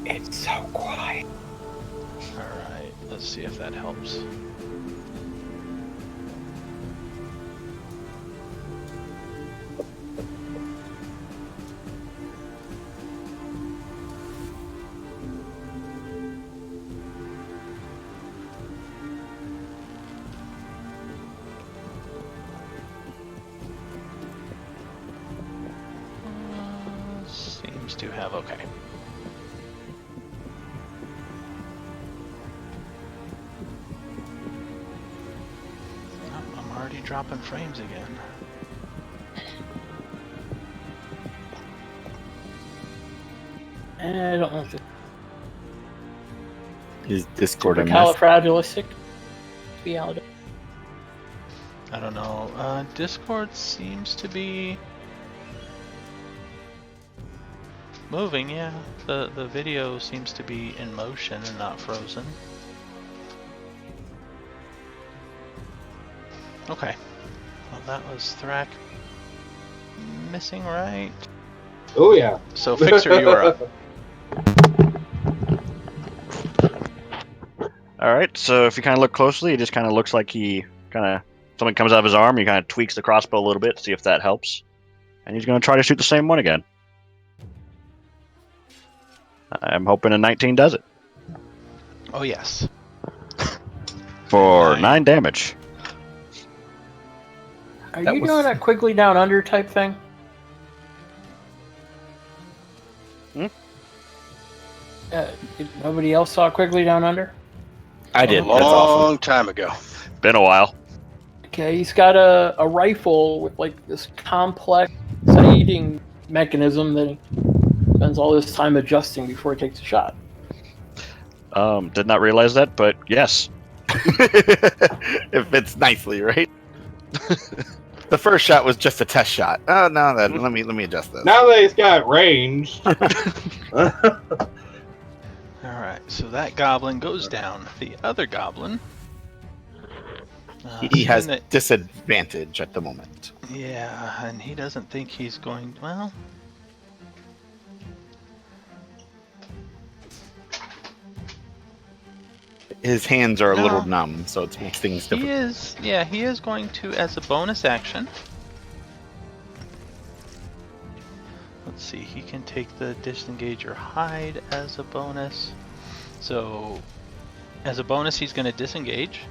It's so quiet. Alright, let's see if that helps. Seems to have okay. Oh, I'm already dropping frames again. I don't know if it's Is Discord a mess? supercalifragilistic. I don't know. Discord seems to be moving, yeah. The video seems to be in motion and not frozen. Okay. Well, that was Thrak missing, right? Oh yeah. So Fixer, you are up. Alright, so if you kind of look closely, it just kind of looks like he something comes out of his arm, he kind of tweaks the crossbow a little bit, see if that helps. And he's going to try to shoot the same one again. I'm hoping a 19 does it. Oh, yes. For 9 damage. Are you doing a quickly down under type thing? Nobody else saw quickly down under? I did. A long time ago. Been a while. Okay, he's got a rifle with like this complex sighting mechanism that he spends all this time adjusting before he takes a shot. Did not realize that, but yes. It fits nicely, right? The first shot was just a test shot. Oh no, let me adjust this. Now that he's got range. Alright, so that goblin goes down. The other goblin... He has disadvantage at the moment. Yeah, and he doesn't think he's going... Well... His hands are a No. little numb, so it makes things difficult. He is going to, as a bonus action... Let's see, he can take the disengage or hide as a bonus. So, as a bonus, he's going to disengage.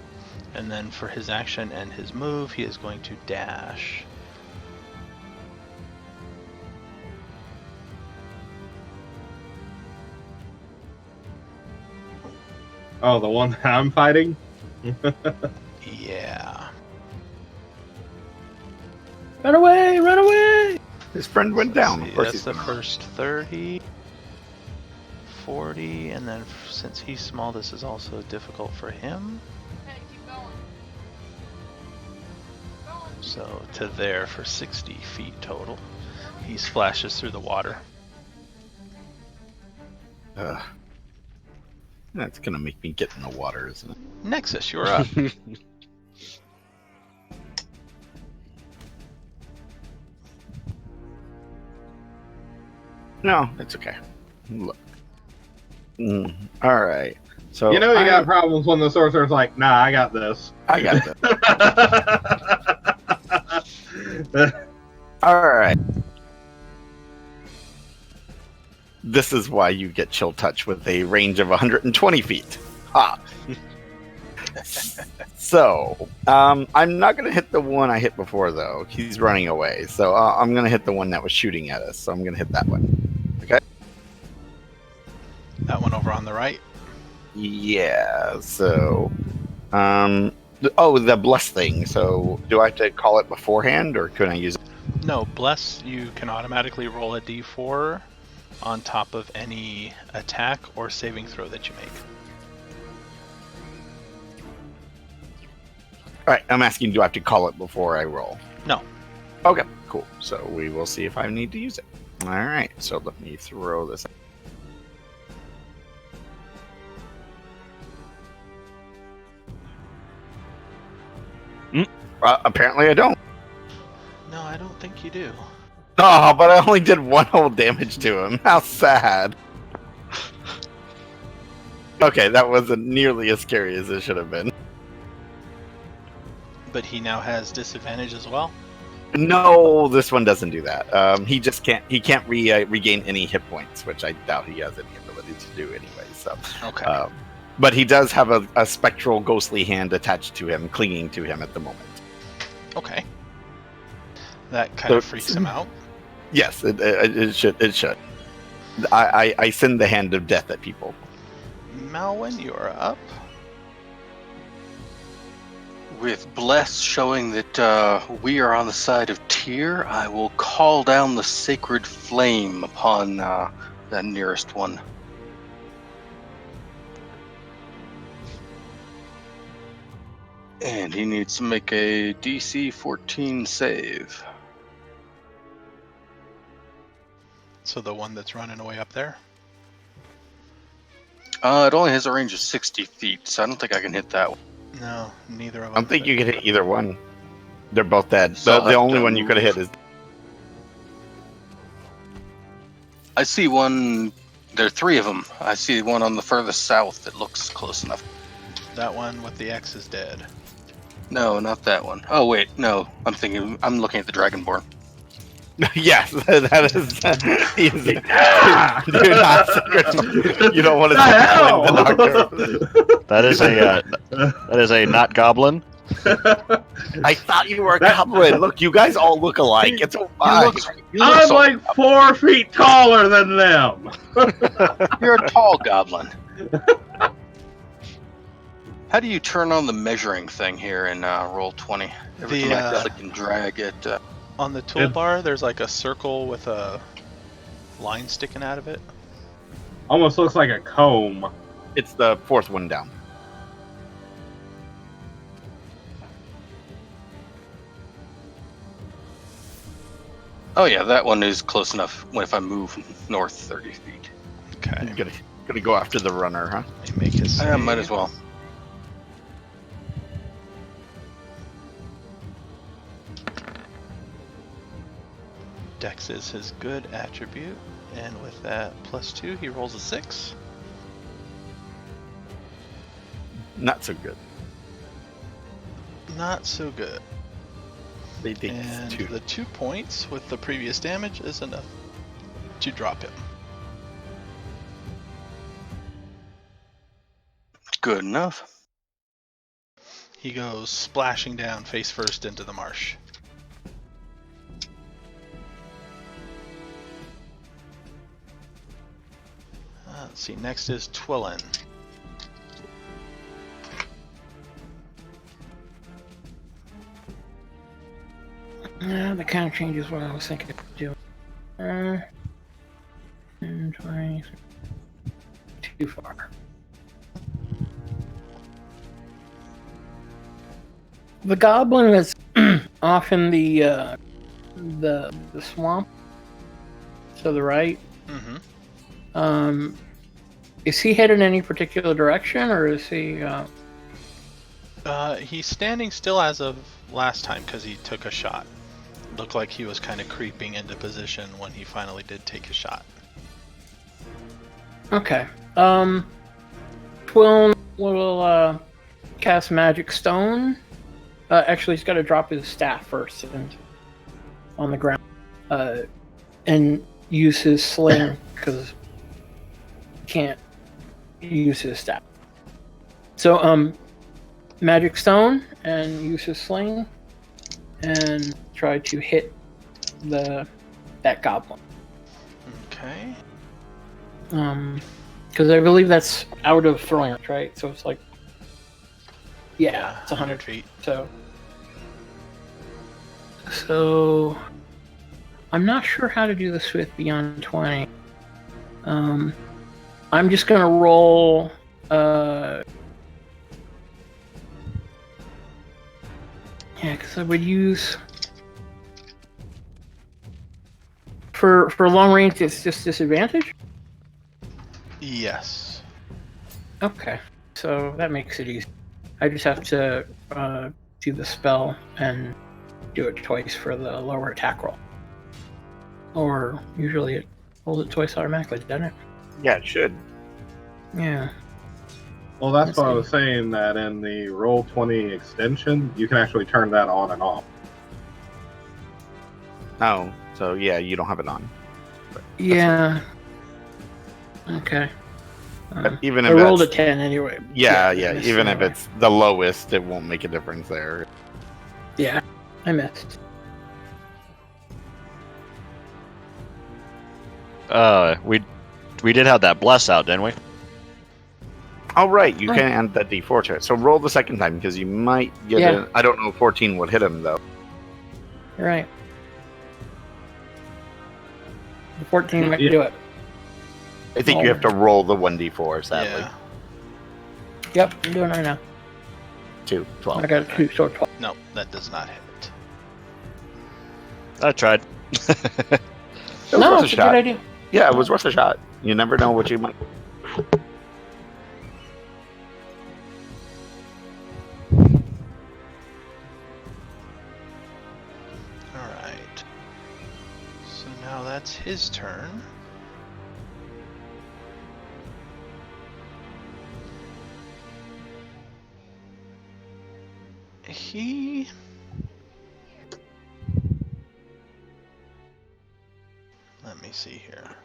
And then for his action and his move, he is going to dash. Oh, the one that I'm fighting? Yeah. Run away! Run away! His friend went down. See, Of course that's he's the gonna- first 30, 40, and then since he's small, this is also difficult for him. Okay, keep going. So to there for 60 feet total. He splashes through the water. That's gonna make me get in the water, isn't it? Nexus, you're up. No, it's okay. Look. All right. So You know you got problems when the sorcerer's like, nah, I got this. I got this. All right. This is why you get chill touch with a range of 120 feet. Ha. So, I'm not going to hit the one I hit before, though. He's running away. So, I'm going to hit the one that was shooting at us. So, I'm going to hit that one. Okay? That one over on the right. Yeah, so... the bless thing. So, do I have to call it beforehand, or can I use it? No, bless, you can automatically roll a d4 on top of any attack or saving throw that you make. Alright, I'm asking, do I have to call it before I roll? No. Okay, cool. So we will see if I need to use it. Alright, so let me throw this. Apparently I don't. No, I don't think you do. Oh, but I only did one whole damage to him. How sad. Okay, that wasn't nearly as scary as it should have been. But he now has disadvantage as well. No, this one doesn't do that. He just can't. He can't regain any hit points, which I doubt he has any ability to do anyway. So, Okay. but he does have a spectral, ghostly hand attached to him, clinging to him at the moment. Okay. That kind of freaks him out. Yes, it should. It should. I send the hand of death at people. Malwyn, you are up. With Bless showing that we are on the side of Tyr, I will call down the sacred flame upon that nearest one. And he needs to make a DC 14 save. So the one that's running away up there. It only has a range of 60 feet, so I don't think I can hit that one. No, neither of them. I don't think you can hit either one. They're both dead. So The only one you could have hit is. I see one. There are three of them. I see one on the furthest south that looks close enough. That one with the X is dead. No, not that one. Oh wait, no. I'm looking at the Dragonborn. Yes, that is. You don't want to. That is a not goblin. I thought you were a goblin. Look, you guys all look alike. It's a fine. I'm like 4 feet taller than them. You're a tall goblin. How do you turn on the measuring thing here in Roll20? Every time I click and drag it. On the toolbar, there's like a circle with a line sticking out of it. Almost looks like a comb. It's the fourth one down. Oh yeah, that one is close enough if I move north 30 feet. Okay. You're gonna go after the runner, huh? Let me make his I might as well. Dex is his good attribute, and with that +2, he rolls a 6. Not so good. Not so good. They think And it's two. the 2 points with the previous damage is enough to drop him. Good enough. He goes splashing down face first into the marsh. Let's see, next is Twillin. That kind of changes what I was thinking of doing. 20, too far. The goblin is off in the swamp to the right. Mm-hmm. Is he headed any particular direction, or is he? He's standing still as of last time because he took a shot. Looked like he was kind of creeping into position when he finally did take a shot. Okay. Twillin will cast Magic Stone. Actually, he's got to drop his staff first and on the ground, and use his sling because he can't use his staff. So, Magic Stone and use his sling and try to hit that goblin. Okay. Because I believe that's out of throwing, right? So it's like, yeah, it's 100 feet. So I'm not sure how to do this with Beyond 20. I'm just gonna roll. Yeah, because I would use for long range. It's just disadvantage. Yes. Okay, so that makes it easy. I just have to do the spell and do it twice for the lower attack roll. Or usually it rolls it twice automatically, doesn't it? Yeah, it should. Yeah. Well, that's Let's what I see. was saying, that in the Roll20 extension, you can actually turn that on and off. Oh, so yeah, you don't have it on. Yeah. Okay. But even I if rolled a that's, 10 anyway. yeah, I yeah, missed even if anyway. it's the lowest, it won't make a difference there. Yeah, I missed. We did have that bless out, didn't we? Oh, right, you Oh. can add that D4 to it. So roll the second time because you might get Yeah. it. I don't know if 14 would hit him though. You're right. The 14 might Yeah. do it. I think you have to roll the 1D4, sadly. Yeah. Yep, I'm doing it right now. 2, 12. I got a 2, so 12. No, that does not hit. I tried. It was No, worth it's a a shot. good idea. Yeah, it was worth a shot. You never know what you might. Alright. So now that's his turn. He... Let me see here.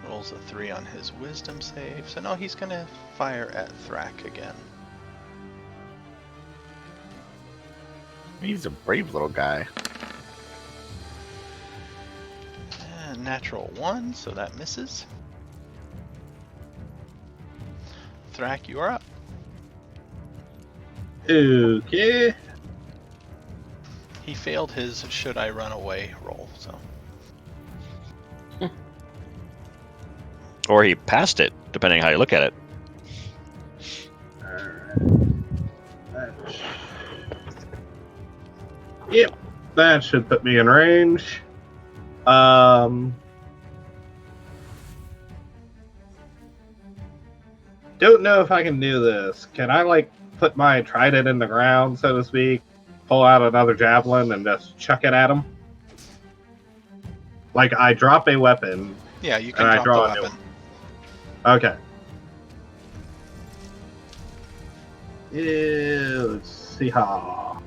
Rolls a 3 on his wisdom save. So no, he's gonna fire at Thrak again. He's a brave little guy. And natural 1, so that misses. Thrak, you are up. Okay. He failed his should I run away roll, so. Or he passed it, depending how you look at it. Yep, that should put me in range. Don't know if I can do this. Can I, like, put my trident in the ground, so to speak, pull out another javelin, and just chuck it at him? Like, I drop a weapon. Yeah, you can And I drop draw the a new weapon. Okay. Yeah, let's see how.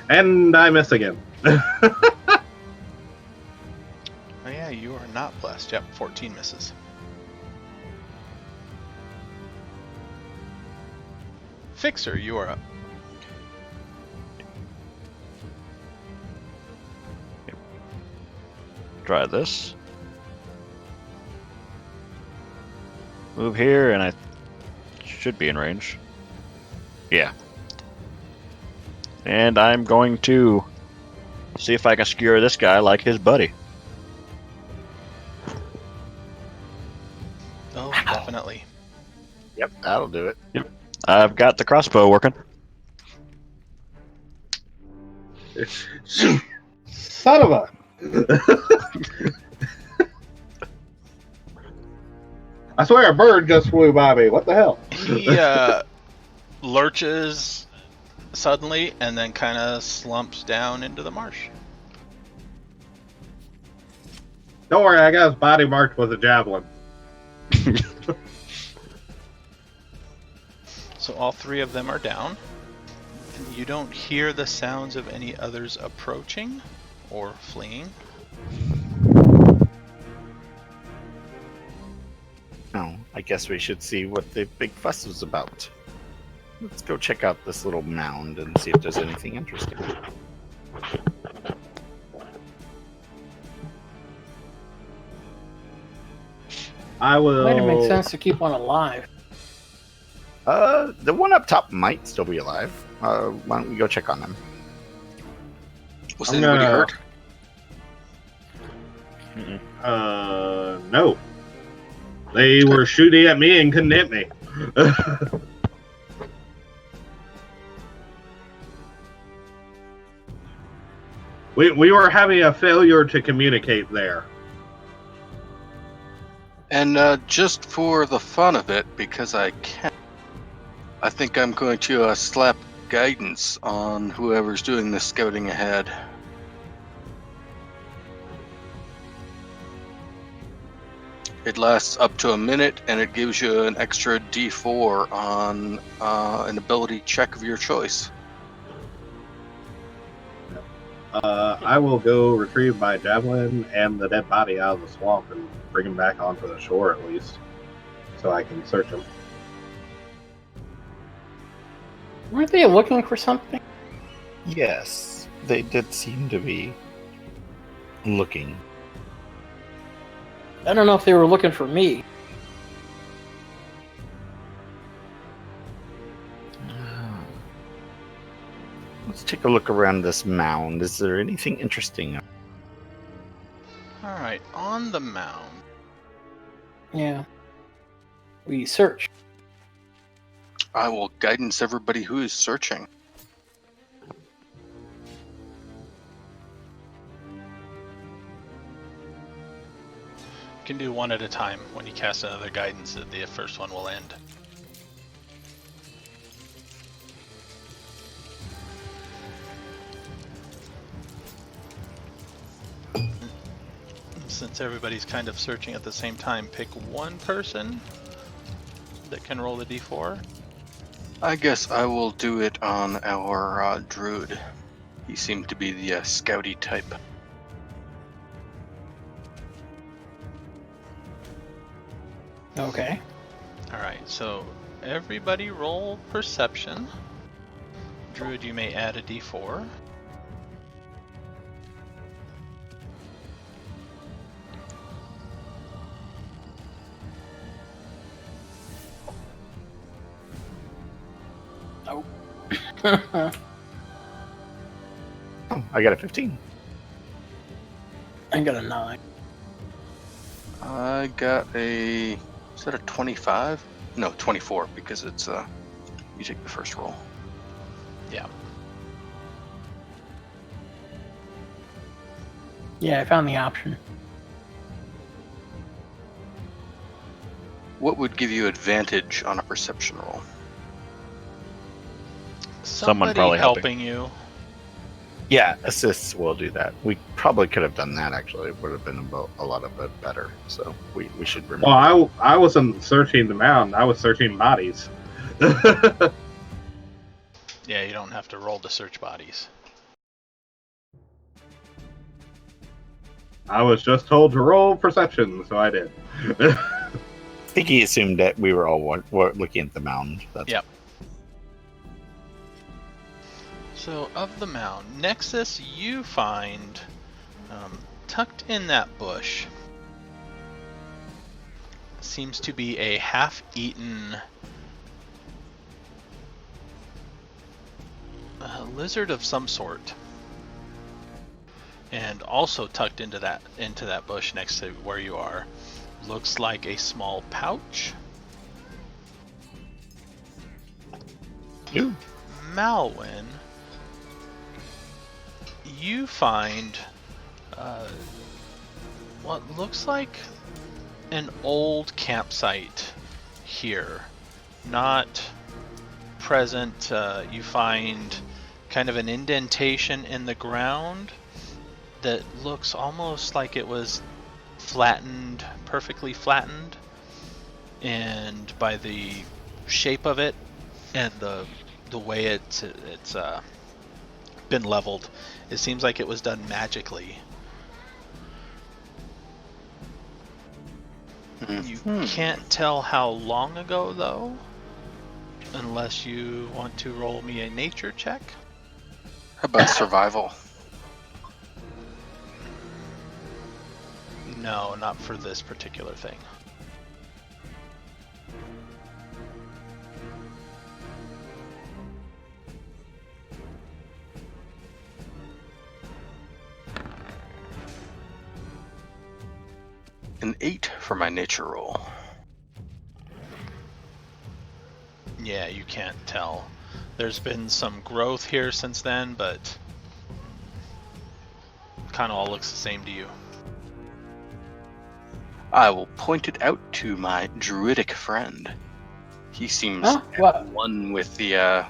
And I miss again. Oh yeah, you are not blessed. Yep, 14 misses. Fixer, you are up. Try this. Move here, and I should be in range. Yeah. And I'm going to see if I can skewer this guy like his buddy. Oh, definitely. Yep, that'll do it. I've got the crossbow working. Son of a. I swear a bird just flew by me. What the hell? He lurches suddenly and then kind of slumps down into the marsh. Don't worry, I got his body marked with a javelin. So all 3 of them are down. And you don't hear the sounds of any others approaching or fleeing. No, I guess we should see what the big fuss was about. Let's go check out this little mound and see if there's anything interesting. I will. Might have made sense to keep one alive. The one up top might still be alive. Why don't we go check on them? Was I'm anybody gonna- hurt? No. They were shooting at me and couldn't hit me. we were having a failure to communicate there. And just for the fun of it, because I can, I think I'm going to slap guidance on whoever's doing the scouting ahead. It lasts up to a minute, and it gives you an extra D4 on an ability check of your choice. I will go retrieve my javelin and the dead body out of the swamp and bring him back onto the shore at least, so I can search him. Weren't they looking for something? Yes, they did seem to be looking. I don't know if they were looking for me. Let's take a look around this mound. Is there anything interesting? Alright, on the mound. Yeah. We search. I will guidance everybody who is searching. You can do one at a time. When you cast another guidance, the first one will end. Since everybody's kind of searching at the same time, pick one person that can roll the d4. I guess I will do it on our druid. He seemed to be the scouty type. Okay. Alright, so everybody roll perception. Druid, you may add a d4. Oh, I got a 15. I got a 9. I got a... Is that a 25? No, 24, because it's you take the first roll. Yeah. Yeah, I found the option. What would give you advantage on a perception roll? Someone Somebody probably helping you. Yeah, assists will do that. We probably could have done that, actually. It would have been a lot of it better. So we should remember. Well, I wasn't searching the mound. I was searching bodies. Yeah, you don't have to roll to search bodies. I was just told to roll perception, so I did. I think he assumed that we were all looking at the mound. That's Yep. So, of the mound, Nexus, you find tucked in that bush seems to be a half-eaten lizard of some sort, and also tucked into that bush next to where you are looks like a small pouch. Ooh. Malwyn, you find what looks like an old campsite here. Not present. You find kind of an indentation in the ground that looks almost like it was flattened, perfectly flattened, and by the shape of it and the way it's been leveled, it seems like it was done magically. You can't tell how long ago, though, unless you want to roll me a nature check. How about survival? No, not for this particular thing. An 8 for my nature roll. Yeah, you can't tell. There's been some growth here since then, but kind of all looks the same to you. I will point it out to my druidic friend. He seems What? one with the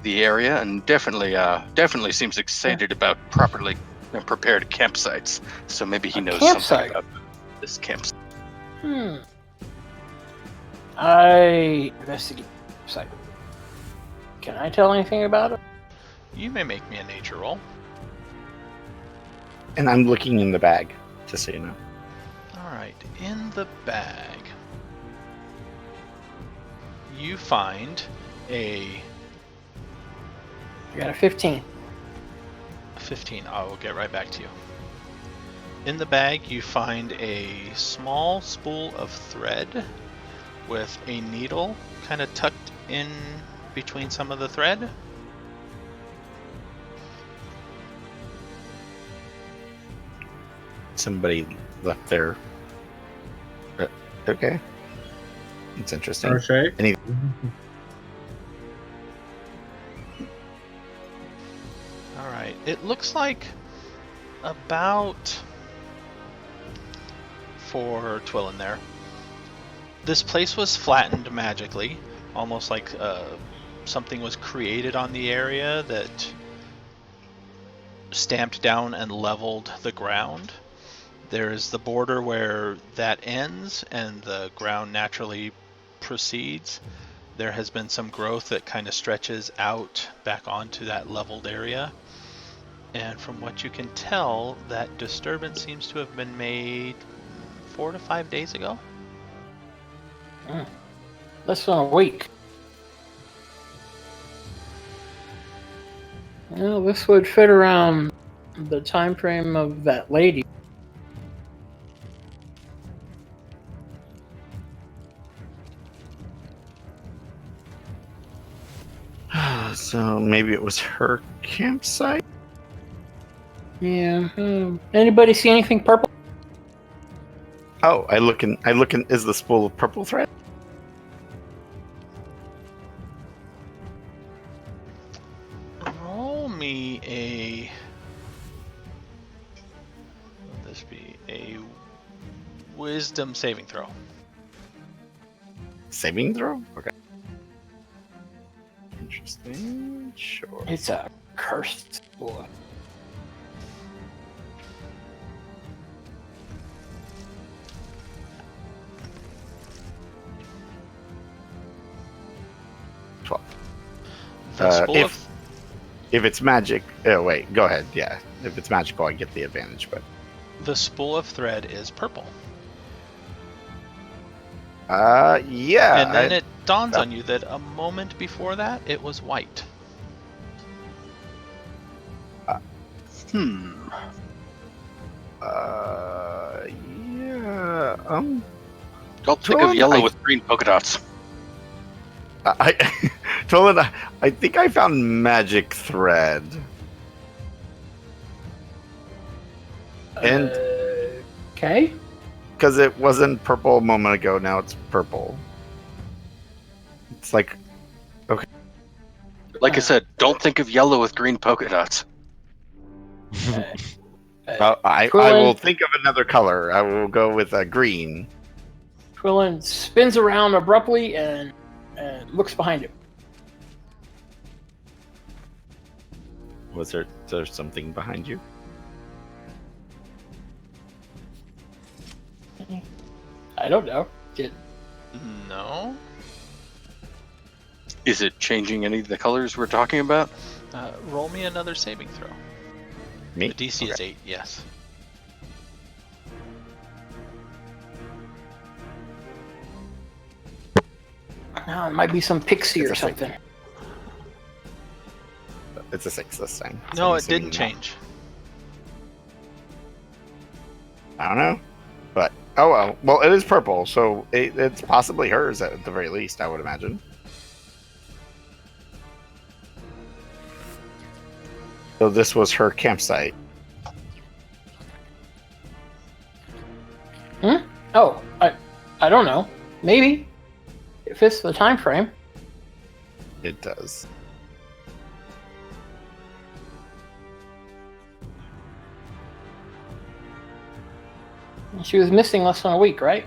the area and definitely seems excited about properly prepared campsites. So maybe he knows something about this campsite. I investigate the site. Can I tell anything about it? You may make me a nature roll. And I'm looking in the bag, just so you know. Alright, in the bag, you find I got a 15. 15. I will get right back to you. In the bag, you find a small spool of thread with a needle kind of tucked in between some of the thread. Somebody left there. Okay. It's interesting. Crochet. Any- Alright, it looks like about for Twillin there. This place was flattened magically, almost like something was created on the area that stamped down and leveled the ground. There's the border where that ends and the ground naturally proceeds. There has been some growth that kind of stretches out back onto that leveled area. And from what you can tell, that disturbance seems to have been made 4 to 5 days ago. Less than a week. Well, this would fit around the time frame of that lady. So maybe it was her campsite? Yeah. Anybody see anything purple? Oh, I look in. Is the spool of purple thread? Roll me a... Would this be a wisdom saving throw? Saving throw? Okay. Interesting. Sure. It's a cursed spool. The spool if it's magic, oh wait, go ahead. Yeah, if it's magical, I get the advantage. But the spool of thread is purple. yeah. And then it dawns on you that a moment before that, it was white. Yeah. Don't think of yellow with green polka dots. Tolan, I think I found magic thread. And Okay. because it wasn't purple a moment ago, now it's purple. It's like, Like I said, don't think of yellow with green polka dots. I will think of another color. I will go with green. Twillin spins around abruptly and looks behind him. Was there something behind you? I don't know. No. Is it changing any of the colors we're talking about? Roll me another saving throw. Me? The DC is 8, yes. No, it might be some pixie It's or a six. something. It's a 6 this time. So No, I'm it assuming didn't not. change. I don't know, but oh well. Well, it is purple, so it's possibly hers at the very least. I would imagine. So this was her campsite. Oh, I don't know. Maybe. It fits the time frame. It does. She was missing less than a week, right?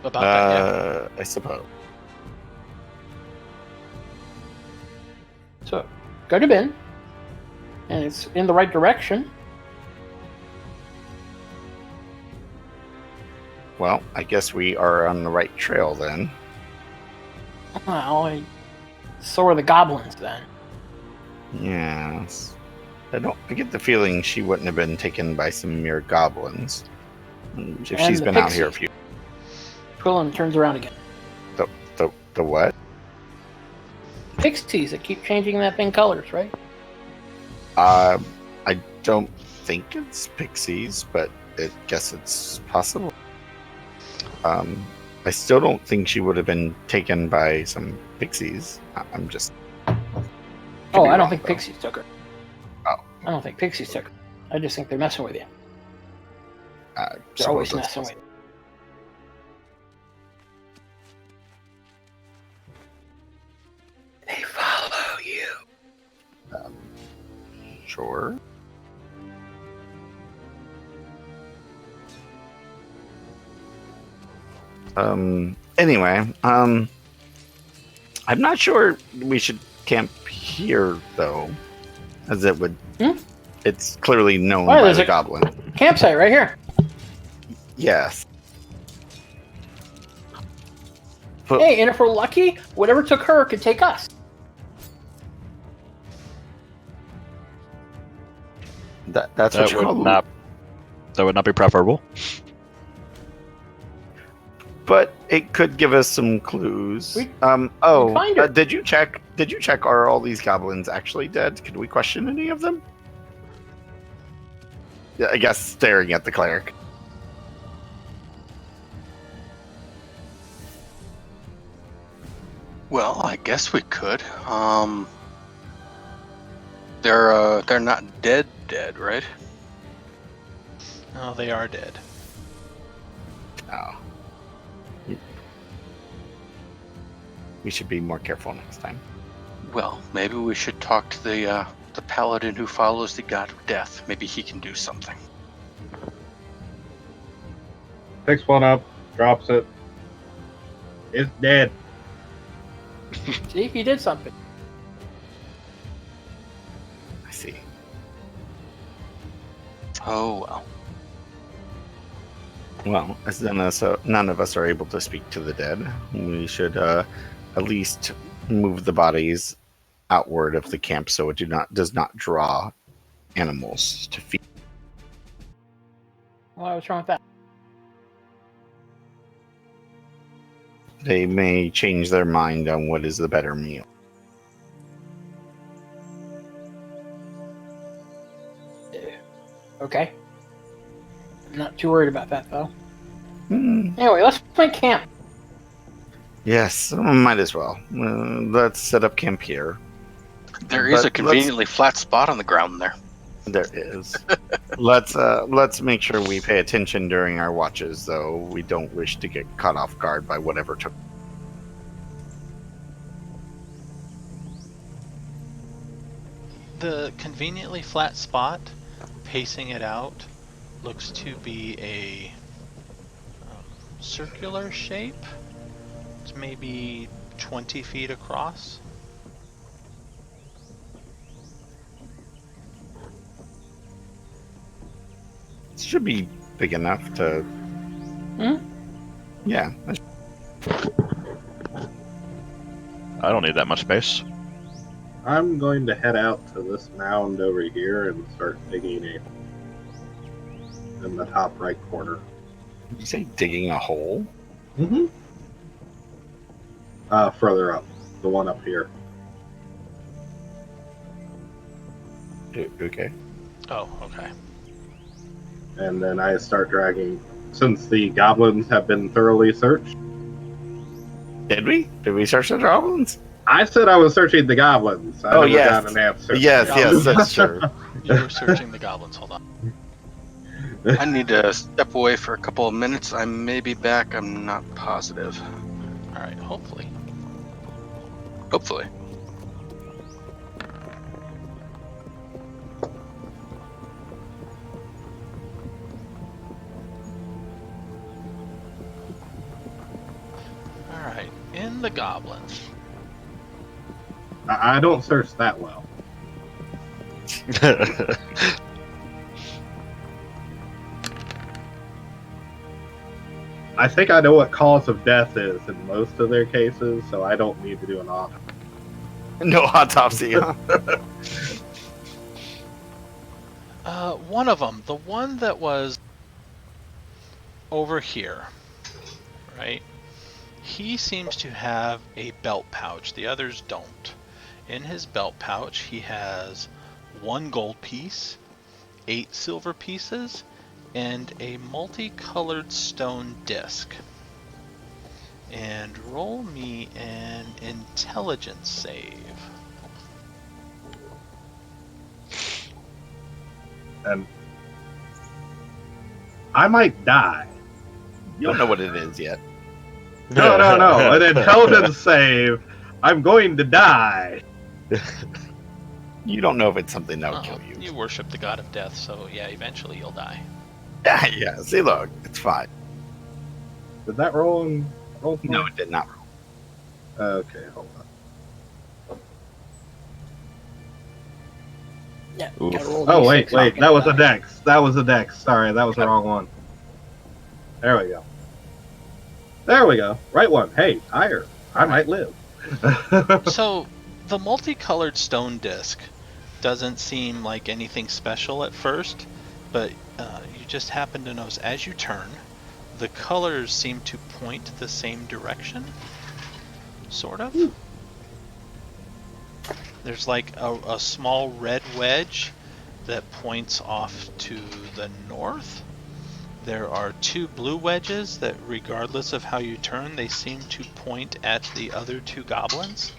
About that, yeah. I suppose. So, could have been. And it's in the right direction. Well, I guess we are on the right trail then. Well, so are the goblins then. Yes. I get the feeling she wouldn't have been taken by some mere goblins. If And she's the been out here a pixies. few. Quillen turns around again. The what? Pixies that keep changing that thing colors, right? I don't think it's pixies, but I guess it's possible. I still don't think she would have been taken by some pixies. I'm just. Oh, be I don't wrong, think though. pixies took her. Oh. I don't think pixies took her. I just think they're messing with you. I They're always suppose that's messing with you. They follow you. Sure. Anyway, I'm not sure we should camp here though, as it would. It's clearly known Why, by there's the a- goblin. Campsite right here. Yes. But Hey, and if we're lucky, whatever took her could take us. that's what you call. That would not be preferable. But it could give us some clues. We find her. Did you check? Did you check? Are all these goblins actually dead? Could we question any of them? Yeah, I guess staring at the cleric. Well, I guess we could. They're not dead, right? Oh, they are dead. Oh. We should be more careful next time. Well, maybe we should talk to the paladin who follows the god of death. Maybe he can do something. Picks one up, drops it. It's dead. See, he did something. I see. Oh well. Well, as none of us are able to speak to the dead, we should at least move the bodies outward of the camp so it does not draw animals to feed. Well, what's wrong with that? They may change their mind on what is the better meal. Okay. I'm not too worried about that, though. Hmm. Anyway, let's play camp. Yes, might as well. Let's set up camp here. There is But a conveniently flat spot on the ground there. There is. Let's make sure we pay attention during our watches, though. We don't wish to get caught off guard by whatever took. The conveniently flat spot, pacing it out, looks to be a circular shape. It's maybe 20 feet across. It should be big enough to. Yeah. I don't need that much space. I'm going to head out to this mound over here and start digging a in the top right corner. Did you say digging a hole? Mm-hmm. Further up, the one up here. Okay. Oh, okay. And then I start dragging. Since the goblins have been thoroughly searched, Did we? Did we search the goblins? I said I was searching the goblins. I Oh, never yes. got an answer. Yes, that's true. You were searching the goblins. Hold on. I need to step away for a couple of minutes. I may be back. I'm not positive. All right. Hopefully. Hopefully. All right. In the goblins. I don't search that well. I think I know what cause of death is in most of their cases, so I don't need to do an autopsy. No autopsy, huh? One of them, the one that was over here, right? He seems to have a belt pouch. The others don't. In his belt pouch, he has 1 gold piece, 8 silver pieces, and a multicolored stone disc. And roll me an intelligence save. And I might die. You don't know what it is yet. No. An intelligence save. I'm going to die. You don't know if it's something that will kill you. You worship the god of death, so yeah, eventually you'll die. Yeah. See, look, it's fine. Did that roll for No, me? it did not roll. Okay, hold on. Yeah. Oof. gotta roll Oh, D6 wait. not That was a gonna die. dex. That was a dex. Sorry, that was the wrong one. There we go. Right one. Hey, higher. I might live. So, the multicolored stone disc doesn't seem like anything special at first, but you just happen to notice as you turn, the colors seem to point the same direction, sort of. There's like a small red wedge that points off to the north. There are 2 blue wedges that, regardless of how you turn, they seem to point at the other 2 goblins.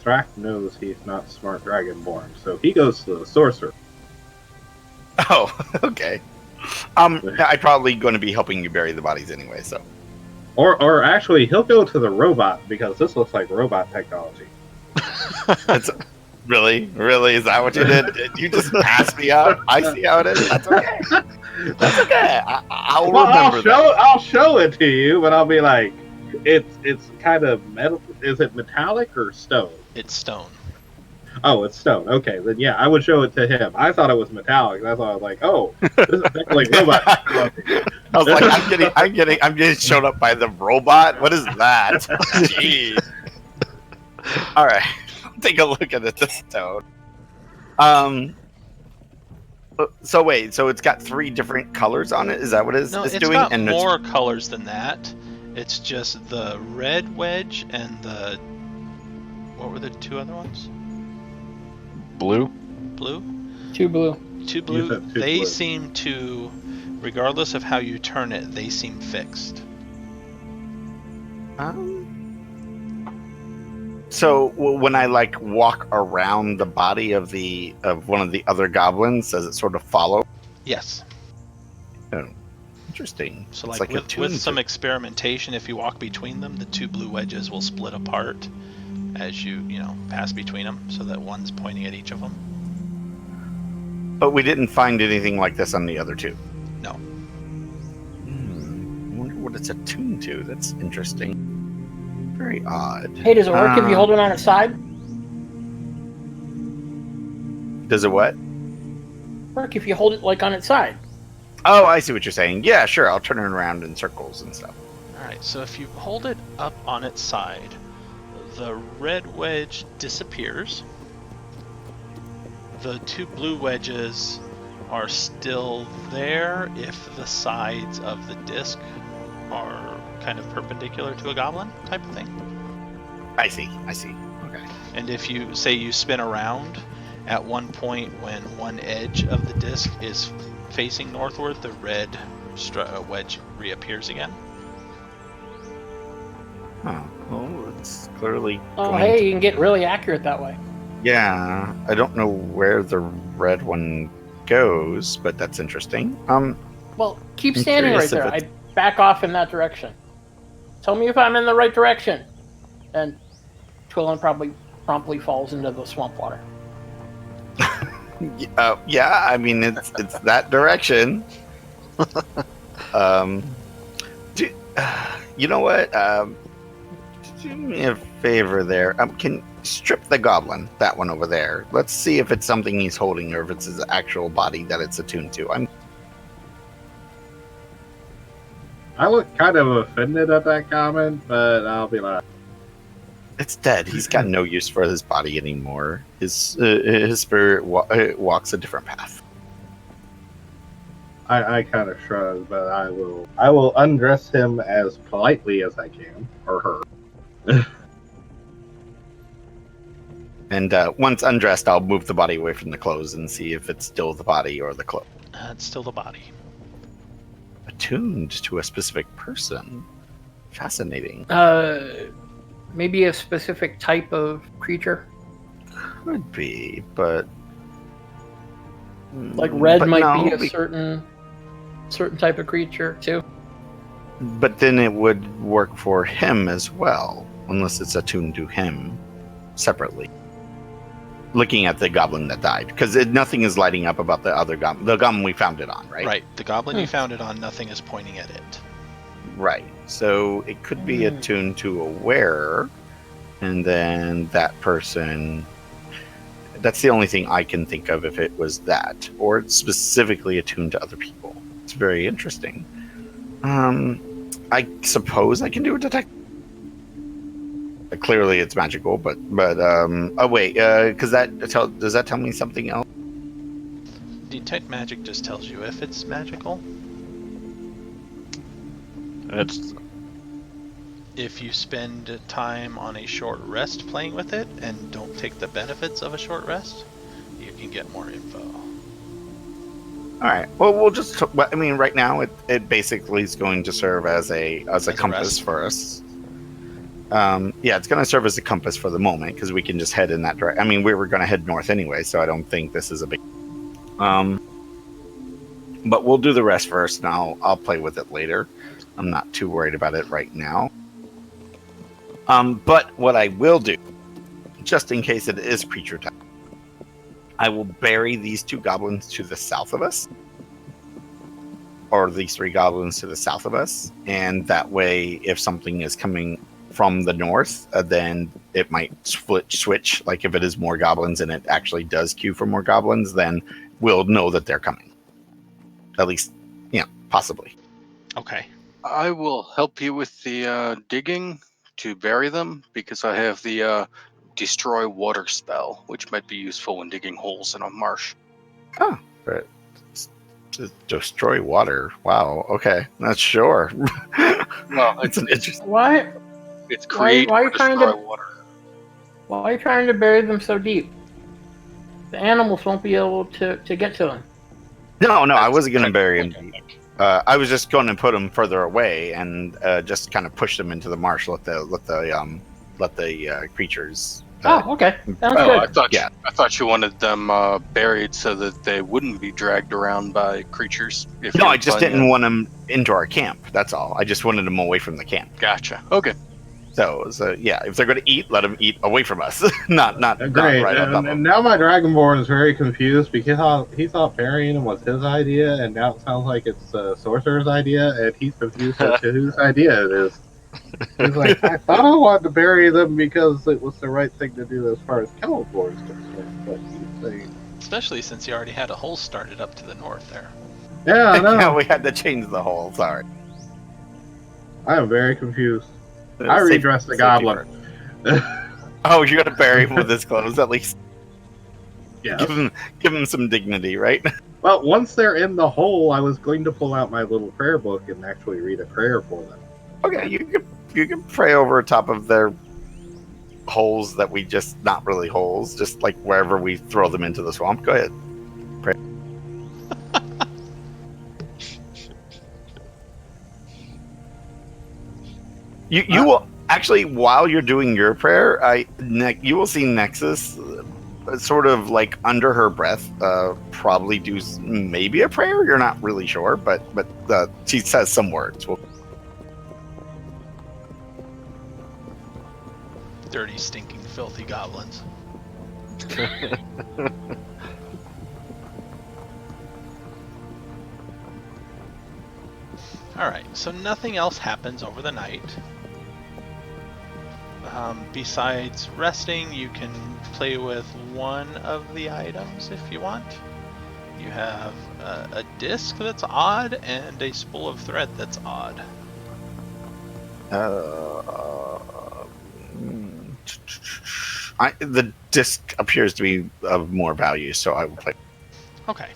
Thrak knows he's not smart dragonborn, so he goes to the sorcerer. Oh, okay. I'm probably going to be helping you bury the bodies anyway, so. Or actually, he'll go to the robot, because this looks like robot technology. It's, really? Is that what you did? Did you just pass me up? I see how it is. That's okay. That's okay. I'll remember that. I'll show it to you, but I'll be like, it's kind of metal. Is it metallic or stone? It's stone. Oh, it's stone. Okay, then yeah, I would show it to him. I thought it was metallic. That's why I was like, oh, this is definitely robot technology. I was like, I'm getting shown up by the robot. What is that? Jeez. All right, take a look at the stone. So wait, so it's got 3 different colors on it? Is that what it's It's doing? got And more colors than that. It's just the red wedge and the... What were the 2 other ones? Blue? Blue? 2 blue. 2 blue. said 2 They blue. seem to, regardless of how you turn it, they seem fixed. So when I like walk around the body of one of the other goblins, does it sort of follow? Yes. Oh, interesting. So It's like, a with some tune. experimentation, if you walk between them, the 2 blue wedges will split apart as you pass between them, so that one's pointing at each of them. But we didn't find anything like this on the other 2. No. I wonder what it's attuned to. That's interesting. Very odd. Hey, does it work if you hold it on its side? Does it what? Work if you hold it like on its side. Oh, I see what you're saying. Yeah, sure. I'll turn it around in circles and stuff. Alright, so if you hold it up on its side, the red wedge disappears. The 2 blue wedges are still there if the sides of the disc are kind of perpendicular to a goblin type of thing. I see. Okay. And if you say you spin around, at one point when one edge of the disc is facing northward, the red wedge reappears again. Oh, well, it's clearly. Oh, going hey, to- you can get really accurate that way. Yeah, I don't know where the red one goes, but that's interesting. Well, keep I'm standing right curious if there. it's- I back off in that direction. Tell me if I'm in the right direction. And Twillin promptly falls into the swamp water. Yeah, I mean it's that direction. You know what? Do me a favor there. Can strip the goblin, that one over there. Let's see if it's something he's holding or if it's his actual body that it's attuned to. I look kind of offended at that comment, but I'll be like, It's dead. He's got no use for his body anymore. His spirit walks a different path. I kind of shrug, but I will undress him as politely as I can, or her. And once undressed, I'll move the body away from the clothes and see if it's still the body or the clothes. It's still the body. Attuned to a specific person. Fascinating. Maybe a specific type of creature. Could be, but Like red but might no, be a certain type of creature too. But then it would work for him as well, unless it's attuned to him separately. Looking at the goblin that died, because nothing is lighting up about the other goblin. The goblin we found it on, right? Right. The goblin you found it on, nothing is pointing at it. Right. So it could be attuned to a wearer, and then that person. That's the only thing I can think of if it was that, or it's specifically attuned to other people. It's very interesting. I suppose I can do a detect. Clearly, it's magical, but oh wait, because does that tell me something else? Detect magic just tells you if it's magical. It's If you spend time on a short rest playing with it and don't take the benefits of a short rest, you can get more info. All right. Well, we'll just. I mean, right now it basically is going to serve as a compass for us. Yeah, it's going to serve as a compass for the moment because we can just head in that direction. I mean, we were going to head north anyway, so I don't think this is a big. But we'll do the rest first, and I'll play with it later. I'm not too worried about it right now. But what I will do, just in case it is creature time, I will bury these two goblins to the south of us, or these three goblins to the south of us, and that way, if something is coming from the north, then it might switch. Like if it is more goblins and it actually does queue for more goblins, then we'll know that they're coming. At least, possibly. Okay. I will help you with the digging to bury them because I have the destroy water spell, which might be useful when digging holes in a marsh. Oh, right. To destroy water. Wow. Okay. Not sure. Well, it's an interesting. Why? It's create why are or you trying destroy to- water. Why are you trying to bury them so deep? The animals won't be able to get to them. No, I wasn't going to bury him deep. I was just going to put them further away and just kind of push them into the marsh. Let the creatures. Okay. Sounds Oh, good. I thought you wanted them buried so that they wouldn't be dragged around by creatures. No, I just didn't want them into our camp. That's all. I just wanted them away from the camp. Gotcha. Okay. So yeah, if they're going to eat, let them eat away from us, not great. right on top of And them. now my Dragonborn is very confused because he thought burying him was his idea, and now it sounds like it's the sorcerer's idea, and he's confused as to whose idea it is. He's like, I thought I wanted to bury them because it was the right thing to do as far as Celeborn is concerned, but he's saying, Especially since you already had a hole started up to the north there. yeah, I know. Yeah, we had to change the hole. Sorry. I am very confused. I redressed the goblin. Oh, you're gonna bury him with his clothes at least. Yeah. Give him some dignity, right? Well, once they're in the hole, I was going to pull out my little prayer book and actually read a prayer for them. Okay, you can pray over top of their holes that we just not really holes, just like wherever we throw them into the swamp. Go ahead. Pray. You will actually, while you're doing your prayer, you will see Nexus sort of like under her breath probably do maybe a prayer. You're not really sure, but she says some words. Dirty, stinking, filthy goblins. Alright, so nothing else happens over the night. Besides resting, you can play with one of the items if you want. You have a disc that's odd and a spool of thread that's odd. The disc appears to be of more value, so I will play. Okay.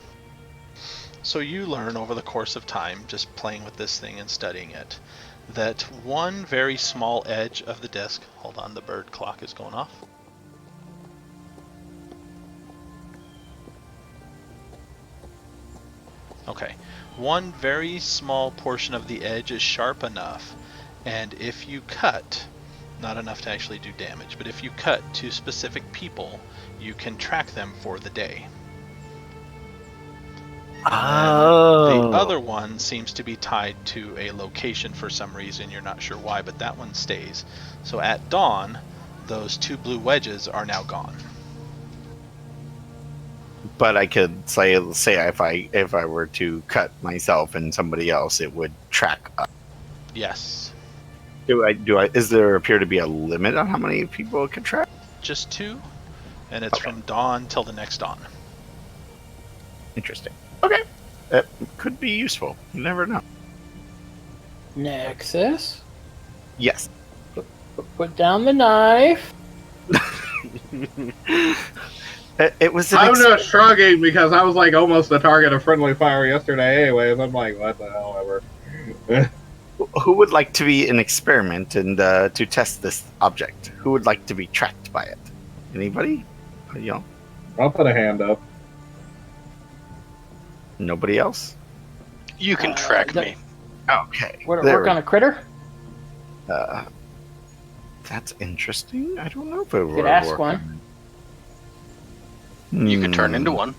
So you learn over the course of time, just playing with this thing and studying it, that one very small edge of the disc, hold on, the bird clock is going off. Okay, one very small portion of the edge is sharp enough, and if you cut, not enough to actually do damage, but if you cut to specific people, you can track them for the day. The other one seems to be tied to a location for some reason. You're not sure why, but that one stays. So at dawn, those two blue wedges are now gone. But I could say if I were to cut myself and somebody else, it would track up. Yes. Is there appear to be a limit on how many people it can track? Just two, and it's Okay. from dawn till the next dawn. Interesting. Okay. That could be useful. You never know. Nexus, Yes. put down the knife. It was. I'm just shrugging because I was like almost the target of friendly fire yesterday anyway, and I'm like, what the hell ever. Who would like to be an experiment and to test this object? Who would like to be tracked by it? Anybody? You know, I'll put a hand up. nobody else. You can track me. Okay. What there work on a critter? That's interesting. I don't know if it You would could ask work. one. You can turn into one.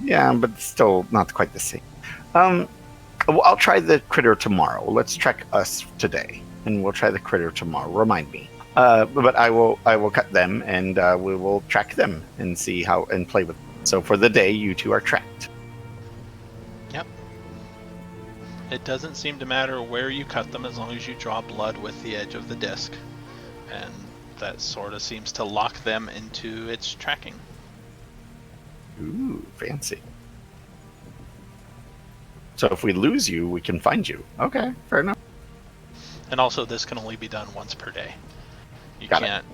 Yeah, but still not quite the same. Well, I'll try the critter tomorrow. Let's track us today, and we'll try the critter tomorrow. Remind me. But I will cut them, and we will track them and see how and play with them. So for the day, you two are tracked. Yep. It doesn't seem to matter where you cut them as long as you draw blood with the edge of the disc. And that sort of seems to lock them into its tracking. Ooh, fancy. So if we lose you, we can find you. Okay, fair enough. And also, this can only be done once per day. You Got it. can't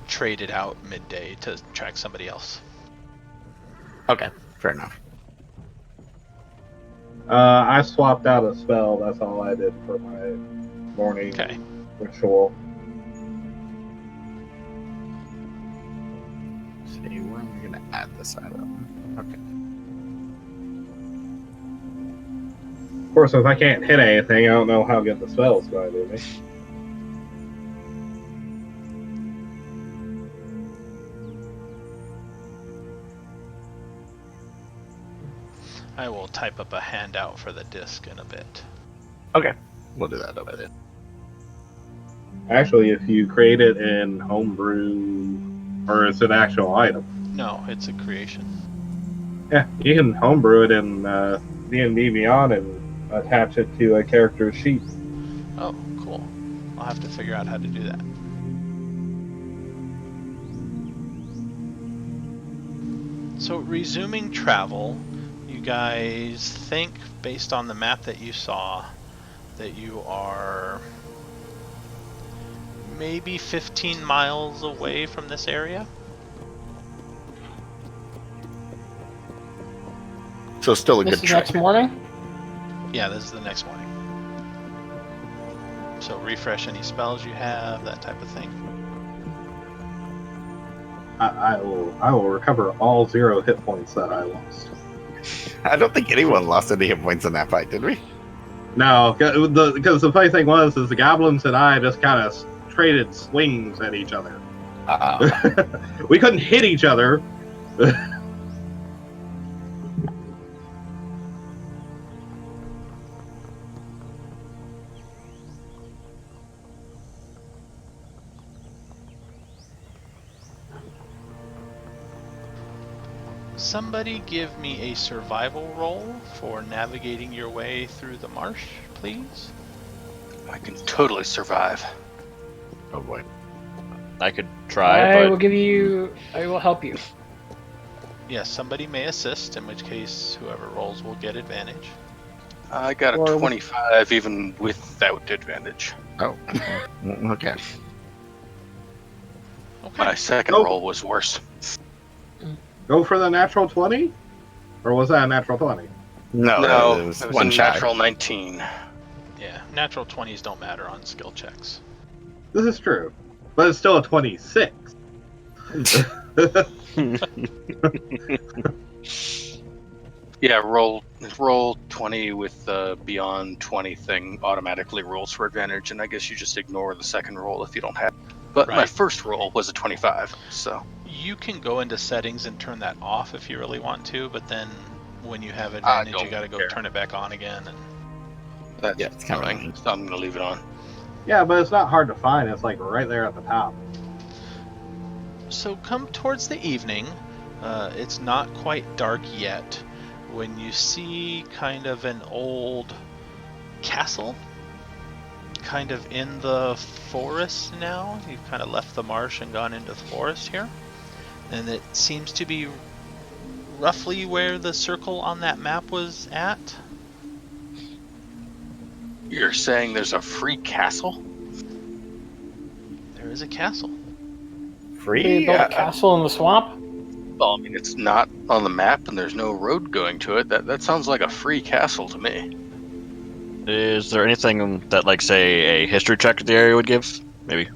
trade it out midday to track somebody else. Okay, fair enough. I swapped out a spell. That's all I did for my morning Okay. ritual. Let's see, where am I going to add this item? Okay. Of course, if I can't hit anything, I don't know how good the spell's going to do me. I will type up a handout for the disc in a bit. Okay, we'll do that over there. Actually, if you create it in homebrew, or it's an actual item, No, it's a creation. yeah, you can homebrew it in D&D Beyond and attach it to a character's sheet. Oh, cool. I'll have to figure out how to do that. So resuming travel, you guys think, based on the map that you saw, that you are maybe 15 miles away from this area? So still a This good is trick. next morning. Yeah, this is the next morning. So refresh any spells you have, that type of thing. I will recover all 0 hit points that I lost. I don't think anyone lost any hit points in that fight, did we? No, because the funny thing was, is the goblins and I just kind of traded swings at each other. We couldn't hit each other. somebody give me a survival roll for navigating your way through the marsh, please? I can totally survive. Oh boy. I could try, I but will give you. I will help you. Yes, somebody may assist, in which case whoever rolls will get advantage. I got a Or- 25 even without advantage. Oh. Okay. Okay. My second Nope. roll was worse. Go for the natural 20? Or was that a natural 20? No, it was it was one a shy. natural 19. Yeah, natural 20s don't matter on skill checks. This is true. But it's still a 26. Yeah, roll 20 with the beyond 20 thing automatically rolls for advantage, and I guess you just ignore the second roll if you don't have. But my Right. first roll was a 25, so You can go into settings and turn that off if you really want to, but then when you have advantage, you don't gotta go care. turn it back on again. And that's Yeah, it's kinda fine. annoying. So I'm gonna leave it on. Yeah, but it's not hard to find. It's like right there at the top. so come towards the evening. It's not quite dark yet. When you see kind of an old castle, kind of in the forest now. You've kind of left the marsh and gone into the forest here. And it seems to be roughly where the circle on that map was at. You're saying there's a free castle? There is a castle. They Free? built a castle in the swamp. Well, I mean, it's not on the map and there's no road going to it. That sounds like a free castle to me. is there anything that, like, say, a history check the area would give? Maybe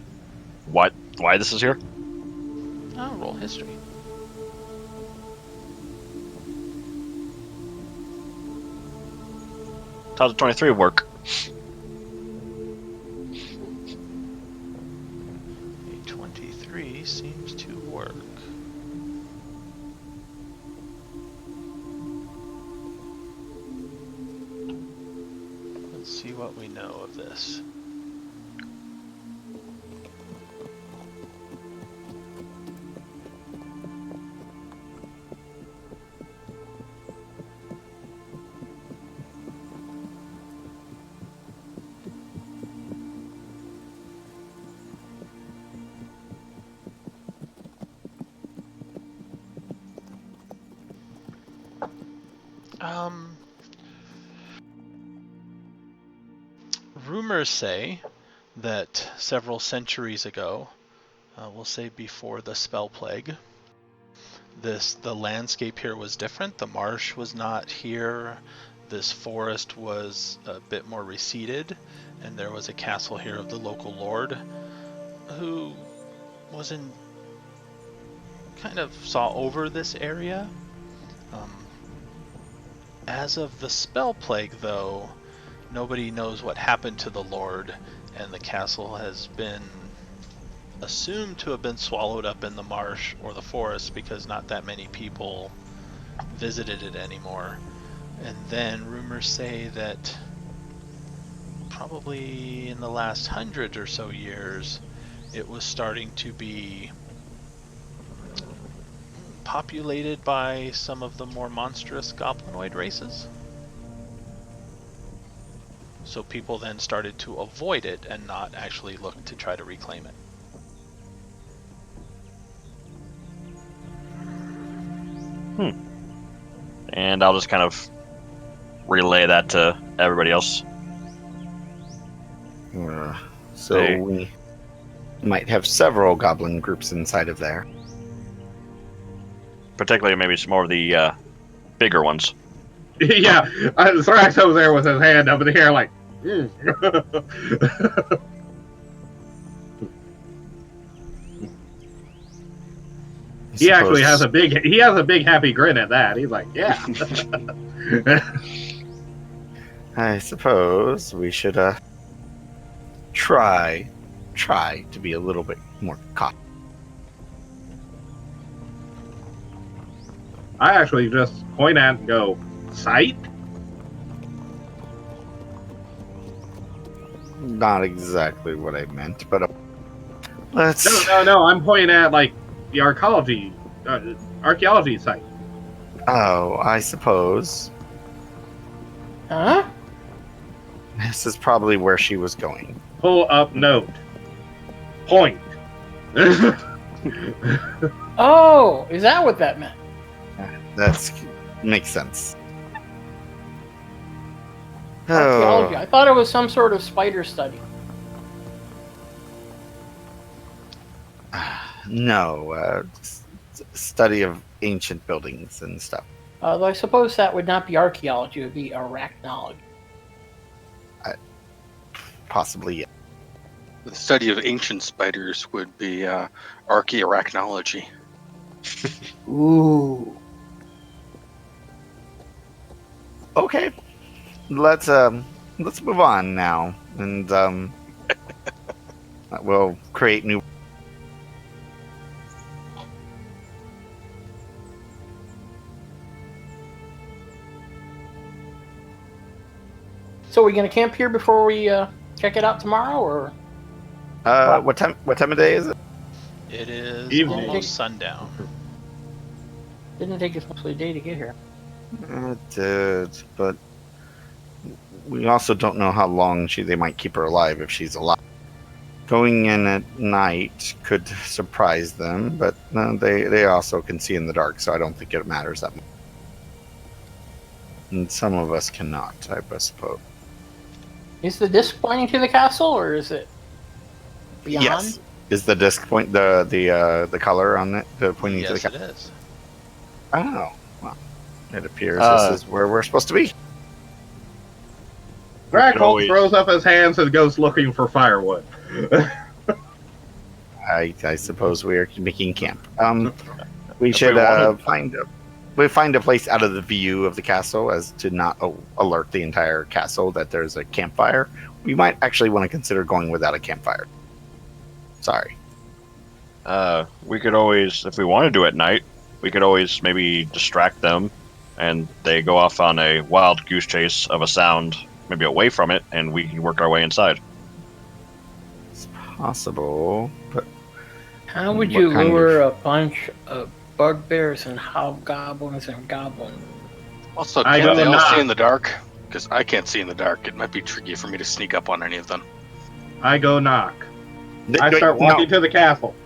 why this is here? Oh, roll history. How's the 23 work? A 23 seems to work. Let's see what we know of this. Rumors say that several centuries ago, we'll say before the spell plague, the landscape here was different. The marsh was not here. This forest was a bit more receded, and there was a castle here of the local lord who was in kind of saw over this area. As of the spell plague, though, nobody knows what happened to the Lord, and the castle has been assumed to have been swallowed up in the marsh or the forest because not that many people visited it anymore. And then rumors say that probably in the last 100 or so years, it was starting to be populated by some of the more monstrous goblinoid races. So people then started to avoid it and not actually look to try to reclaim it. And I'll just kind of relay that to everybody else. So Hey. we might have several goblin groups inside of there. Particularly maybe some more of the bigger ones. Yeah, Thrax over there with his hand up in the air, like. He actually has a big happy grin at that. He's like, yeah. I suppose we should try to be a little bit more cautious. I actually just point at and go, sight? Not exactly what I meant, but let's. No. I'm pointing at like the archaeology site. Oh, I suppose Huh? this is probably where she was going. Pull up note. Point. Oh, is that what that meant? That's makes sense. Archaeology. Oh, I thought it was some sort of spider study. no, study of ancient buildings and stuff. Though I suppose that would not be archaeology; it would be arachnology. Possibly. The study of ancient spiders would be archaearachnology. Ooh. Okay, let's move on now, and we'll create new. So, are we gonna camp here before we check it out tomorrow, or? What time of day is it? It is Evening. almost sundown. Didn't take us mostly a day to get here. It did, but we also don't know how long they might keep her alive if she's alive. Going in at night could surprise them, but they also can see in the dark, so I don't think it matters that much. And some of us cannot, I suppose. Is the disc pointing to the castle, or is it beyond? Yes. Is the disc point the color on it pointing to the Yes, castle? it is. Oh, well, it appears this is where we're supposed to be. Dracul throws up his hands and goes looking for firewood. I suppose we are making camp. We should find a place out of the view of the castle as to not alert the entire castle that there's a campfire. We might actually want to consider going without a campfire. Sorry. We could always, if we want to do it at night, we could always maybe distract them, and they go off on a wild goose chase of a sound, maybe away from it, and we can work our way inside. It's possible, but How would What you kind lure a bunch of bugbears and hobgoblins and goblins? Also, I can't they go all not. see in the dark? Because I can't see in the dark. It might be tricky for me to sneak up on any of them. I go knock. I start walking to the castle.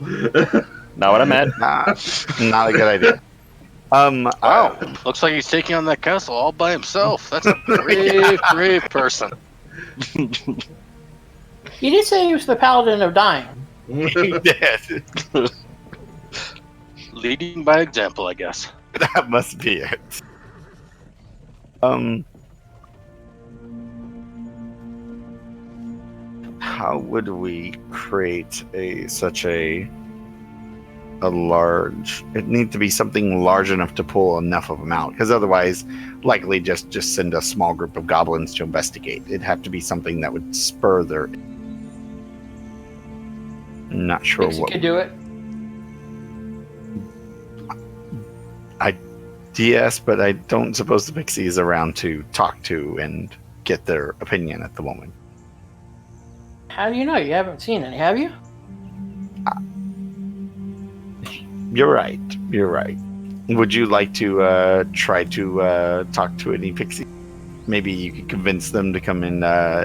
Not what I meant. Not a good idea. Wow, looks like he's taking on that castle all by himself. That's a brave, brave person. He did say he was the paladin of dying. He did. Leading by example, I guess. That must be it. How would we create such a large? It needs to be something large enough to pull enough of them out, because otherwise, likely just send a small group of goblins to investigate. It'd have to be something that would spur their. I'm not sure Pixie what. could do it. Yes, but I don't suppose the pixie is around to talk to and get their opinion at the moment. How do you know? You haven't seen any, have you? You're right. You're right. Would you like to try to talk to any pixie? Maybe you could convince them to come and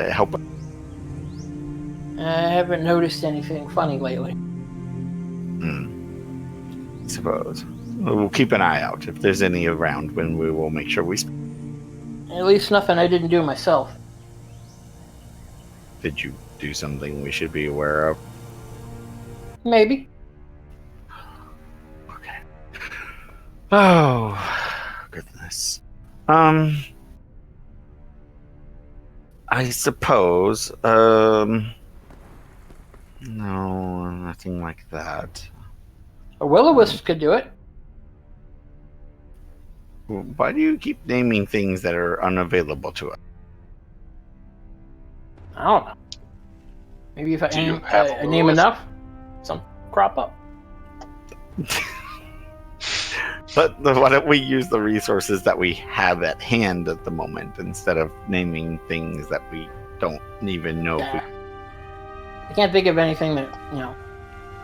help. I haven't noticed anything funny lately. I suppose. We'll keep an eye out. If there's any around, when we will make sure we. At least nothing I didn't do myself. Did you do something we should be aware of? Maybe. Okay. Oh, goodness. I suppose. No, nothing like that. A will-o-wisp could do it. Why do you keep naming things that are unavailable to us? I don't know. Maybe if I Do you name, have a name will-o-wisp? enough, some crop up. But why don't we use the resources that we have at hand at the moment instead of naming things that we don't even know if we. I can't think of anything that,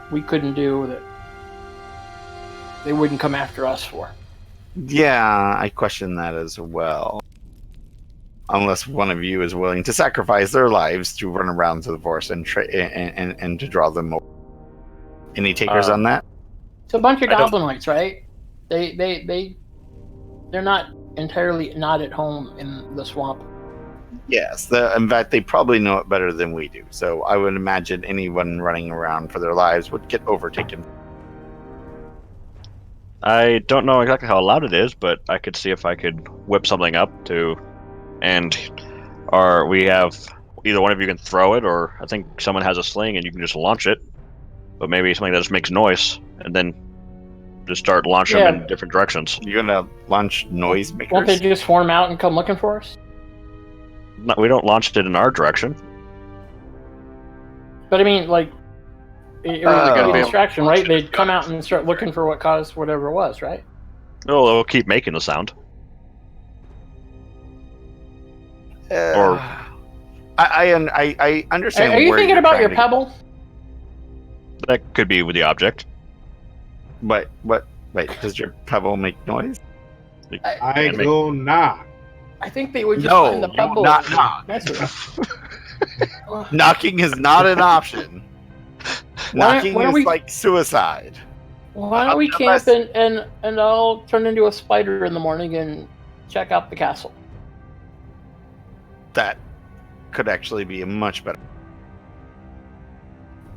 we couldn't do that they wouldn't come after us for. Yeah, I question that as well. Unless one of you is willing to sacrifice their lives to run around to the forest and and to draw them over. Any takers on that? It's a bunch of I don't- goblinoids, right? They're not entirely not at home in the swamp. Yes. In fact, they probably know it better than we do. So I would imagine anyone running around for their lives would get overtaken. I don't know exactly how loud it is, but I could see if I could whip something up or we have either one of you can throw it, or I think someone has a sling and you can just launch it. But maybe something that just makes noise, and then just start launching them in different directions. You're gonna launch noisemakers? Won't they just swarm out and come looking for us? No, we don't launch it in our direction. But I mean, like, it gotta would be be a able distraction, to right? launch it, They'd come out and start looking for what caused whatever it was, right? Oh, they'll keep making the sound. Or I understand. Are you where thinking you're about trying your to- pebble? That could be with the object. But wait, does your pebble make noise? I go knock. I think they would just No, find the you pebble. not and knock. mess with it. Knocking is not an option. Knocking why don't is we- like suicide. Why don't we camp and I'll turn into a spider in the morning and check out the castle. That could actually be much better.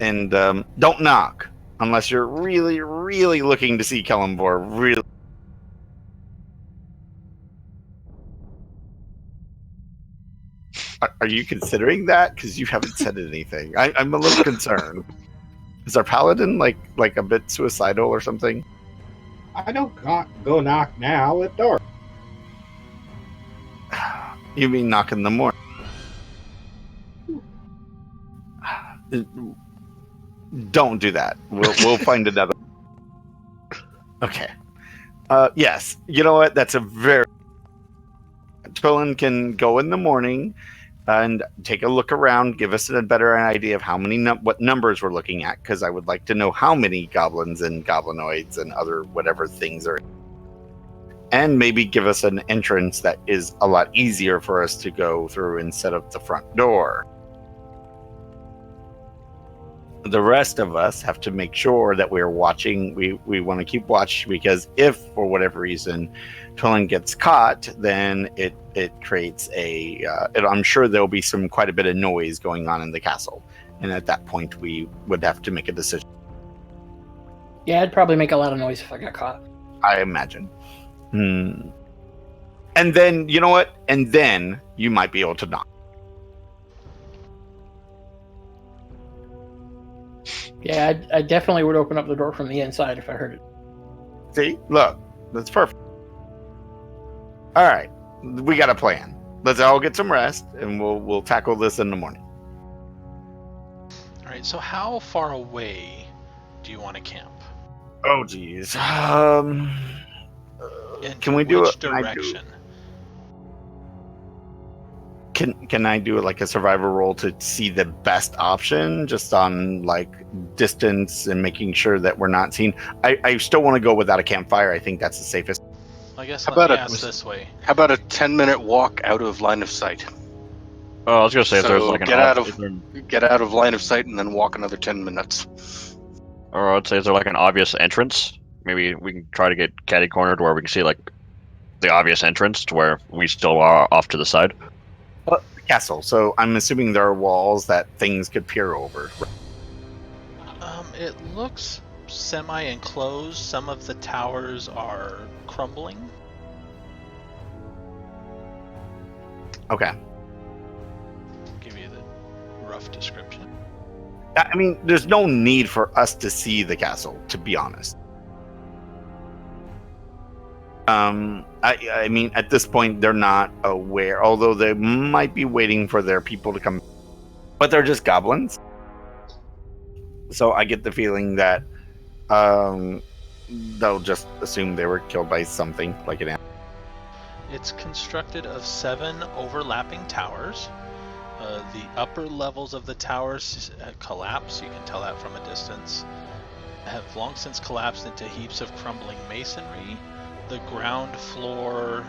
And don't knock unless you're really, really looking to see Kellenbor. Really. Are you considering that? Because you haven't said anything. I'm a little concerned. Is our paladin like a bit suicidal or something? I don't go knock now at dark. You mean knock in the morning? Don't do that. We'll find another. Okay. Yes. You know what? That's a very. Tolan can go in the morning and take a look around, give us a better idea of how many what numbers we're looking at, because I would like to know how many goblins and goblinoids and other whatever things are. And maybe give us an entrance that is a lot easier for us to go through instead of the front door. The rest of us have to make sure that we're watching. We want to keep watch, because if for whatever reason Tolan gets caught, then it creates I'm sure there'll be quite a bit of noise going on in the castle, and at that point we would have to make a decision. Yeah, I'd probably make a lot of noise if I got caught. I imagine. And then you know what? And then you might be able to knock. Yeah, I definitely would open up the door from the inside if I heard it. See, look, that's perfect. All right, we got a plan. Let's all get some rest, and we'll tackle this in the morning. All right. So how far away do you want to camp? Oh, geez. In Can we do which it? direction? Can I do like a survival roll to see the best option, just on like distance and making sure that we're not seen? I still want to go without a campfire. I think that's the safest. I guess How let me about ask this way. How about a 10-minute walk out of line of sight? Oh, I was gonna say if So there's like an get out ob- of- Get out of line of sight and then walk another 10 minutes. or I'd say is there like an obvious entrance? Maybe we can try to get catty cornered where we can see like the obvious entrance to where we still are off to the side. Castle. So I'm assuming there are walls that things could peer over. It looks semi-enclosed. Some of the towers are crumbling. Okay. Give you the rough description. I mean, there's no need for us to see the castle, to be honest. I mean, at this point, they're not aware, although they might be waiting for their people to come, but they're just goblins. So I get the feeling that they'll just assume they were killed by something like an animal. It's constructed of 7 overlapping towers. The upper levels of the towers collapse. You can tell that from a distance. Have long since collapsed into heaps of crumbling masonry. The ground floor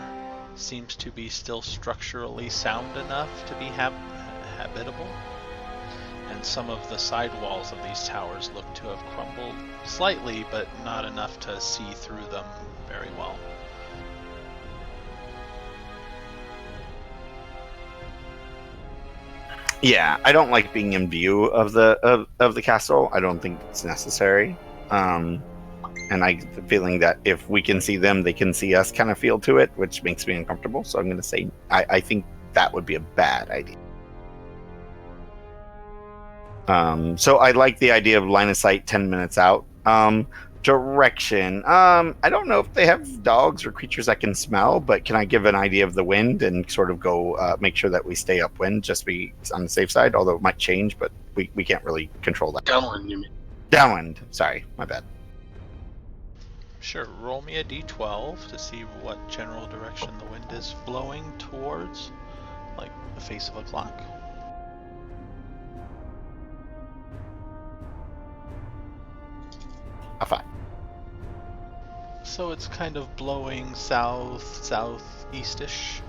seems to be still structurally sound enough to be habitable, and some of the side walls of these towers look to have crumbled slightly, but not enough to see through them very well. Yeah, I don't like being in view of the castle. I don't think it's necessary. And I get the feeling that if we can see them, they can see us kind of feel to it, which makes me uncomfortable. So I'm going to say I think that would be a bad idea. So I like the idea of line of sight 10 minutes out. Direction. I don't know if they have dogs or creatures that can smell, but can I give an idea of the wind and sort of go make sure that we stay upwind, just be on the safe side, although it might change, but we can't really control that. Downwind, you mean? Downwind. Sorry, my bad. Sure, roll me a d12 to see what general direction the wind is blowing towards, like the face of a clock. A 5. So it's kind of blowing southeastish.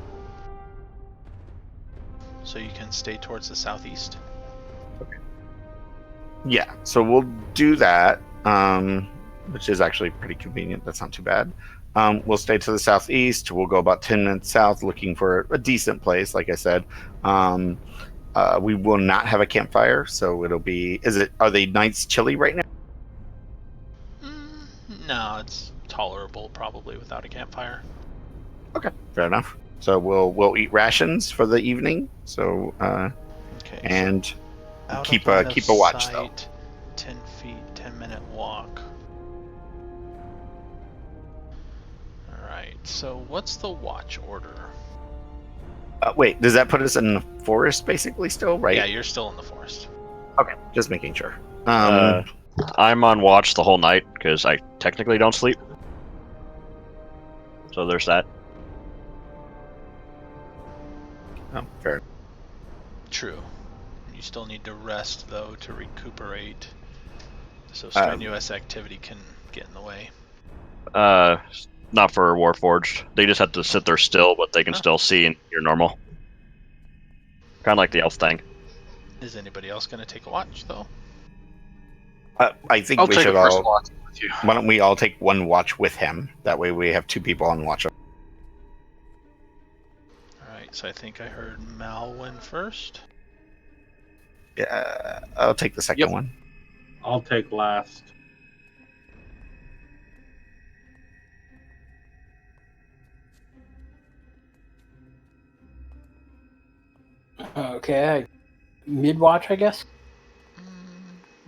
So you can stay towards the southeast. Yeah, so we'll do that, which is actually pretty convenient. That's not too bad. We'll stay to the southeast. We'll go about 10 minutes south looking for a decent place, like I said. We will not have a campfire, so it'll be... Are the nights chilly right now? No, it's tolerable probably without a campfire. Okay, fair enough. So we'll eat rations for the evening. So Okay. and Out keep of line a of watch sight, though. 10 feet, 10-minute walk. Alright, so what's the watch order? Wait, does that put us in the forest basically still, right? Yeah, you're still in the forest. Okay, just making sure. I'm on watch the whole night because I technically don't sleep. So there's that. Fair. True. You still need to rest, though, to recuperate. So strenuous activity can get in the way. Not for Warforged. They just have to sit there still, but they can still see and hear normal. Kind of like the elf thing. Is anybody else going to take a watch, though? I think I'll we take should a first all. watch with you. Why don't we all take one watch with him? That way we have 2 people on watch. Alright, so I think I heard Malwyn first. Yeah, I'll take the second Yep. one. I'll take last. Okay, mid-watch, I guess.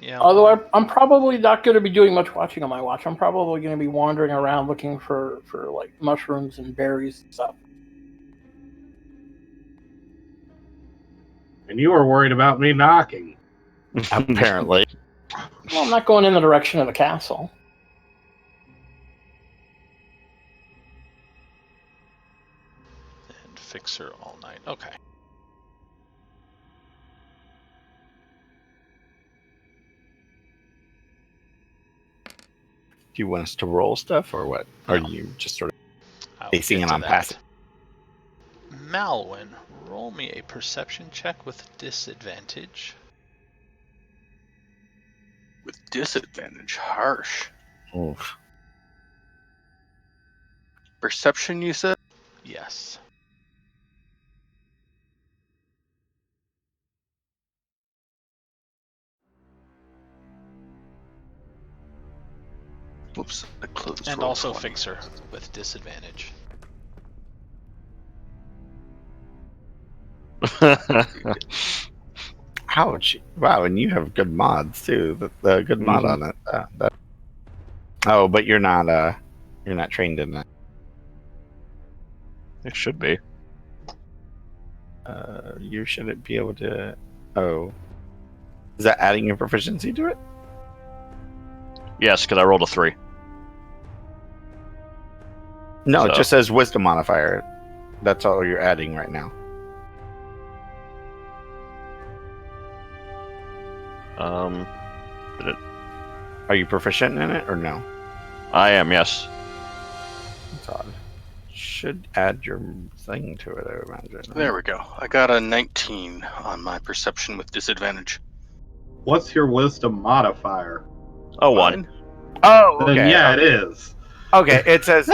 Yeah. Although I'm probably not going to be doing much watching on my watch. I'm probably going to be wandering around looking for like mushrooms and berries and stuff. And you were worried about me knocking. Apparently. Well, I'm not going in the direction of the castle. And Fixer all night. Okay. Do you want us to roll stuff or what? Or No. are you just sort of I will basing get it to on that. passive? Malwyn, roll me a perception check with disadvantage. With disadvantage, harsh. Oof. Perception, you said? Yes. Whoops, I closed. And roll also 20. Fixer with disadvantage. Ouch. Wow, and you have good mods too. The good mod on it. Oh, but you're not trained in that. It should be. You shouldn't be able to. Oh, is that adding your proficiency to it? Yes, because I rolled a 3. No, it So- just says wisdom modifier. That's all you're adding right now. Did it? Are you proficient in it or no? I am, yes. That's odd. should add your thing to it, I imagine. There we go. I got a 19 on my perception with disadvantage. What's your wisdom modifier? Oh, one. Mine? Oh, Then okay. yeah, it is. Okay, it says.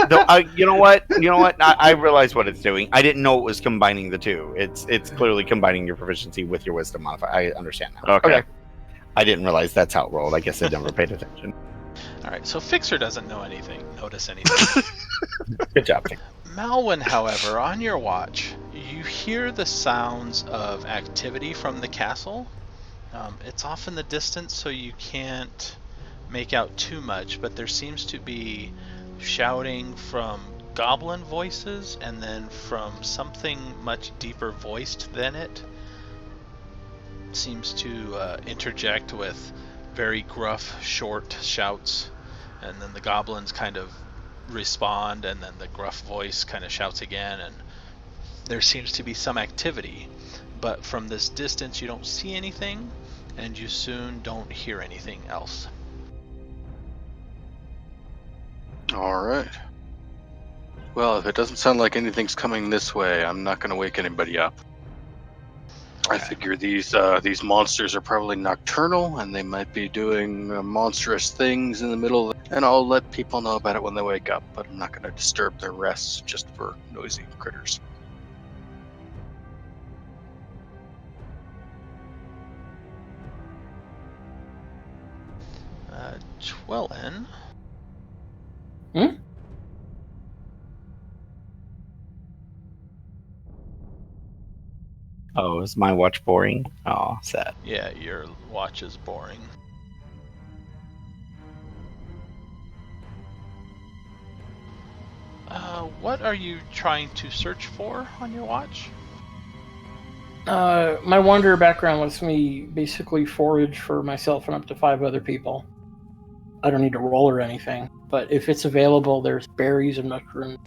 You know what? I realize what it's doing. I didn't know it was combining the two. It's clearly combining your proficiency with your wisdom modifier. I understand now. Okay. I didn't realize that's how it rolled. I guess I never paid attention. All right, so Fixer doesn't notice anything. Good job. Malwyn, however, on your watch, you hear the sounds of activity from the castle. It's off in the distance, so you can't make out too much, but there seems to be shouting from goblin voices and then from something much deeper voiced than it. Seems to interject with very gruff, short shouts, and then the goblins kind of respond, and then the gruff voice kind of shouts again, and there seems to be some activity, but from this distance you don't see anything, and you soon don't hear anything else. All right. Well, if it doesn't sound like anything's coming this way, I'm not going to wake anybody up. I figure these monsters are probably nocturnal, and they might be doing monstrous things in the middle, and I'll let people know about it when they wake up, but I'm not going to disturb their rests just for noisy critters. Twellen. Oh, is my watch boring? Oh, sad. Yeah, your watch is boring. What are you trying to search for on your watch? My wanderer background lets me basically forage for myself and up to 5 other people. I don't need to roll or anything, but if it's available, there's berries and mushrooms,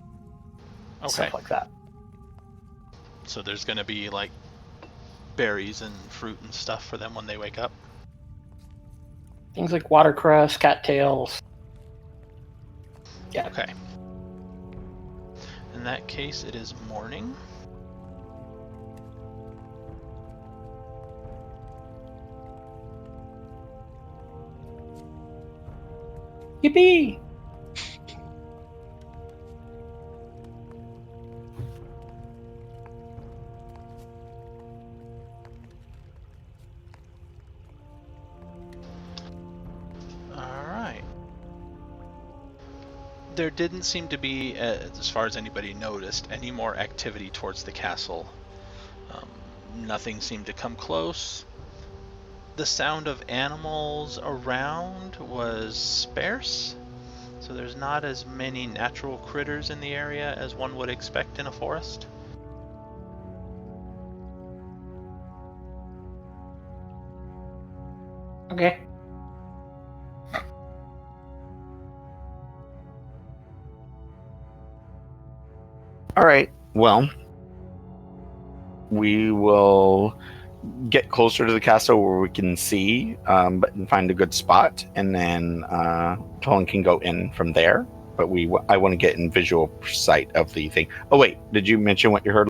stuff like that. So there's going to be like berries and fruit and stuff for them when they wake up? Things like watercress, cattails. Yeah. Okay. In that case, it is morning. Yippee! Alright. There didn't seem to be, as far as anybody noticed, any more activity towards the castle. Nothing seemed to come close. The sound of animals around was sparse, so there's not as many natural critters in the area as one would expect in a forest. Okay. All right. Well, we will get closer to the castle where we can see, but find a good spot, and then Tolan can go in from there. But I want to get in visual sight of the thing. Oh wait, did you mention what you heard?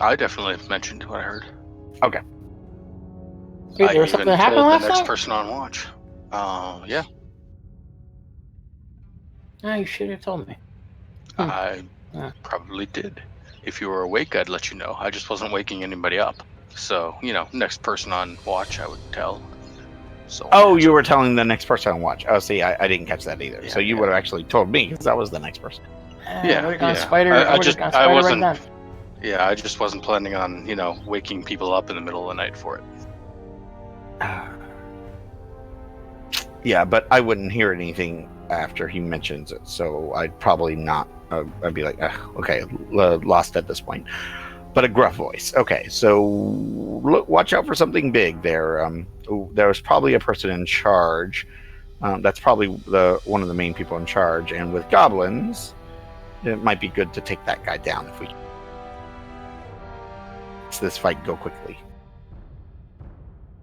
I definitely mentioned what I heard. Okay. Wait, I there was something even that happened told last the next night? person on watch. Yeah. Oh, you should have told me. I Yeah. probably did. If you were awake, I'd let you know. I just wasn't waking anybody up. So, next person on watch, I would tell. So. Oh, you were telling the next person on watch. Oh, see, I didn't catch that either. Yeah, So you would have actually told me, because I was the next person. Yeah, I would have gone yeah. spider. I I would have just- gone I spider wasn't- right then. Yeah, I just wasn't planning on, waking people up in the middle of the night for it. Yeah, but I wouldn't hear anything after he mentions it, so I'd probably not. I'd be like, okay, lost at this point. But a gruff voice. Okay, so watch out for something big there. There's probably a person in charge. That's probably one of the main people in charge. And with goblins, it might be good to take that guy down if we. Let's this fight go quickly.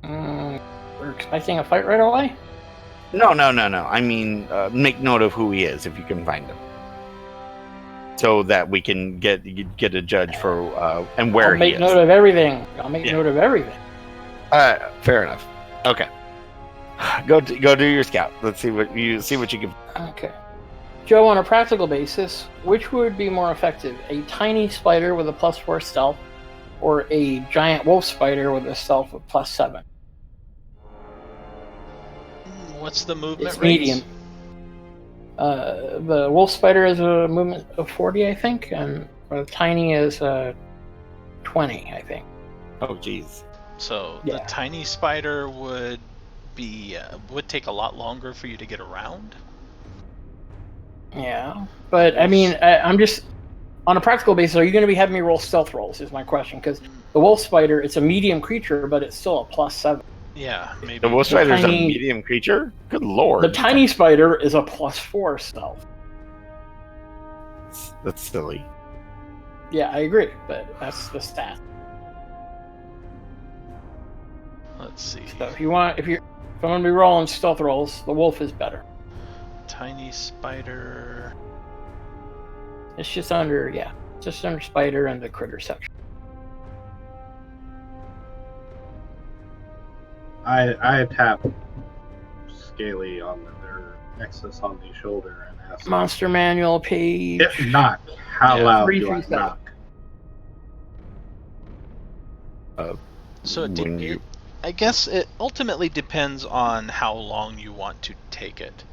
We're expecting a fight right away? No. I mean, make note of who he is if you can find him. so that we can get a judge for and where I'll make he note is. of everything. I'll make Yeah. note of everything. Fair enough. Okay. Go do your scout. Let's see what you can. Okay. Joe, on a practical basis, which would be more effective? A tiny spider with a +4 stealth, or a giant wolf spider with a stealth of +7? What's the movement It's rates? medium. The wolf spider is a movement of 40, I think, and the tiny is 20, I think. Oh, jeez. So Yeah. the tiny spider would take a lot longer for you to get around. Yeah, but I mean, I'm just on a practical basis. Are you going to be having me roll stealth rolls? Is my question, because the wolf spider, it's a medium creature, but it's still a +7. Yeah, maybe. The wolf spider's a tiny- medium creature. Good lord. The tiny spider is a +4 stealth. That's silly. Yeah, I agree, but that's the stat. Let's see. So if I'm going to be rolling stealth rolls, the wolf is better. Tiny spider. It's just under spider and the critter section. I tap Scaly on their nexus on the shoulder and ask, Monster manual page. if not, how Yeah. loud 337. do I knock? So When you- I guess it ultimately depends on how long you want to take it.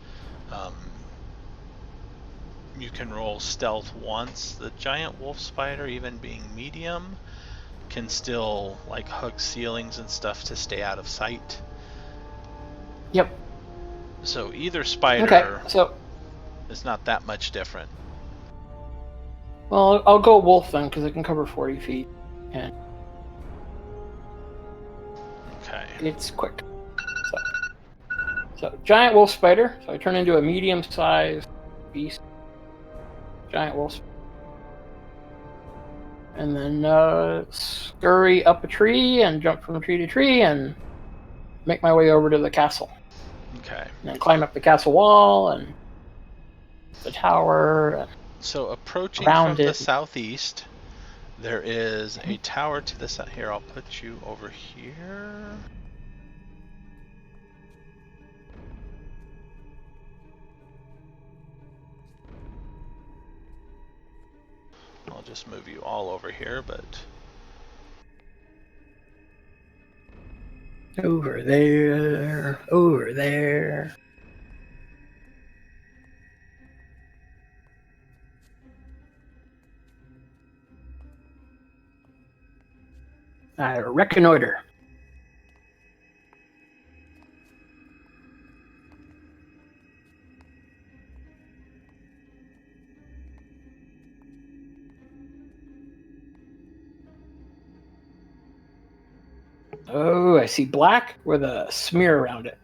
You can roll stealth once. The giant wolf spider, even being medium, can still like hug ceilings and stuff to stay out of sight. Yep. So either spider Okay. So, is not that much different. well, I'll go wolf then because it can cover 40 feet and Okay. it's quick. So giant wolf spider. So I turn into a medium-sized beast. Giant wolf. And then scurry up a tree and jump from tree to tree and make my way over to the castle. Okay. And then climb up the castle wall and the tower. And So approaching Around from the it. southeast, there is a tower to the south. Here, I'll put you over here. I'll just move you all over here, but over there, over there. Reconnoiter. Oh, I see black with a smear around it.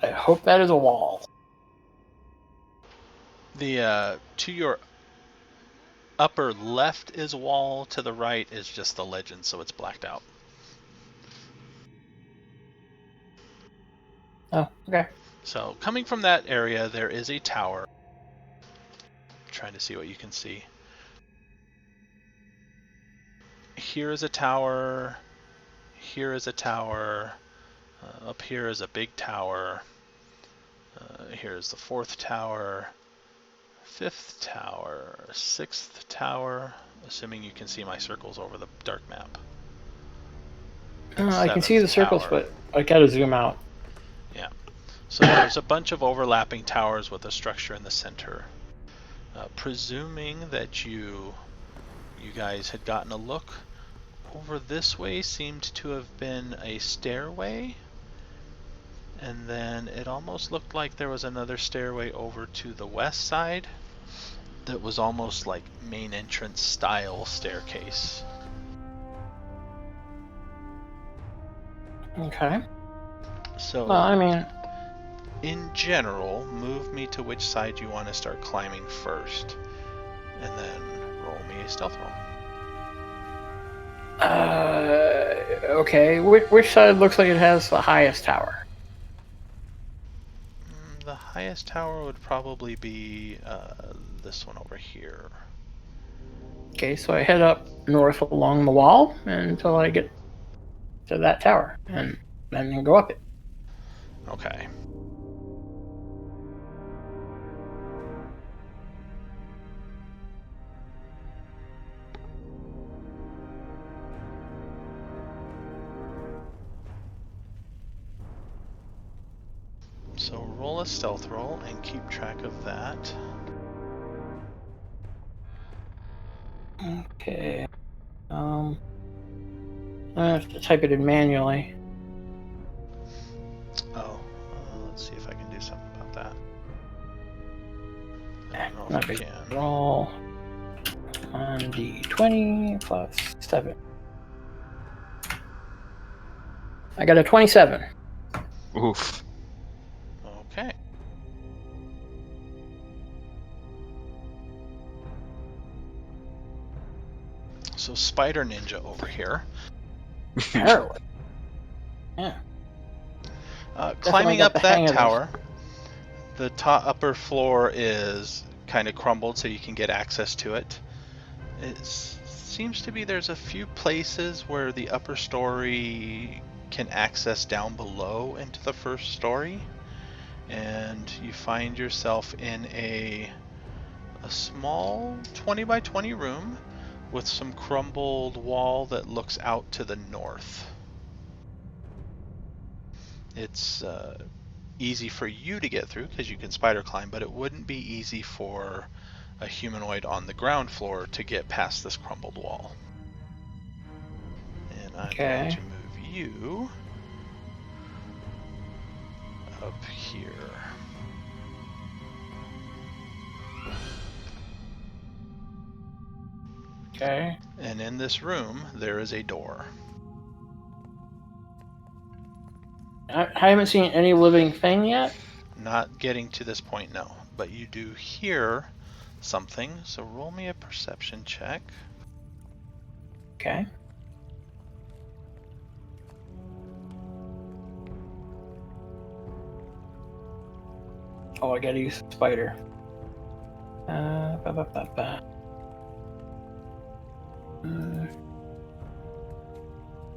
I hope that is a wall. the to your upper left is a wall, to the right is just the legend, so it's blacked out. Oh, okay. So coming from that area, there is a tower. Trying to see what you can see. Here is a tower. Here is a tower. Up here is a big tower. Here's the 4th tower. 5th tower. 6th tower. Assuming you can see my circles over the dark map. I can see the 7th circles, tower. but I gotta zoom out. Yeah. So there's a bunch of overlapping towers with a structure in the center. Presuming that you guys had gotten a look, over this way seemed to have been a stairway, and then it almost looked like there was another stairway over to the west side that was almost like main entrance style staircase. Okay. So Well, I mean, in general, move me to which side you want to start climbing first, and then roll me a stealth roll. okay. Which side looks like it has the highest tower? highest tower would probably be this one over here. Okay, so I head up north along the wall until I get to that tower, and then go up it. Okay. So roll a stealth roll and keep track of that. Okay. I have to type it in manually. Oh, let's see if I can do something about that. I don't know Not if I big. can. Roll on D20 plus 7. I got a 27. Oof. Okay. So Spider Ninja over here. Heroin. Yeah. Climbing got up the hang that of this. tower, the upper floor is kind of crumbled so you can get access to it. It seems to be there's a few places where the upper story can access down below into the first story, and you find yourself in a small 20 by 20 room with some crumbled wall that looks out to the north. It's easy for you to get through because you can spider climb, but it wouldn't be easy for a humanoid on the ground floor to get past this crumbled wall. And I'm going to move you up here. Okay. And in this room, there is a door. I haven't seen any living thing yet. Not getting to this point, no. But you do hear something, so roll me a perception check. Okay. Oh, I gotta use spider.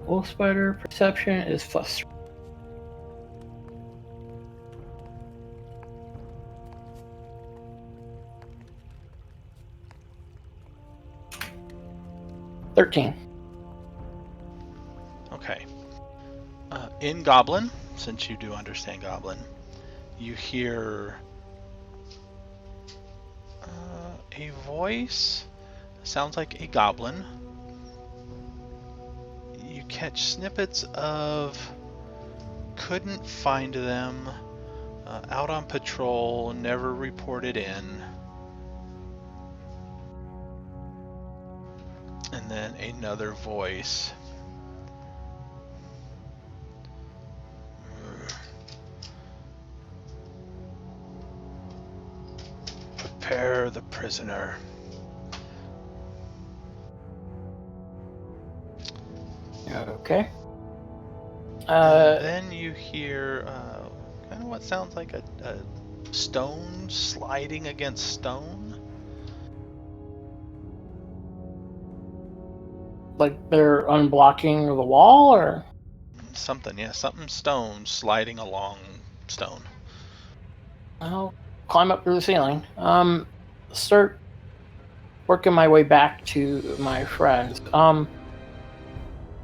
Wolf spider perception is plus 3. Okay. In Goblin, since you do understand Goblin, you hear a voice. Sounds like a goblin. You catch snippets of couldn't find them, out on patrol, never reported in. And then another voice. Prepare the prisoner. Okay. Then you hear kind of what sounds like a stone sliding against stone. Like they're unblocking the wall, or Something, yeah, something stone sliding along stone. I'll climb up through the ceiling. Start working my way back to my friends.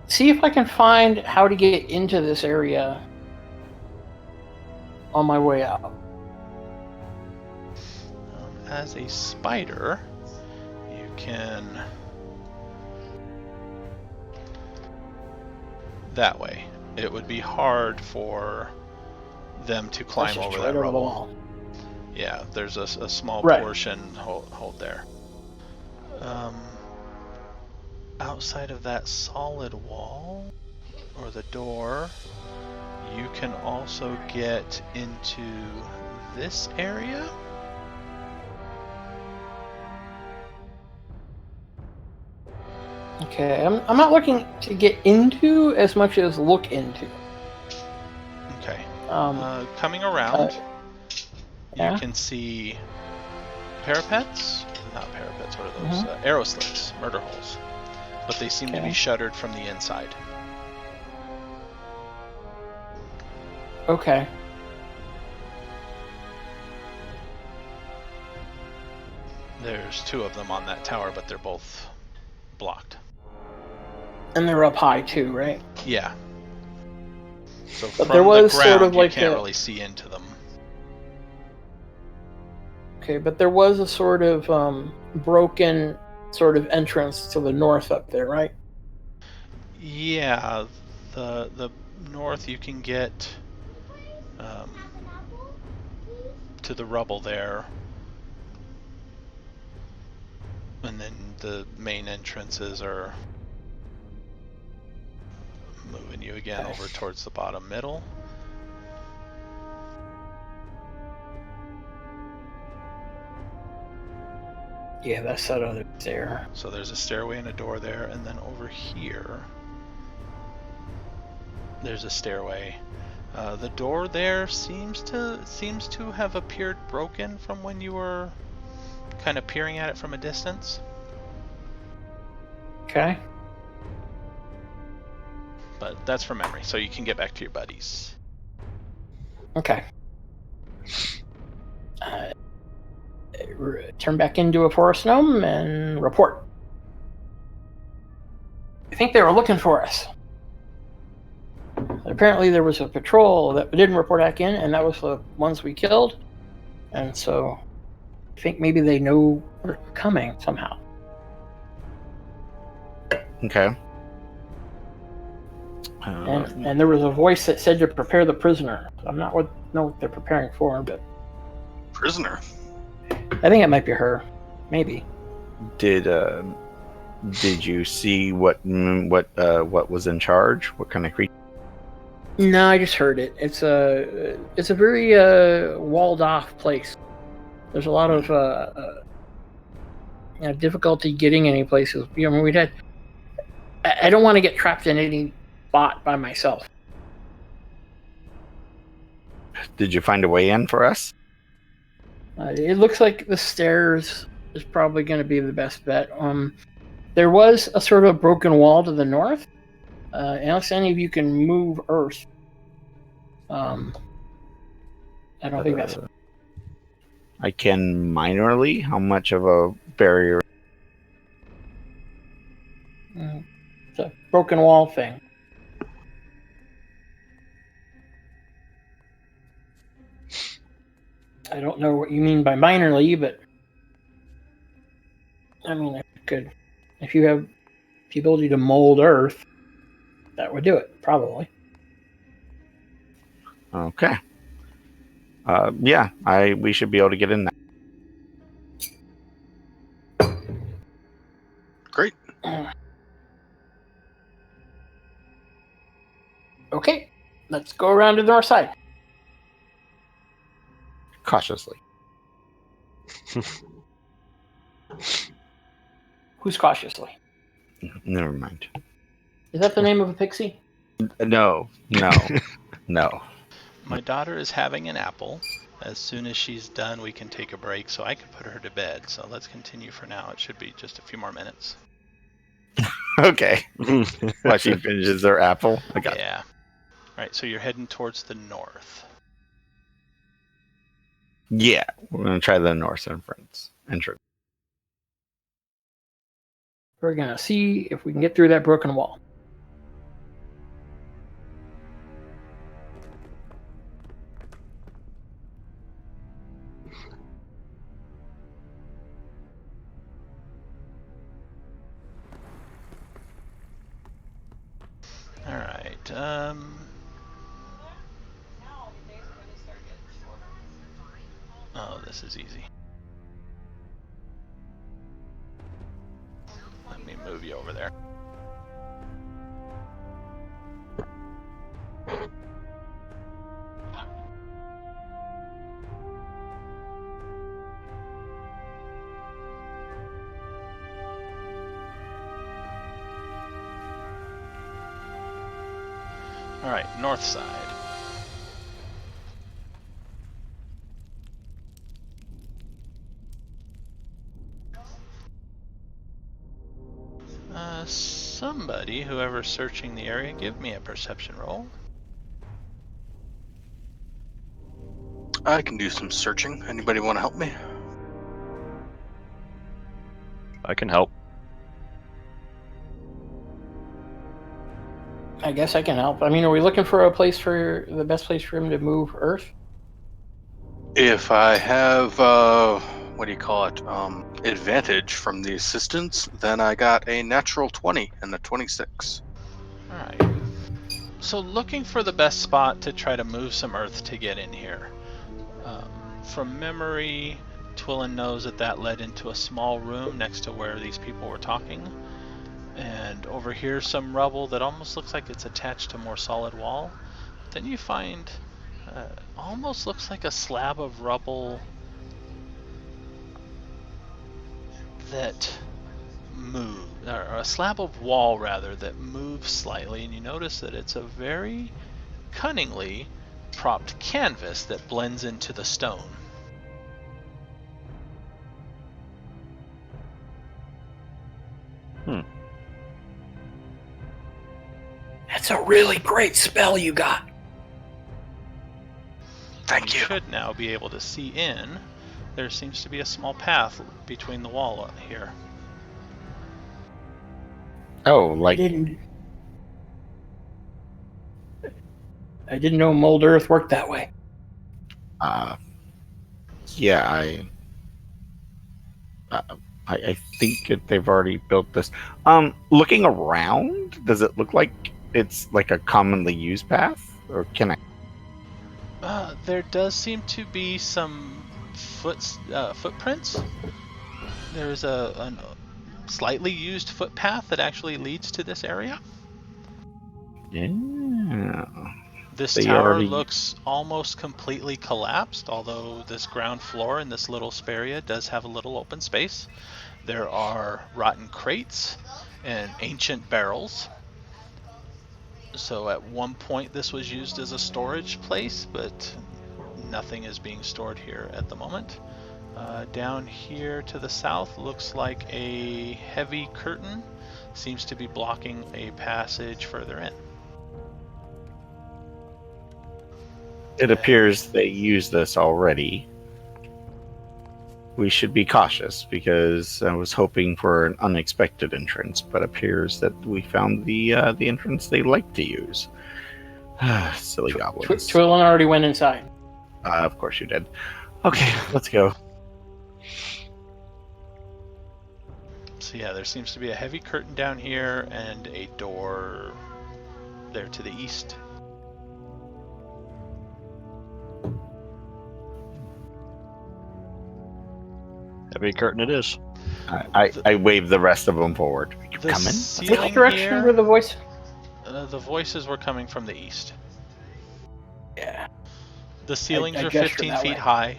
See if I can find how to get into this area on my way out. As a spider, you can that way. It would be hard for them to climb over that rubble. Wall. Yeah, there's a small Right. portion hold there. Outside of that solid wall or the door, you can also get into this area. Okay, I'm not looking to get into as much as look into. Okay. Um, Coming around, Yeah? You can see parapets, not parapets, what are those? Arrow slits, murder holes. But they seem to be Okay. shuttered from the inside. Okay. There's 2 of them on that tower, but they're both blocked. And they're up high too, right? Yeah. So But from there was the ground, sort of you like can't a- really see into them. Okay, but there was a sort of broken sort of entrance to the north up there, right? Yeah, the north you can get to the rubble there, and then the main entrances are moving you again over towards the bottom middle. Yeah, that's that other stair. So there's a stairway and a door there, and then over here there's a stairway. The door there seems to have appeared broken from when you were kind of peering at it from a distance. Okay. But that's from memory, so you can get back to your buddies. Okay. Turn back into a forest gnome and report. I think they were looking for us. Apparently there was a patrol that didn't report back in, and that was the ones we killed. And so I think maybe they know we're coming somehow. Okay. And there was a voice that said to prepare the prisoner. I'm not know what they're preparing for, but Prisoner. I think it might be her. Maybe. Did you see what was in charge? What kind of creature? No, I just heard it. It's a very walled off place. There's a lot of difficulty getting any places. You know, I don't want to get trapped in any spot by myself. Did you find a way in for us? It looks like the stairs is probably going to be the best bet. There was a sort of broken wall to the north. Unless any of you can move Earth. I don't think that's... I can minorly. How much of a barrier? It's a broken wall thing. I don't know what you mean by minorly, but I mean, if you have the ability to mold Earth, that would do it, probably. Okay. Yeah, we should be able to get in there. Great. Okay, let's go around to the north side. Cautiously. Who's cautiously? Never mind. Is that the name of a pixie? No. No. My daughter is having an apple. As soon as she's done, we can take a break, so I can put her to bed. So let's continue for now. It should be just a few more minutes. Okay. While she finishes her apple. I got it. Yeah. All right, so you're heading towards the north. Yeah, we're gonna try the north entrance. We're gonna see if we can get through that broken wall. All right. Oh, this is easy. Let me move you over there. All right, north side. Somebody, whoever's searching the area, give me a perception roll. I can do some searching. Anybody want to help me? I can help. I guess I can help. I mean, are we looking for a place for the best place for him to move Earth? If I have, what do you call it? Advantage from the assistants, then I got a natural 20 and a 26. Alright. So looking for the best spot to try to move some earth to get in here. From memory, Twillin knows that led into a small room next to where these people were talking. And over here some rubble that almost looks like it's attached to more solid wall. Then you find almost looks like a slab of rubble that moves, or a slab of wall rather, that moves slightly, and you notice that it's a very cunningly propped canvas that blends into the stone. That's a really great spell you got. Thank you. Should now be able to see in. There seems to be a small path between the wall here. Oh, I like didn't know mold Earth worked that way. yeah, I think that they've already built this. Looking around, does it look like it's like a commonly used path, or can I? There does seem to be some footprints. There's a slightly used footpath that actually leads to this area. Yeah. This They tower already- looks almost completely collapsed, although this ground floor in this little area does have a little open space. There are rotten crates and ancient barrels. So at one point this was used as a storage place, but nothing is being stored here at the moment. Down here to the south looks like a heavy curtain seems to be blocking a passage further in. It appears they used this already. We should be cautious because I was hoping for an unexpected entrance, but appears that we found the entrance they like to use. Silly goblins. Twillin already went inside. Of course you did. Okay, let's go. So yeah, there seems to be a heavy curtain down here and a door there to the east. Heavy curtain it is. I wave the rest of them forward. You The come in? ceiling Which direction here, were the voice? the voices were coming from the east. Yeah. The ceilings I are gestured 15 that feet way. high.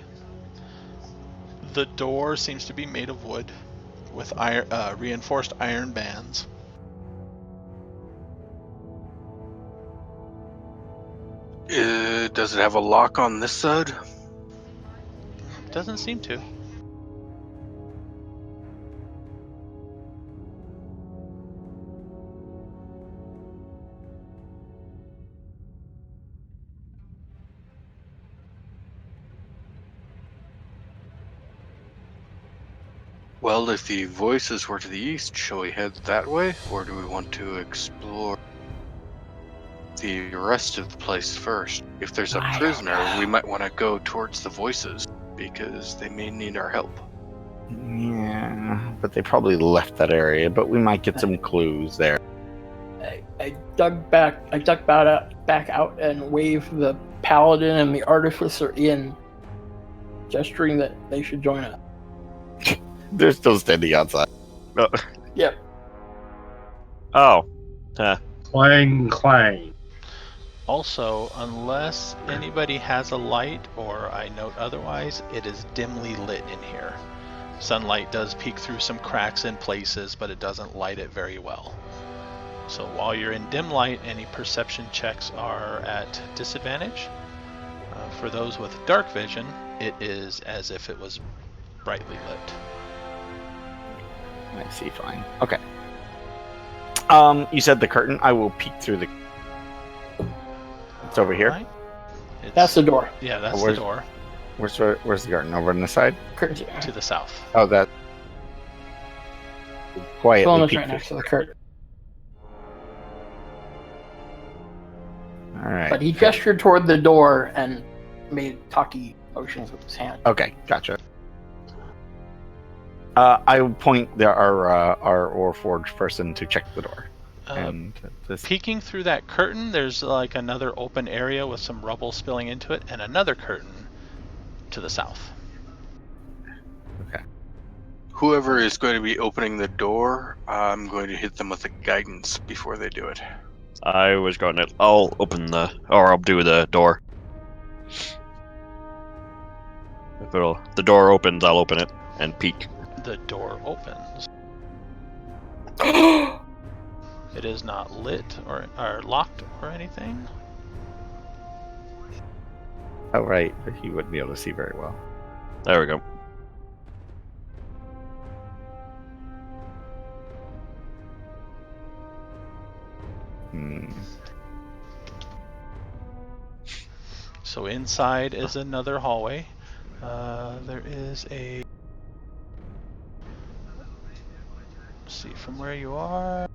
The door seems to be made of wood with iron, reinforced iron bands. Does it have a lock on this side? Doesn't seem to. Well, if the voices were to the east, shall we head that way, or do we want to explore the rest of the place first? If there's a I don't prisoner, know. we might want to go towards the voices, because they may need our help. Yeah, but they probably left that area, but we might get some clues there. I dug back out and waved the paladin and the artificer in, gesturing that they should join us. They're still standing outside. Yep. Oh. Clang, clang. Also, unless anybody has a light, or I note otherwise, it is dimly lit in here. Sunlight does peek through some cracks in places, but it doesn't light it very well. So while you're in dim light, any perception checks are at disadvantage. For those with dark vision, it is as if it was brightly lit. I see, fine. Okay. You said the curtain. I will peek through the. It's over here. Right. That's the door. Yeah, that's the Where's- door Where's the curtain? Over on the side. Curtain's here. to the south. Oh, that. Quietly Phone is peek right through. next to the curtain. All right. But he gestured toward the door and made talky motions with his hand. Okay, gotcha. I will point our Warforged person to check the door. And this. Peeking through that curtain, there's like another open area with some rubble spilling into it, and another curtain to the south. Okay. Whoever is going to be opening the door, I'm going to hit them with a guidance before they do it. I was going to. I'll open I'll do the door. If the door opens, I'll open it and peek. The door opens. It is not lit or locked or anything. Oh, right. But he wouldn't be able to see very well. There we go. So inside is another hallway. There is a. Let's see from where you are.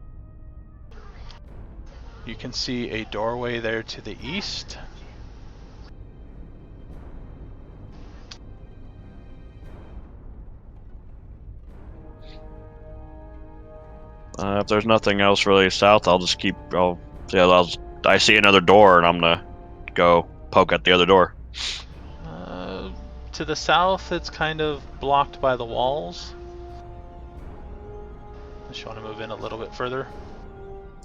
You can see a doorway there to the east. If there's nothing else really south, I'll just keep. I see another door, and I'm gonna go poke at the other door. To the south, it's kind of blocked by the walls. Just want to move in a little bit further.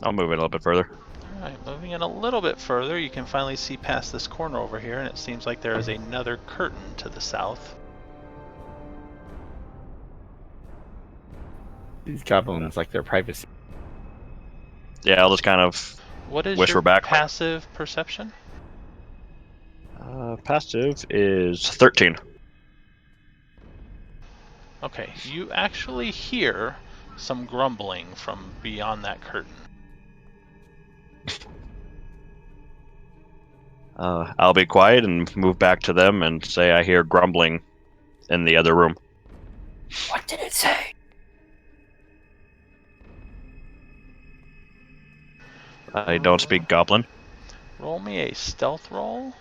I'll move it a little bit further. Alright, moving in a little bit further, you can finally see past this corner over here, and it seems like there is another curtain to the south. These goblins like their privacy. Yeah, I'll just kind of. What is Wish your we're back. passive perception? Passive is 13. Okay, you actually hear some grumbling from beyond that curtain. I'll be quiet and move back to them and say I hear grumbling in the other room. What did it say? I don't speak goblin. Roll me a stealth roll.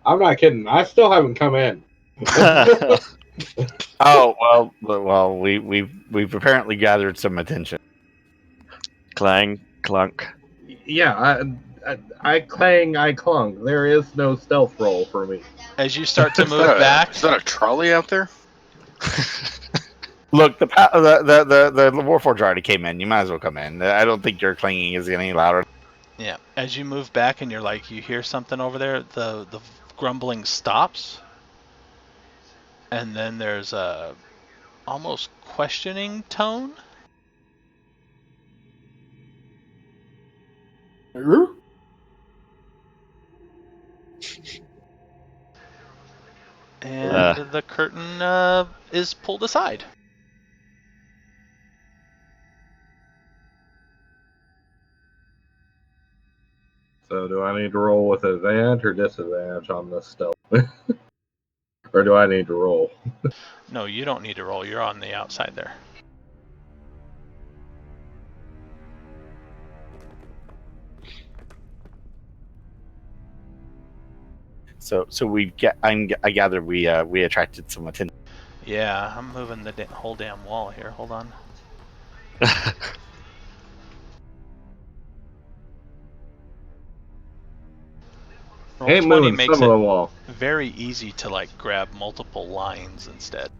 I'm not kidding. I still haven't come in. Oh well. We've apparently gathered some attention. Clang, clunk. Yeah, I clang, I clunk. There is no stealth roll for me. As you start to Is move that back, Is that a trolley out there? Look, the Warforged already came in. You might as well come in. I don't think your clanging is any louder. yeah, as you move back and you hear something over there, the grumbling stops. And then there's a almost questioning tone. And the curtain is pulled aside. So do I need to roll with advantage or disadvantage on this stealth? Or do I need to roll? No, you don't need to roll. You're on the outside there. So I gather we attracted some attention. Yeah, I'm moving the whole damn wall here. Hold on. Roll Ain't 20 moving makes some of it the wall. very easy to like grab multiple lines instead.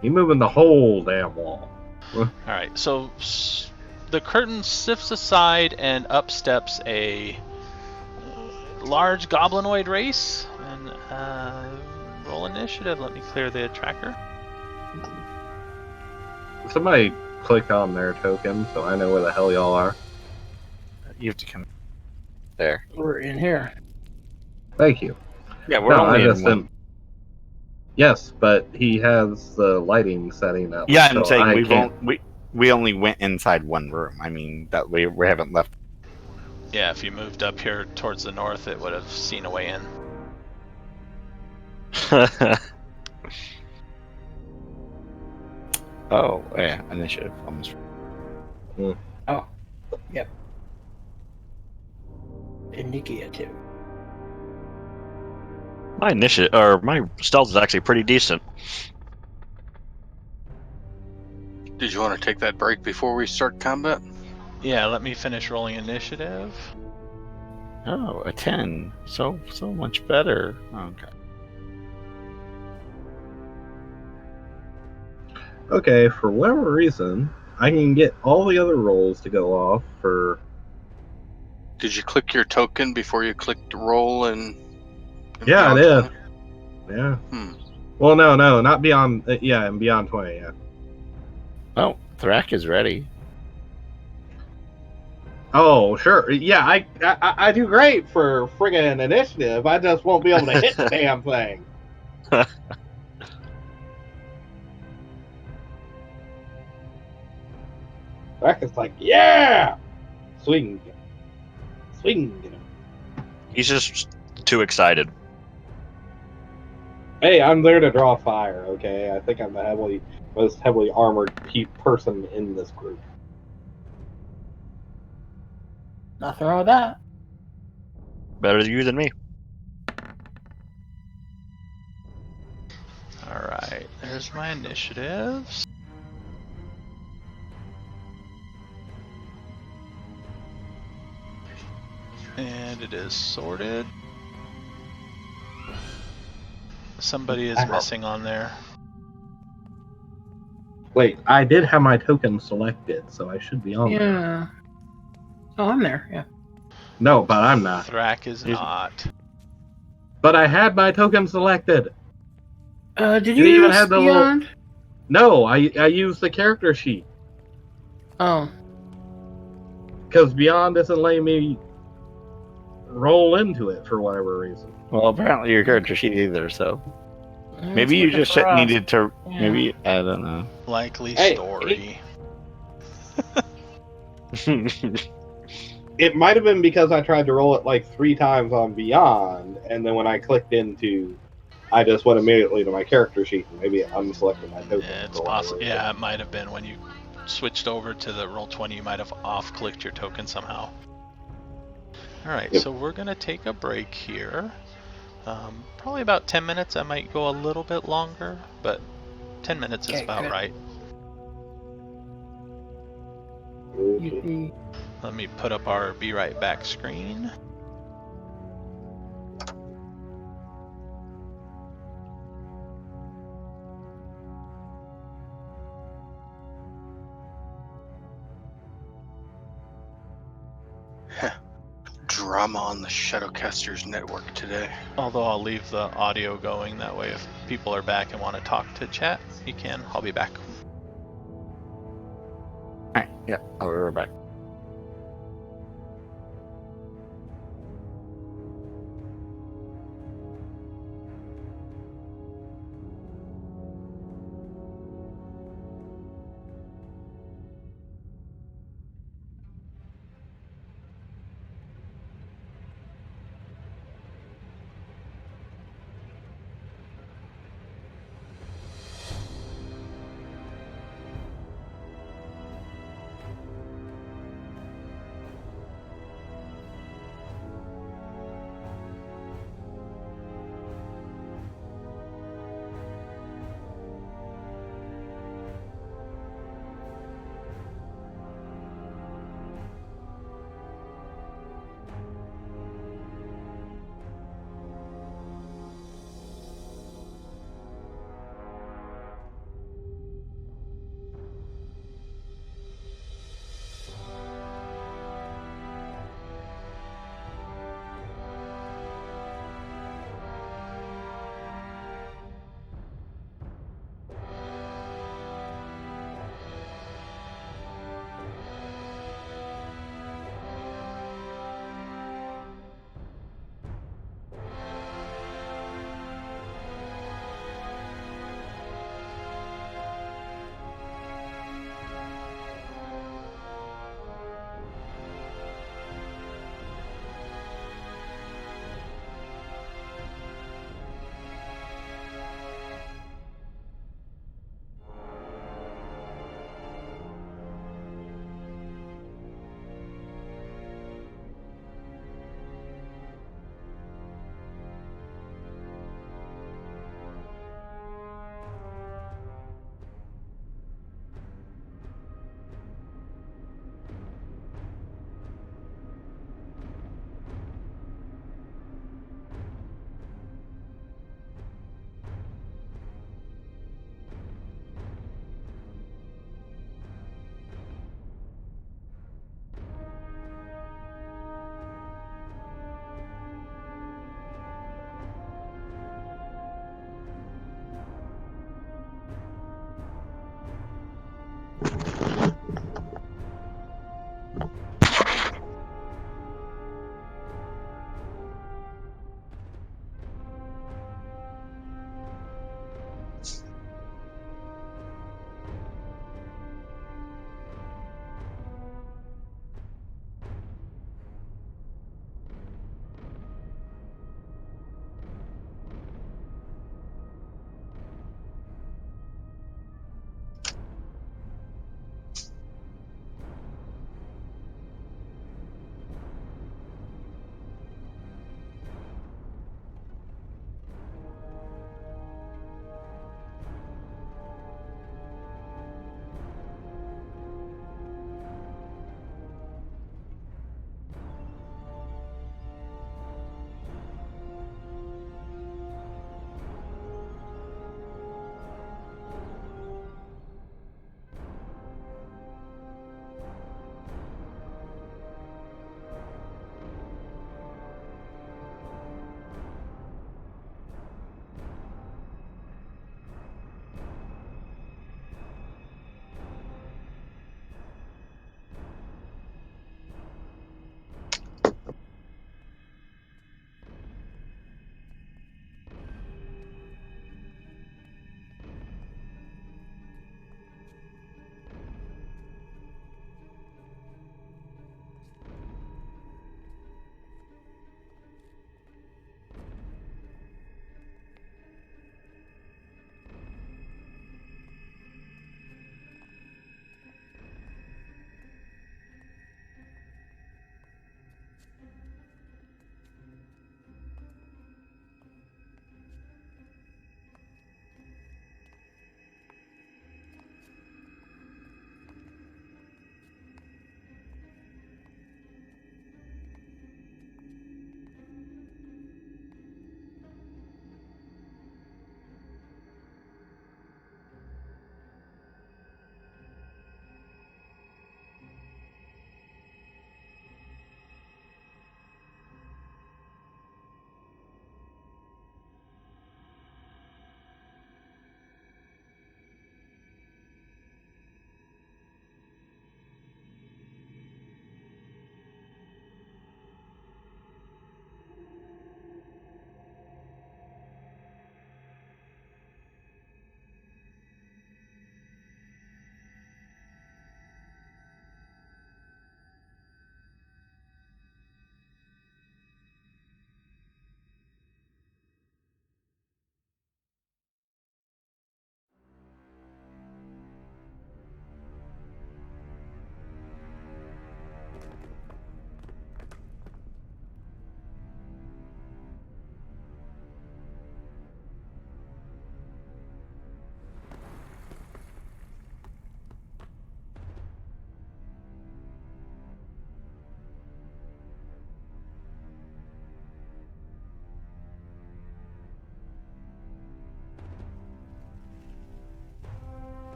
You moving the whole damn wall. Alright, so the curtain sifts aside and up steps a large goblinoid race. And roll initiative. Let me clear the tracker. Somebody click on their token so I know where the hell y'all are. You have to come there. We're in here. Thank you. Yeah, we're No, only I in just one. didn't. Yes, but he has the lighting setting up. Yeah, I'm so saying I can't. we only went inside one room. I mean that we haven't left. Yeah, if you moved up here towards the north, it would have seen a way in. Oh, yeah, initiative almost. Oh, yep. Initiative. My initiative or my stealth is actually pretty decent. Did you want to take that break before we start combat? Yeah, let me finish rolling initiative. Oh, a 10. So much better. Okay. Okay, for whatever reason, I can get all the other rolls to go off for. Did you click your token before you clicked roll and Yeah, I Beyond did. 20? Yeah. Hmm. Well, no, not beyond. Yeah, and beyond 20. Yeah. Oh, Thrak is ready. Oh, sure. Yeah, I do great for friggin' initiative. I just won't be able to hit the damn thing. Becca's like, yeah! Swing. Swing. He's just too excited. Hey, I'm there to draw fire, okay? I think I'm the most heavily armored person in this group. Nothing wrong with that. Better you than me. Alright, there's my initiatives. And it is sorted. Somebody is missing on there. Wait, I did have my token selected, so I should be on there. Yeah. Oh, I'm there. Yeah. No, but I'm not. Thrak is not. But I had my token selected. Did you It even use had the Beyond? No, I used the character sheet. Oh. Because Beyond isn't letting me roll into it for whatever reason. Well, apparently your character sheet either, so It's maybe you looking just for us. needed to. Yeah. Maybe I don't know. Likely Hey, story. It might have been because I tried to roll it like 3 times on Beyond, and then when I clicked into, I just went immediately to my character sheet, and maybe it unselected my token. Yeah, it's for whatever possible. reason. Yeah, it might have been when you switched over to the Roll20, you might have off-clicked your token somehow. Alright, Yep. so we're going to take a break here. Probably about 10 minutes. I might go a little bit longer, but 10 minutes is Okay, about good. right. You- Let me put up our Be Right Back screen. Drama on the Shadowcasters network today. Although I'll leave the audio going, that way if people are back and want to talk to chat, you can. I'll be back. Alright, yeah, I'll be right back.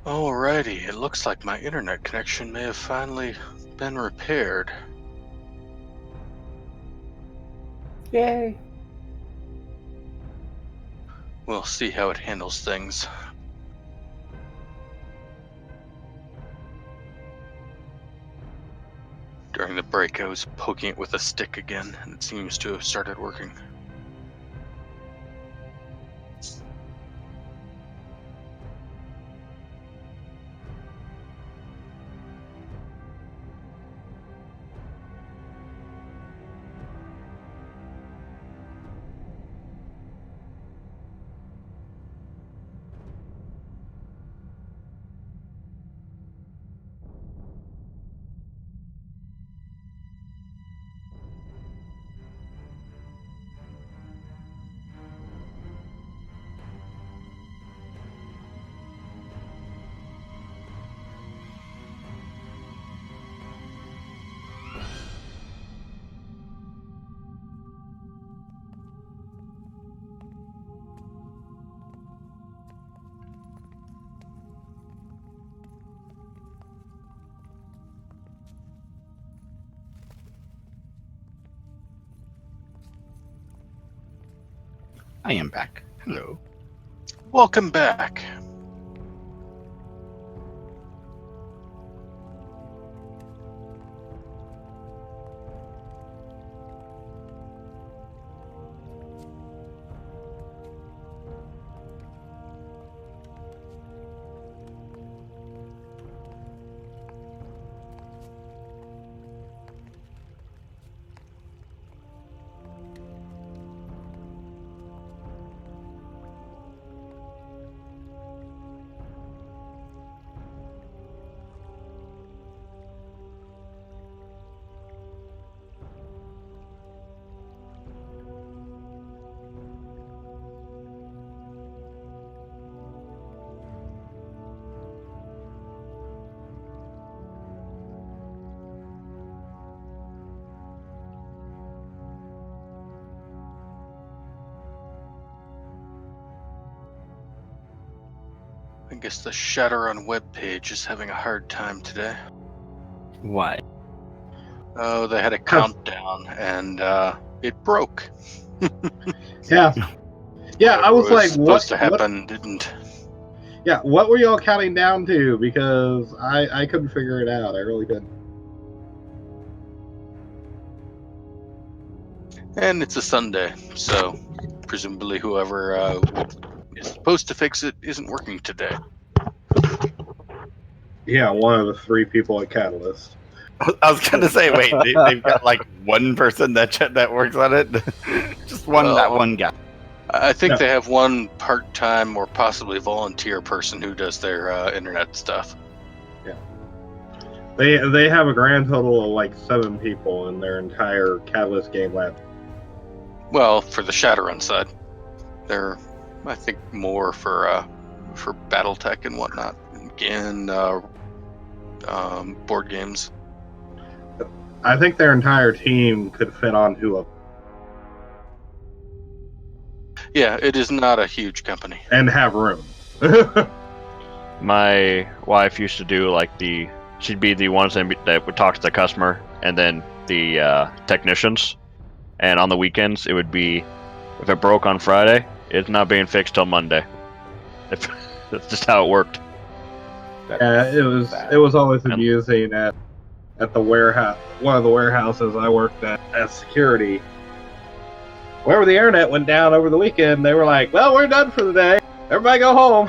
Alrighty, it looks like my internet connection may have finally been repaired. Yay. We'll see how it handles things. During the break, I was poking it with a stick again, and it seems to have started working. I am back. Hello. Welcome back. I guess the Shadowrun webpage is having a hard time today. Why? Oh, they had a countdown, and it broke. Yeah. Yeah, I was like, supposed to what? happen didn't. Yeah, what were y'all counting down to? Because I couldn't figure it out. I really couldn't. And it's a Sunday, so presumably whoever is supposed to fix it isn't working today. Yeah, one of the 3 people at Catalyst. I was gonna say, wait, they've got like one person that works on it, just one Well, that one guy. I think No. they have one part-time or possibly volunteer person who does their internet stuff. They have a grand total of like 7 people in their entire Catalyst game lab. Well, for the Shadowrun side, they're, I think, more for BattleTech and whatnot. Again, board games. I think their entire team could fit on 2 of them Yeah, it is not a huge company. and have room. My wife used to do like she'd be the ones that would talk to the customer, and then the technicians. And on the weekends, it would be, if it broke on Friday, it's not being fixed till Monday. That's just how it worked. Yeah, it was always amusing at the warehouse, one of the warehouses I worked at as security. Whenever the internet went down over the weekend, they were like, "Well, we're done for the day. Everybody go home."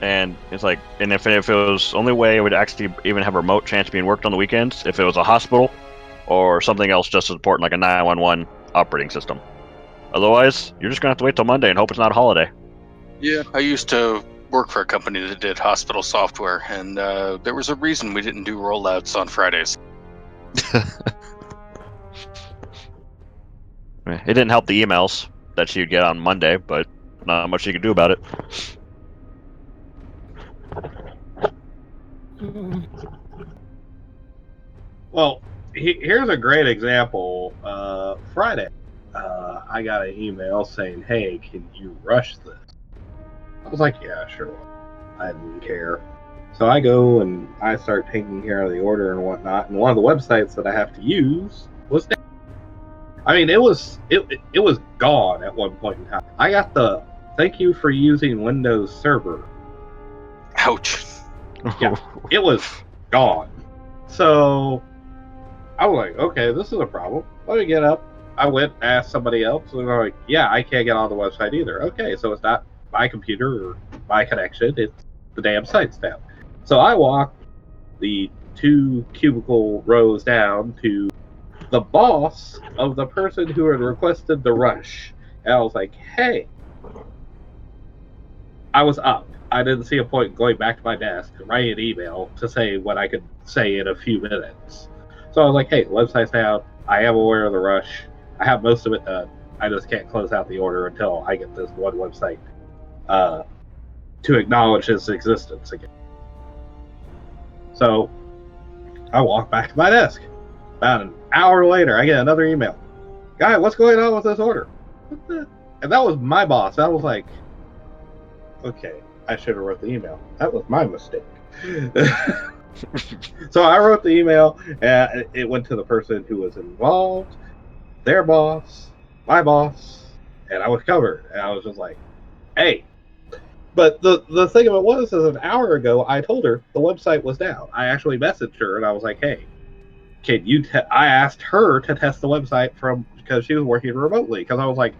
And it's like, and if it was only way it would actually even have a remote chance of being worked on the weekends, if it was a hospital or something else just as important, like a 911 operating system. Otherwise, you're just gonna have to wait till Monday and hope it's not a holiday. Yeah, I used to work for a company that did hospital software, and there was a reason we didn't do rollouts on Fridays. It didn't help the emails that you'd get on Monday, but not much you could do about it. Well, here's a great example. Friday, I got an email saying, "Hey, can you rush this?" I was like, yeah, sure. I didn't care. So I go and I start taking care of the order and whatnot. And one of the websites that I have to use was down. I mean, it was gone at one point in time. I got the thank you for using Windows Server. Ouch. Yeah, it was gone. So I was like, okay, this is a problem. Let me get up. I went, asked somebody else, and they're like, yeah, I can't get on the website either. Okay, so it's not my computer or my connection, it's the damn site's down. So I walked the 2 cubicle rows down to the boss of the person who had requested the rush. And I was like, hey, I was up. I didn't see a point in going back to my desk, writing an email to say what I could say in a few minutes. So I was like, hey, the website's down. I am aware of the rush. I have most of it done. I just can't close out the order until I get this one website to acknowledge its existence again. So I walk back to my desk. About an hour later, I get another email. Guy, what's going on with this order? And that was my boss. I was like, okay, I should have wrote the email. That was my mistake. So I wrote the email, and it went to the person who was involved, their boss, my boss, and I was covered. And I was just like, hey. But the thing of it was, is an hour ago, I told her the website was down. I actually messaged her, and I was like, hey, can you I asked her to test the website because she was working remotely. Because I was like,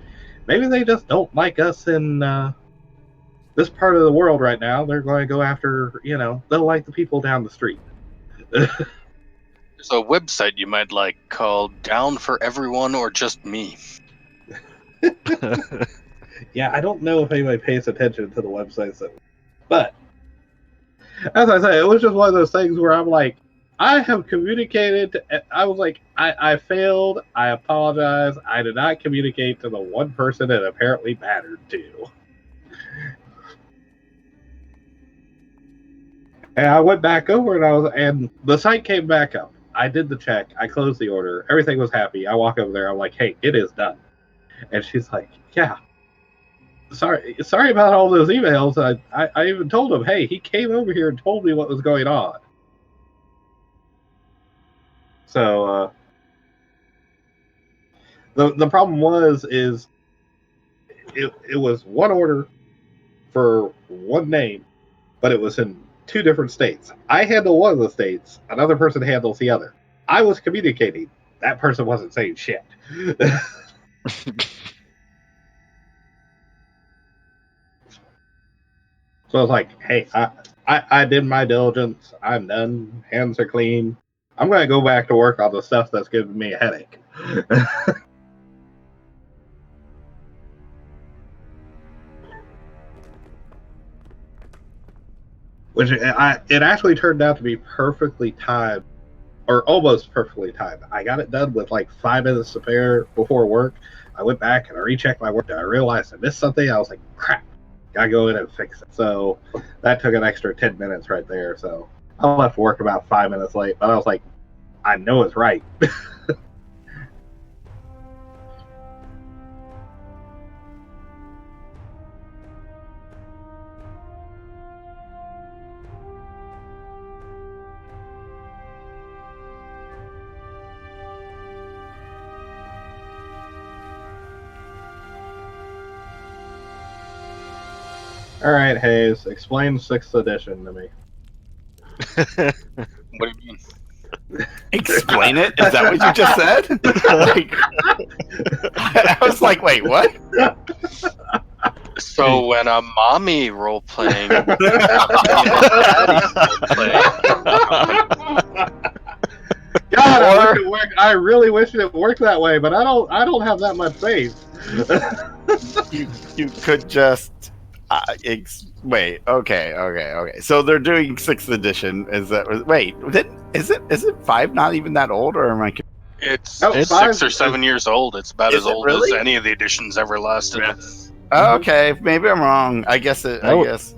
maybe they just don't like us in this part of the world right now. They're going to go after, they'll like the people down the street. There's a website you might like called Down for Everyone or Just Me. Yeah, I don't know if anybody pays attention to the websites but as I say, it was just one of those things where I'm like, I have communicated. I was like, I failed. I apologize. I did not communicate to the one person it apparently mattered to. And I went back over and the site came back up. I did the check. I closed the order. Everything was happy. I walk over there. I'm like, hey, it is done. And she's like, yeah. Sorry about all those emails. I even told him, hey, he came over here and told me what was going on. So the problem is it was one order for one name, but it was in 2 different states. I handle one of the states, another person handles the other. I was communicating. That person wasn't saying shit. So I was like, hey, I did my diligence. I'm done. Hands are clean. I'm going to go back to work on the stuff that's giving me a headache. Which it actually turned out to be perfectly timed, or almost perfectly timed. I got it done with like 5 minutes to spare before work. I went back and I rechecked my work and I realized I missed something. I was like, crap, gotta go in and fix it. So that took an extra 10 minutes right there. So I left work about 5 minutes late, but I was like, I know it's right. All right, Hayes, explain 6th edition to me. What do you mean? Explain it? Is that what you just said? Like, I was like, wait, what? So when a mommy role playing, God, I really wish it worked that way, but I don't have that much faith. You could just wait. Okay. So they're doing 6th edition. Is that wait? Is it 5? Not even that old, or am I? it's 6 5 or 7 years old. It's about as old really? as any of the editions ever lasted. Yeah. Oh, okay, maybe I'm wrong. I guess. That was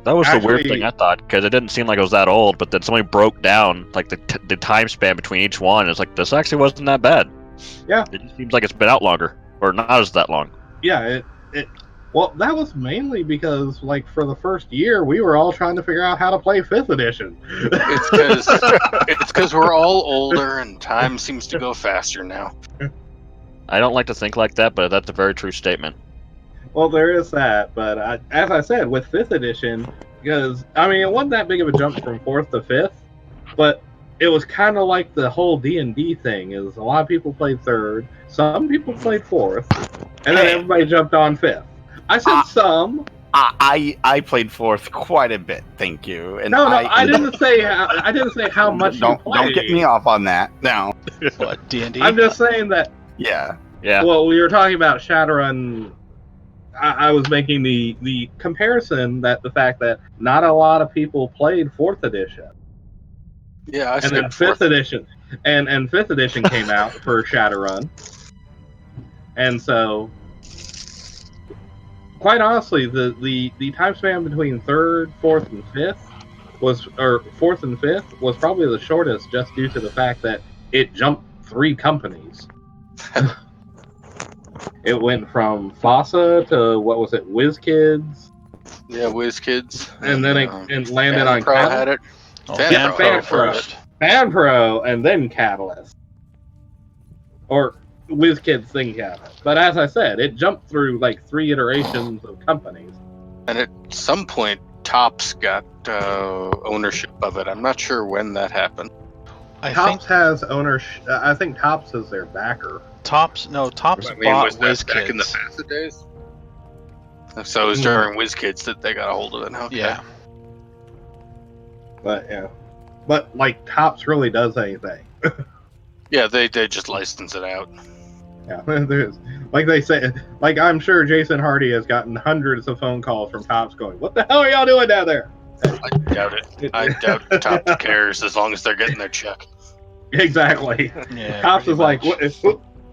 the weird thing I thought, because it didn't seem like it was that old, but then somebody broke down like the time span between each one. It's like, this actually wasn't that bad. Yeah. It just seems like it's been out longer, or not as that long. Yeah, Well, that was mainly because, like, for the first year, we were all trying to figure out how to play 5th edition. It's because we're all older and time seems to go faster now. I don't like to think like that, but that's a very true statement. Well, there is that, but as I said, with 5th edition, because, I mean, it wasn't that big of a jump from 4th to 5th, but it was kind of like the whole D&D thing, is a lot of people played 3rd, some people played 4th, and then everybody jumped on 5th. I said some. I played 4th quite a bit, thank you. And No, I didn't say how much you played. Don't get me off on that. No. What, D&D? I'm just saying that. Yeah. Yeah. Well, we were talking about Shadowrun. I was making the comparison that the fact that not a lot of people played 4th edition. Yeah, I And said then 5th edition. And 5th edition came out for Shadowrun. And so, quite honestly, the time span between 3rd, 4th, and 5th or 4th and 5th was probably the shortest, just due to the fact that it jumped 3 companies. It went from FOSSA to, what was it, WizKids? Yeah, WizKids. And then it landed on Pro Catalyst. had it. Oh, Fan Fan Pro Pro first. first. FanPro, and then Catalyst. Or WizKids, then Catalyst. But as I said, it jumped through like 3 iterations of companies. And at some point, Topps got ownership of it. I'm not sure when that happened. I think Topps has ownership. I think Topps is their backer. Topps Was bought that back in the WizKids. Facet days? So it was during WizKids that they got a hold of it. Okay. Yeah. But yeah. But like Topps really does anything. Yeah, they just license it out. Yeah. There's, like they say, like I'm sure Jason Hardy has gotten hundreds of phone calls from Topps going, "What the hell are y'all doing down there?" I doubt it. I doubt Topps cares as long as they're getting their check. Exactly. Yeah. Topps is like, much.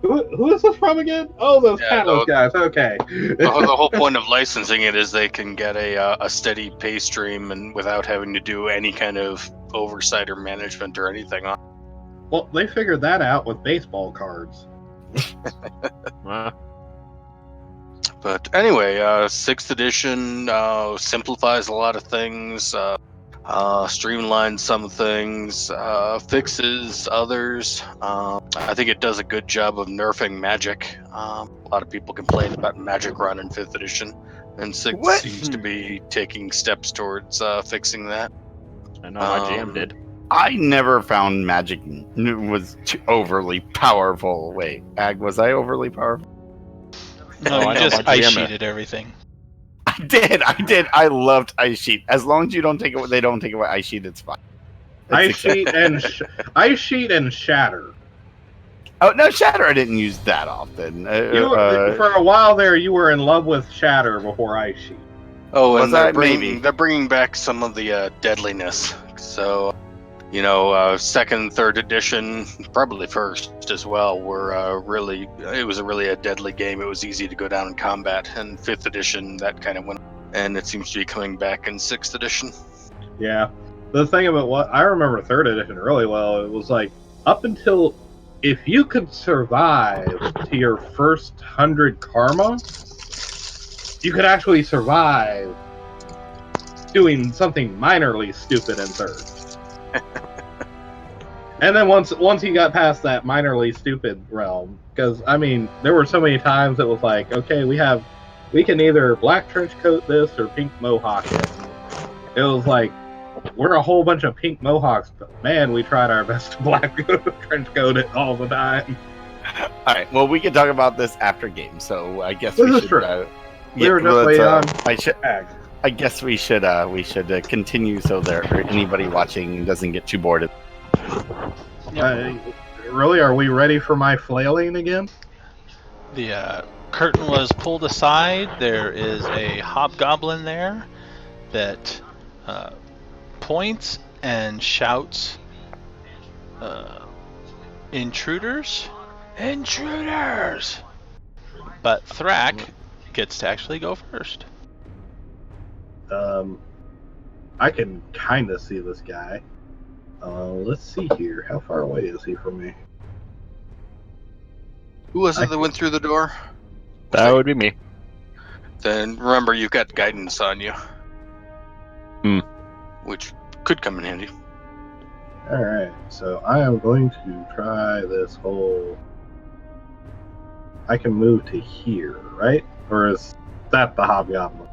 who is this from again? Oh, those Yeah, Catalyst guys. Okay. The whole point of licensing it is they can get a steady pay stream and without having to do any kind of oversight or management or anything on. Well, they figured that out with baseball cards. But anyway, 6th edition simplifies a lot of things, streamlines some things, fixes others. I think it does a good job of nerfing magic. A lot of people complain about magic run in 5th edition, and 6th seems to be taking steps towards fixing that. I know my GM did. I never found magic was too overly powerful. Wait, Ag, was I overly powerful? No, I you know just my ice GM sheeted everything. I did. I loved Ice Sheet. As long as you don't take it, they don't take away Ice Sheet. It's fine. Ice sheet and shatter. Oh no, Shatter! I didn't use that often. For a while there, you were in love with shatter before ice sheet. Oh, and Was I? Maybe. they're bringing back some of the deadliness. So, 2nd, 3rd edition, probably 1st as well, were it was really a deadly game. It was easy to go down in combat, and 5th edition that kind of went, and it seems to be coming back in 6th edition. Yeah. The thing about what I remember 3rd edition really well, it was like up until if you could survive to your first 100 karma, you could actually survive doing something minorly stupid in 3rd. And then once you got past that minorly stupid realm, because I mean, there were so many times it was like, okay, we can either black trench coat this or pink mohawk it. It was like, we're a whole bunch of pink mohawks, but man, we tried our best to black trench coat it all the time. All right. Well, we can talk about this after game. So I guess This we is should. true. We were just waiting on I guess we should continue so anybody watching doesn't get too bored. Really, are we ready for my flailing again? The curtain was pulled aside. There is a hobgoblin there that points and shouts, "Intruders! Intruders!" But Thrak gets to actually go first. I can kind of see this guy. Let's see here. How far away is he from me? Who was it that went through the door? That would be me. Then remember, you've got guidance on you. Hmm. Which could come in handy. Alright, so I am going to try this whole... I can move to here, right? Or is that the Hobgoblin?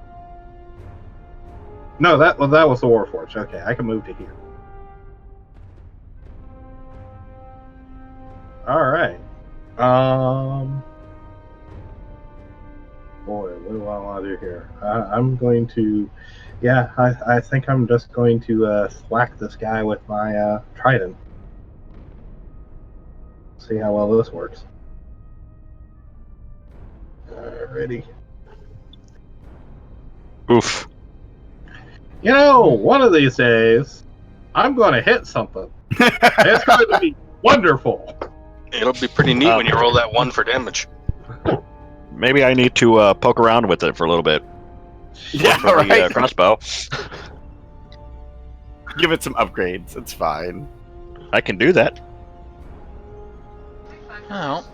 No, that was the Warforged. Okay, I can move to here. Alright. Boy, what do I want to do here? I'm going to... Yeah, I think I'm just going to thwack this guy with my trident. See how well this works. Alrighty. Oof. You know, one of these days, I'm going to hit something. It's going to be wonderful. It'll be pretty neat when you roll that 1 for damage. Maybe I need to poke around with it for a little bit. Yeah, For the right. crossbow. Give it some upgrades. It's fine. I can do that. Oh,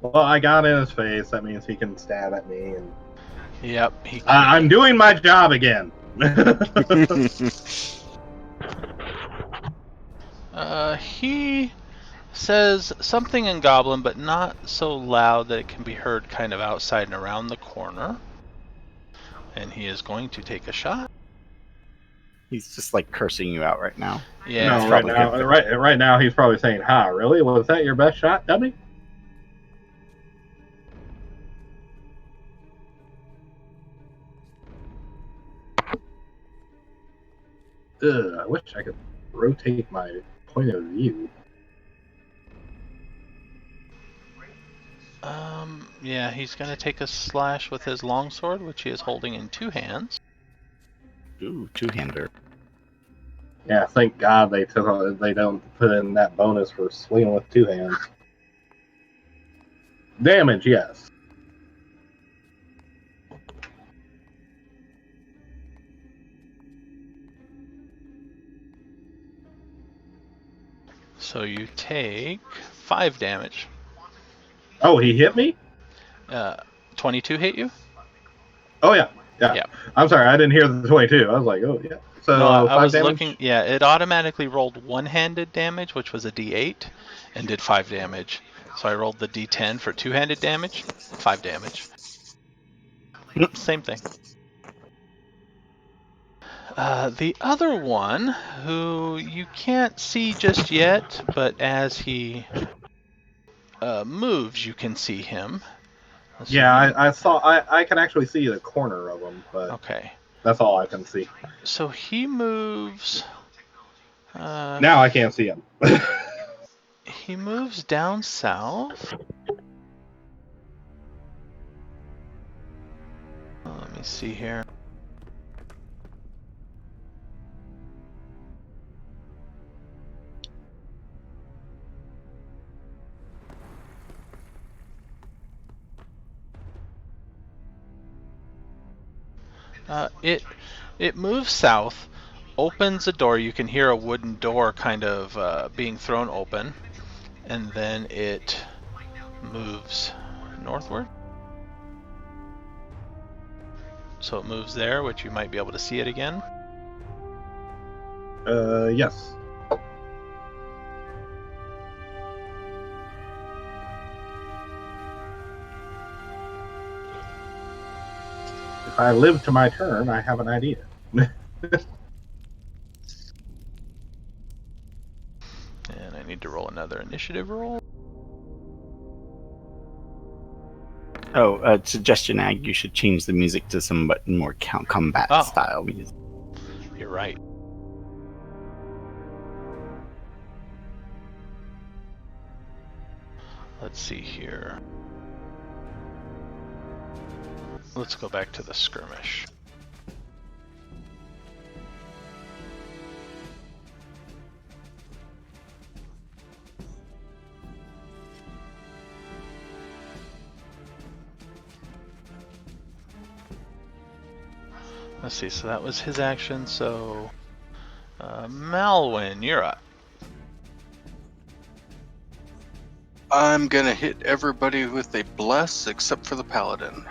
Well, I got in his face. That means he can stab at me. And yep. He I'm doing my job again. he says something in Goblin, but not so loud that it can be heard kind of outside and around the corner. And he is going to take a shot. He's just like cursing you out right now. Yeah. No, it's right probably now, good. right now he's probably saying, "Ha, really? Was that your best shot, dummy?" Ugh, I wish I could rotate my point of view. Yeah, he's going to take a slash with his longsword, which he is holding in 2 hands. Ooh, two-hander. Yeah, thank God they don't put in that bonus for swinging with 2 hands. Damage, yes. So you take 5 damage. Oh, he hit me? 22 hit you? Oh yeah. Yeah. I'm sorry, I didn't hear the 22. I was like, oh yeah. So No, I 5 was damage? looking. Yeah, it automatically rolled one-handed damage, which was a D8, and did 5 damage. So I rolled the D10 for two-handed damage, 5 damage. Same thing. The other one, who you can't see just yet, but as he moves, you can see him. Yeah, I saw. I can actually see the corner of him, but Okay. that's all I can see. So he moves. Now I can't see him. He moves down south. Let me see here. It moves south, opens a door. You can hear a wooden door kind of being thrown open, and then it moves northward. So it moves there, which you might be able to see it again. Yes. If I live to my turn, I have an idea. And I need to roll another initiative roll. Oh, suggestion, Ag, you should change the music to some more combat style music. You're right. Let's see here. Let's go back to the skirmish. Let's see, so that was his action, so Malwyn, you're up. I'm gonna hit everybody with a bless except for the paladin.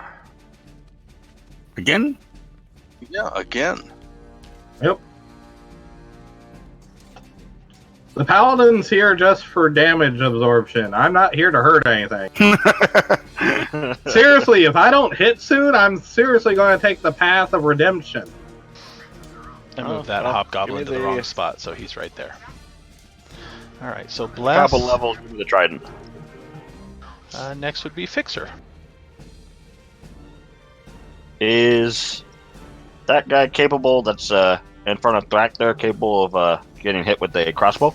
Again? Yeah, again. Yep. The paladin's here just for damage absorption. I'm not here to hurt anything. Seriously, if I don't hit soon, I'm seriously going to take the path of redemption. And move that hobgoblin to the wrong spot, so he's right there. Alright, so bless. Couple levels, give me the trident. Next would be Fixer. Is that guy capable that's in front of Thrak there, capable of getting hit with a crossbow?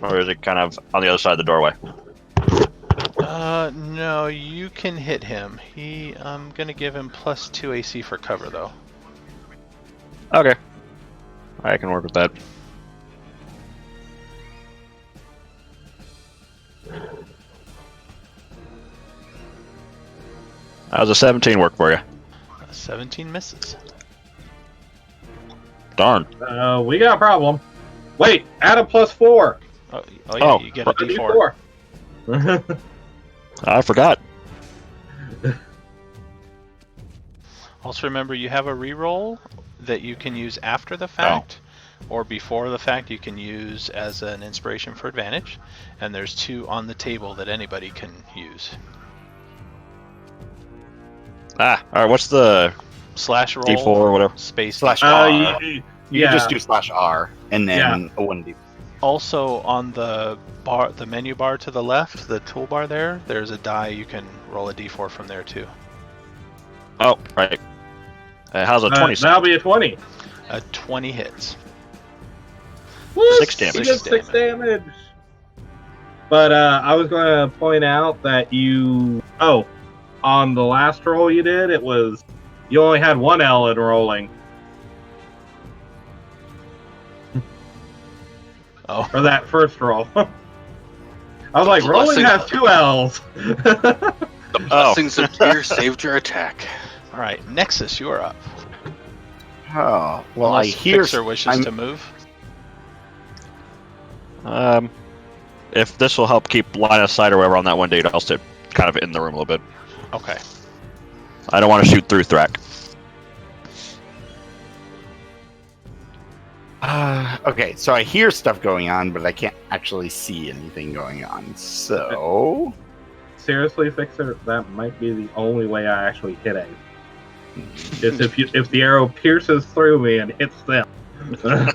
Or is it kind of on the other side of the doorway? No, you can hit him. I'm gonna give him +2 AC for cover, though. Okay. I can work with that. How's a 17 work for you? 17 misses. Darn. We got a problem. Wait, add a +4. Oh yeah, Oh, you get a A D4. D4. I forgot. Also remember, you have a reroll that you can use after the fact, or before the fact you can use as an inspiration for advantage, and there's 2 on the table that anybody can use. Alright, what's the Slash roll, D4 or whatever? space Slash D4. R. You yeah. can just do /R and then a 1D. Also on the bar, the menu bar to the left, the toolbar there, there's a die you can roll a D4 from there too. Oh, right. How's a 20? That'll be a 20. 20 hits. What? 6 damage. You get 6 damage. But I was going to point out that on the last roll you did, you only had 1 L in rolling. Oh. For that first roll. I was like, rolling has 2 L's. The blessings of Tyr saved your attack. All right, Nexus, you are up. Oh, well, Unless I hear. Fixer wishes to move. If this will help keep line of sight or whatever on that one dude, I'll sit kind of in the room a little bit. Okay. I don't want to shoot through Thrak. Okay, so I hear stuff going on, but I can't actually see anything going on. So, Seriously, Fixer, that might be the only way I actually hit it. Is if the arrow pierces through me and hits them. all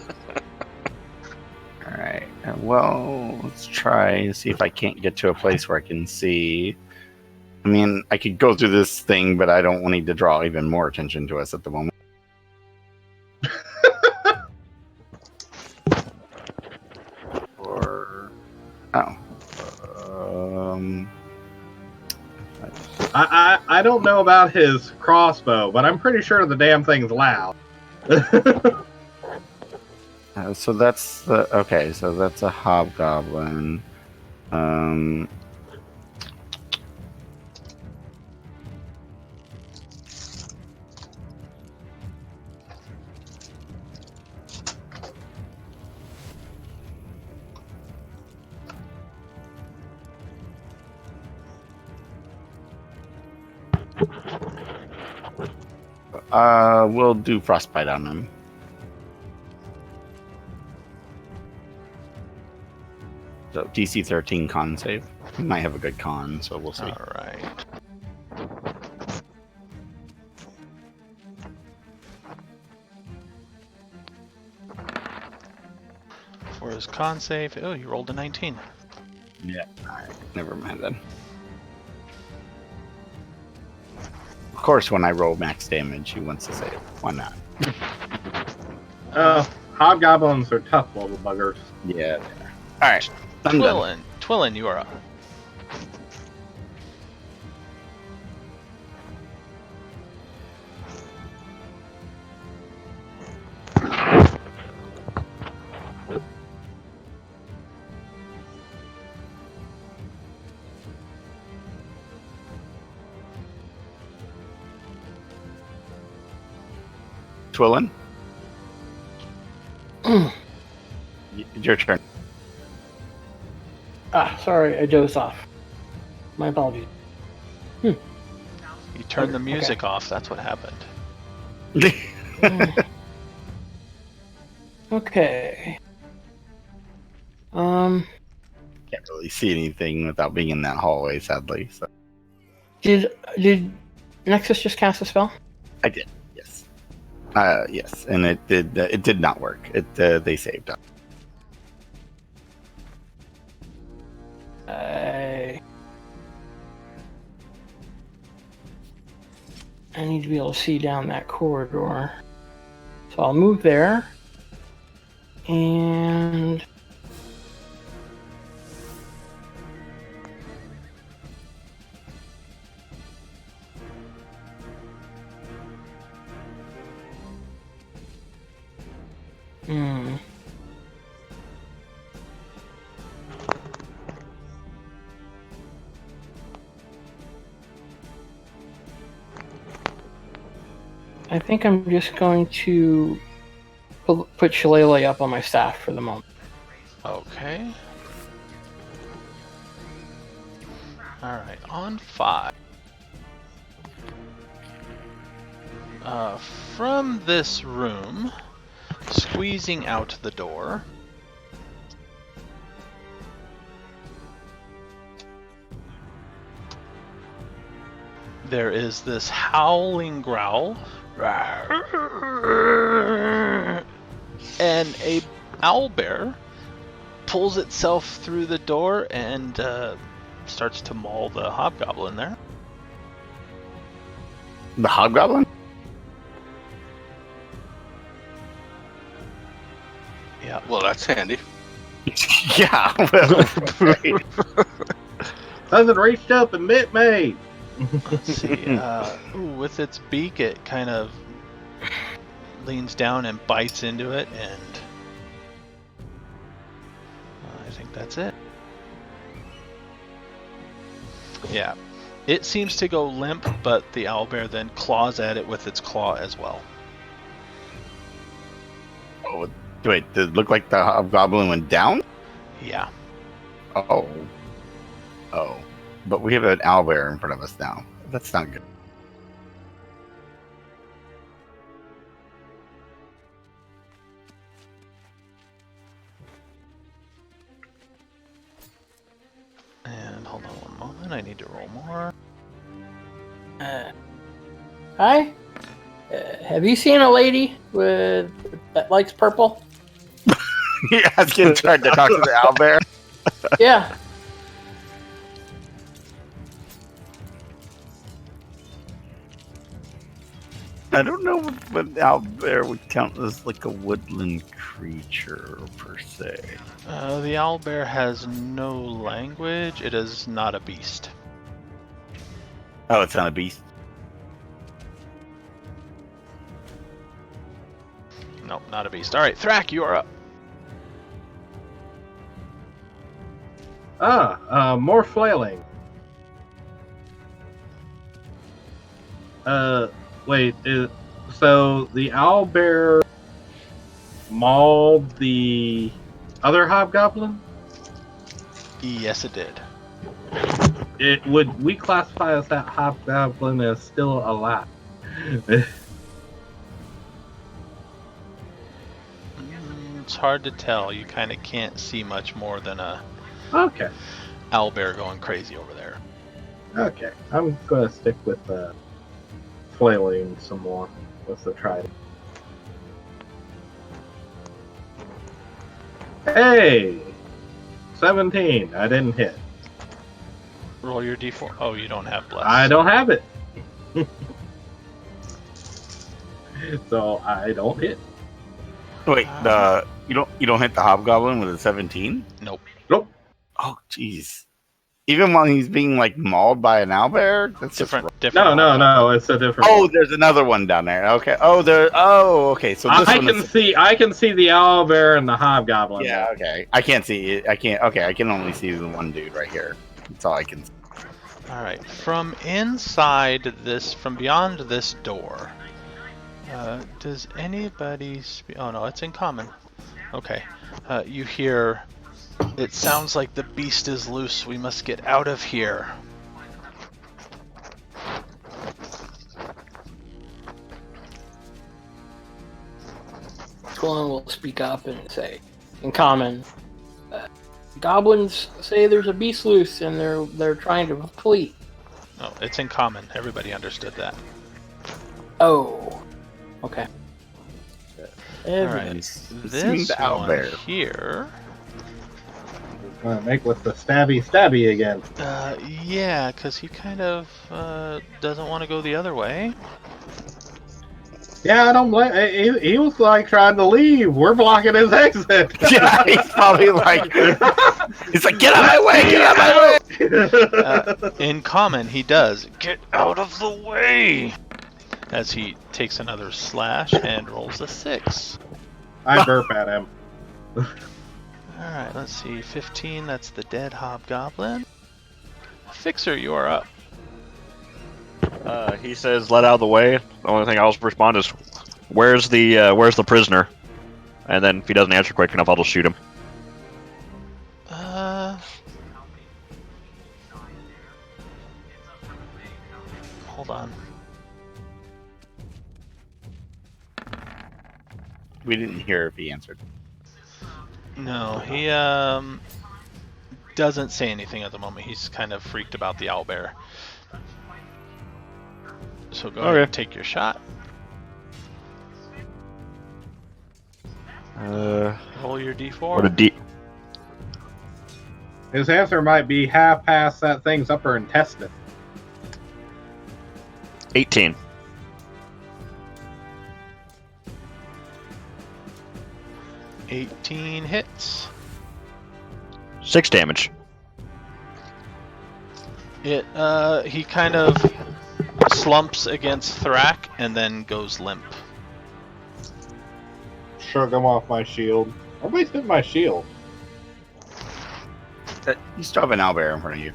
right. Well, let's try and see if I can't get to a place where I can see. I mean, I could go through this thing, but I don't need to draw even more attention to us at the moment. I don't know about his crossbow, but I'm pretty sure the damn thing's loud. So that's the okay. So that's a hobgoblin. We'll do frostbite on him. So DC 13 con save. He might have a good con, so we'll see. All right. For his con save, oh, you rolled a 19. Yeah. Alright, never mind then. Of course, when I roll max damage, he wants to save. Why not? Hobgoblins are tough little buggers. Yeah. Alright. I'm done. Twillin, you are up. Twillin? Your turn. Sorry, I dozed off. My apologies. You turned the music off. That's what happened. Okay. Can't really see anything without being in that hallway, sadly. So Did Nexus just cast a spell? I did, yes. Yes, and it did not work. They saved up. I need to be able to see down that corridor. So I'll move there. And I think I'm just going to put Shillelagh up on my staff for the moment. Okay. Alright, on 5. From this room, squeezing out the door, there is this howling growl, and a owlbear pulls itself through the door and starts to maul the hobgoblin there. The hobgoblin? Yeah. Well, that's handy. Yeah. Well, right. Hasn't reached up and bit me. Let's see. With its beak, it kind of leans down and bites into it, and I think that's it. Yeah. It seems to go limp, but the owlbear then claws at it with its claw as well. Oh, wait, did it look like the hobgoblin went down? Yeah. Oh. But we have an owlbear in front of us now. That's not good. And hold on one moment, I need to roll more. Hi? Have you seen a lady that likes purple? Yeah, I was getting tried to talk to the owlbear. Yeah. I don't know what owlbear would count as like a woodland creature per se. The owlbear has no language. It is not a beast. Oh, it's not a beast. Nope, not a beast. Alright, Thrak, you are up. More flailing. Wait, so the owlbear mauled the other hobgoblin? Yes, it did. Would we classify as that hobgoblin as still alive? It's hard to tell. You kind of can't see much more than a Okay. owlbear going crazy over there. Okay. I'm gonna stick with flailing some more with the trident. Hey! 17. I didn't hit. Roll your d4. Oh, you don't have bless. I don't have it. So I don't hit. Wait, you don't hit the hobgoblin with a 17? Nope. Nope. Oh, jeez. Even while he's being like mauled by an owlbear? That's Different. No. It's a different. Oh, there's another one down there. Okay. Okay. So this I one can is... see. I can see the owlbear and the hobgoblin. Yeah. Okay. I can't see it. I can't. Okay. I can only see the one dude right here. That's all I can see. All right. From inside this, from beyond this door, does anybody speak? Oh no, it's in common. Okay. You hear It sounds like the beast is loose. We must get out of here. Squillen will speak up and say, in common, goblins say there's a beast loose and they're trying to flee. No, it's in common. Everybody understood that. Oh, okay. Alright, Seems this out one there. here... Gonna make with the stabby again. Yeah, because he kind of doesn't want to go the other way. Yeah, I don't blame. He was like trying to leave. We're blocking his exit. Yeah, he's probably like, he's like, get out of my way, get out of my way. In common, he does. Get out of the way! As he takes another slash and rolls a 6. I burp at him. Alright, let's see. 15, that's the dead hobgoblin. Fixer, you are up. He says, "Let out of the way." The only thing I'll respond is, "Where's the prisoner?" And then if he doesn't answer quick enough, I'll just shoot him. Hold on. We didn't hear if he answered. No, he doesn't say anything at the moment. He's kind of freaked about the owlbear. So go ahead and take your shot. Roll your d4. What a D. His answer might be half past that thing's upper intestine. 18. $18 hits. 6 damage. He kind of slumps against Thrak and then goes limp. Shrug him off my shield. Everybody's hit my shield. You still have an owlbear in front of you.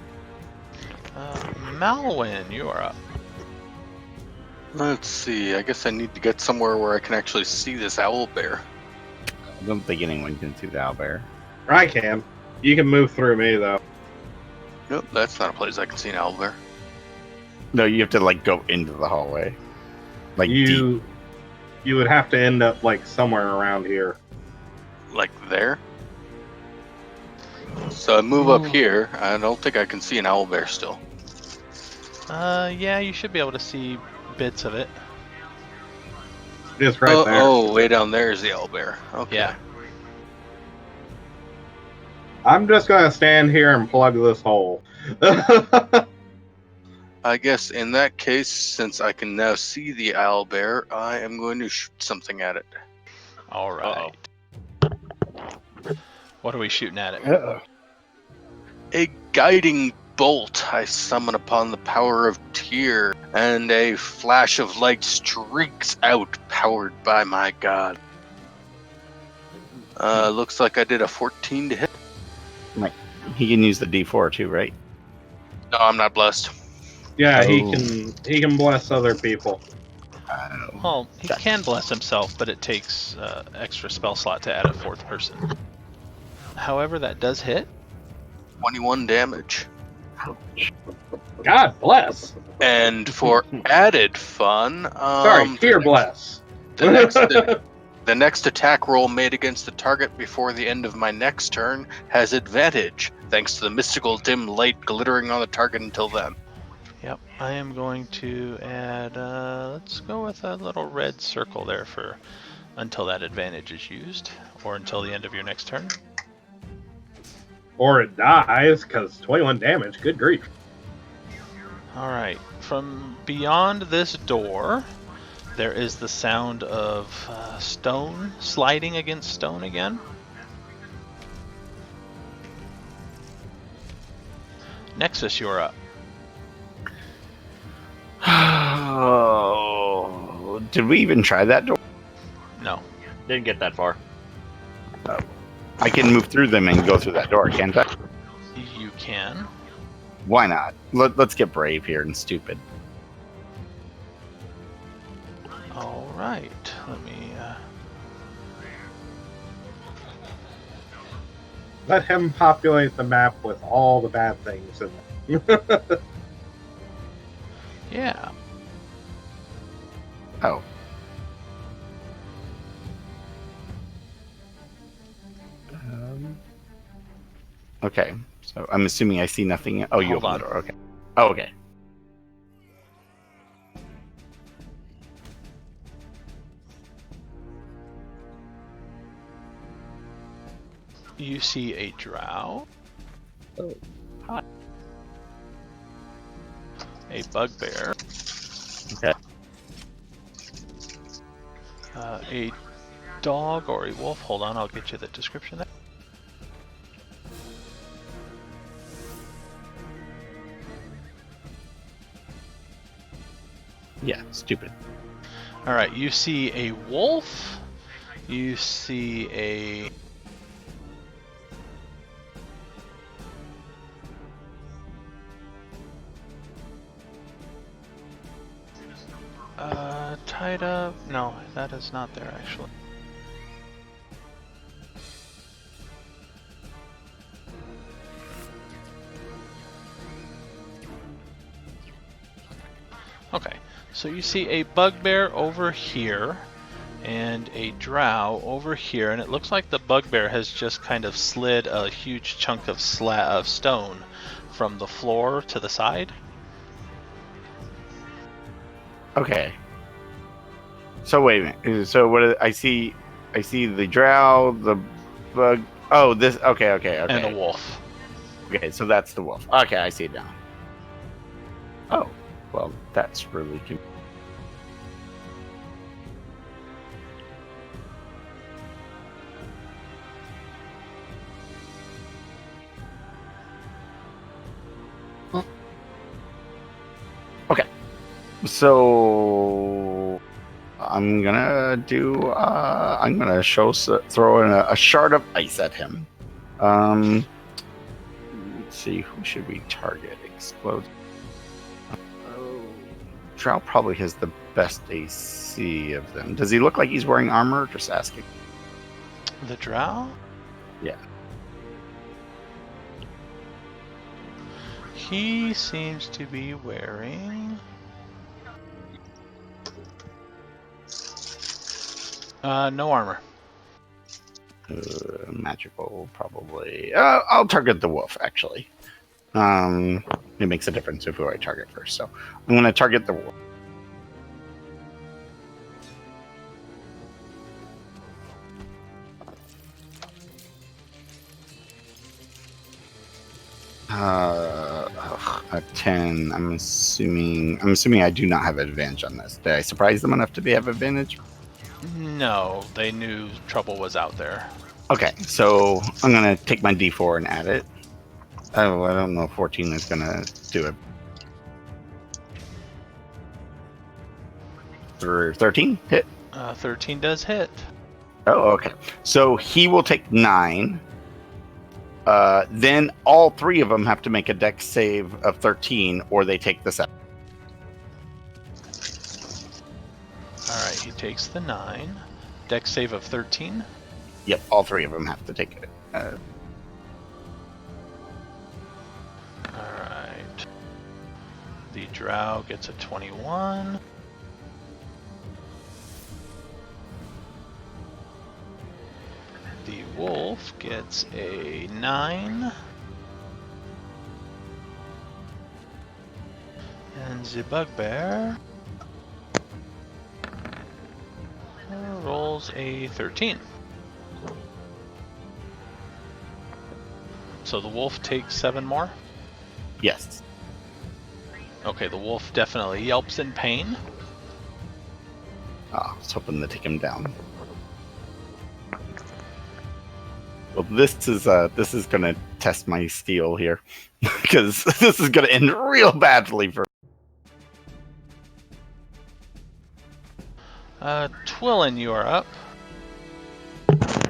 Malwyn, you are up. Let's see. I guess I need to get somewhere where I can actually see this owl bear. I don't think anyone can see the owlbear. I can. You can move through me though. Nope, that's not a place I can see an owl bear. No, you have to like go into the hallway. Like You deep. you would have to end up like somewhere around here. Like there? So I move up here. I don't think I can see an owl bear still. Yeah, you should be able to see bits of it. Just right there. Oh, way down there is the owl bear. Okay. Yeah. I'm just gonna stand here and plug this hole. I guess in that case, since I can now see the owl bear, I am going to shoot something at it. All right. What are we shooting at it? A guiding bolt I summon upon the power of Tyr, and a flash of light streaks out, powered by my god. Looks like I did a 14 to hit. He can use the D4 too, right? No, I'm not blessed. Yeah, Oh. he can bless other people. Well, he can bless himself, but it takes extra spell slot to add a 4th person. However, that does hit. 21 damage. God bless. And for added fun, Sorry, Tyr bless. The next attack roll made against the target before the end of my next turn has advantage, thanks to the mystical dim light glittering on the target until then. Yep, I am going to add, let's go with a little red circle there for until that advantage is used, or until the end of your next turn. Or it dies, because 21 damage, good grief. Alright, from beyond this door, there is the sound of stone sliding against stone again. Nexus, you're up. Oh, did we even try that door? No. Didn't get that far. I can move through them and go through that door, can't I? You can. Why not? Let's get brave here and stupid. Alright, let me... Let him populate the map with all the bad things in it. Yeah. Oh. Okay. So I'm assuming I see nothing. Oh, you Hold opened on. the door. Okay. Oh, okay. You see a drow. Oh. Hi. A bugbear. Okay. A dog or a wolf. Hold on, I'll get you the description there. Yeah, stupid. Alright, you see a wolf. You see a... tied up... No, that is not there actually. Okay, so you see a bugbear over here and a drow over here, and it looks like the bugbear has just kind of slid a huge chunk of stone from the floor to the side. Okay. So wait a minute. So what I see the drow, the bug. Oh, this. Okay. And a wolf. Okay, so that's the wolf. Okay, I see it now. Oh, well, that's really cute. Okay, so I'm gonna do. I'm gonna throw in a shard of ice at him. Let's see, who should we target? Explode. Drow probably has the best AC of them. Does he look like he's wearing armor? Just asking. The drow? Yeah. He seems to be wearing... no armor. Magical, probably. I'll target the wolf, actually. It makes a difference if who I target first. So I'm going to target the wolf. A 10. I'm assuming I do not have advantage on this. Did I surprise them enough to have advantage? No, they knew trouble was out there. Okay, so I'm going to take my D4 and add it. Oh, I don't know if 14 is going to do it. 13 hit. 13 does hit. Oh, okay. So he will take 9. Then all 3 of them have to make a dex save of 13, or they take the 7. Alright, he takes the 9. Dex save of 13. Yep, all 3 of them have to take it. Alright. The drow gets a 21. The wolf gets a 9. And the bugbear rolls a 13. So the wolf takes 7 more? Yes. Okay, the wolf definitely yelps in pain. Oh, I was hoping to take him down. Well, this is going to test my steel here, because this is going to end real badly for. Twillin, you are up.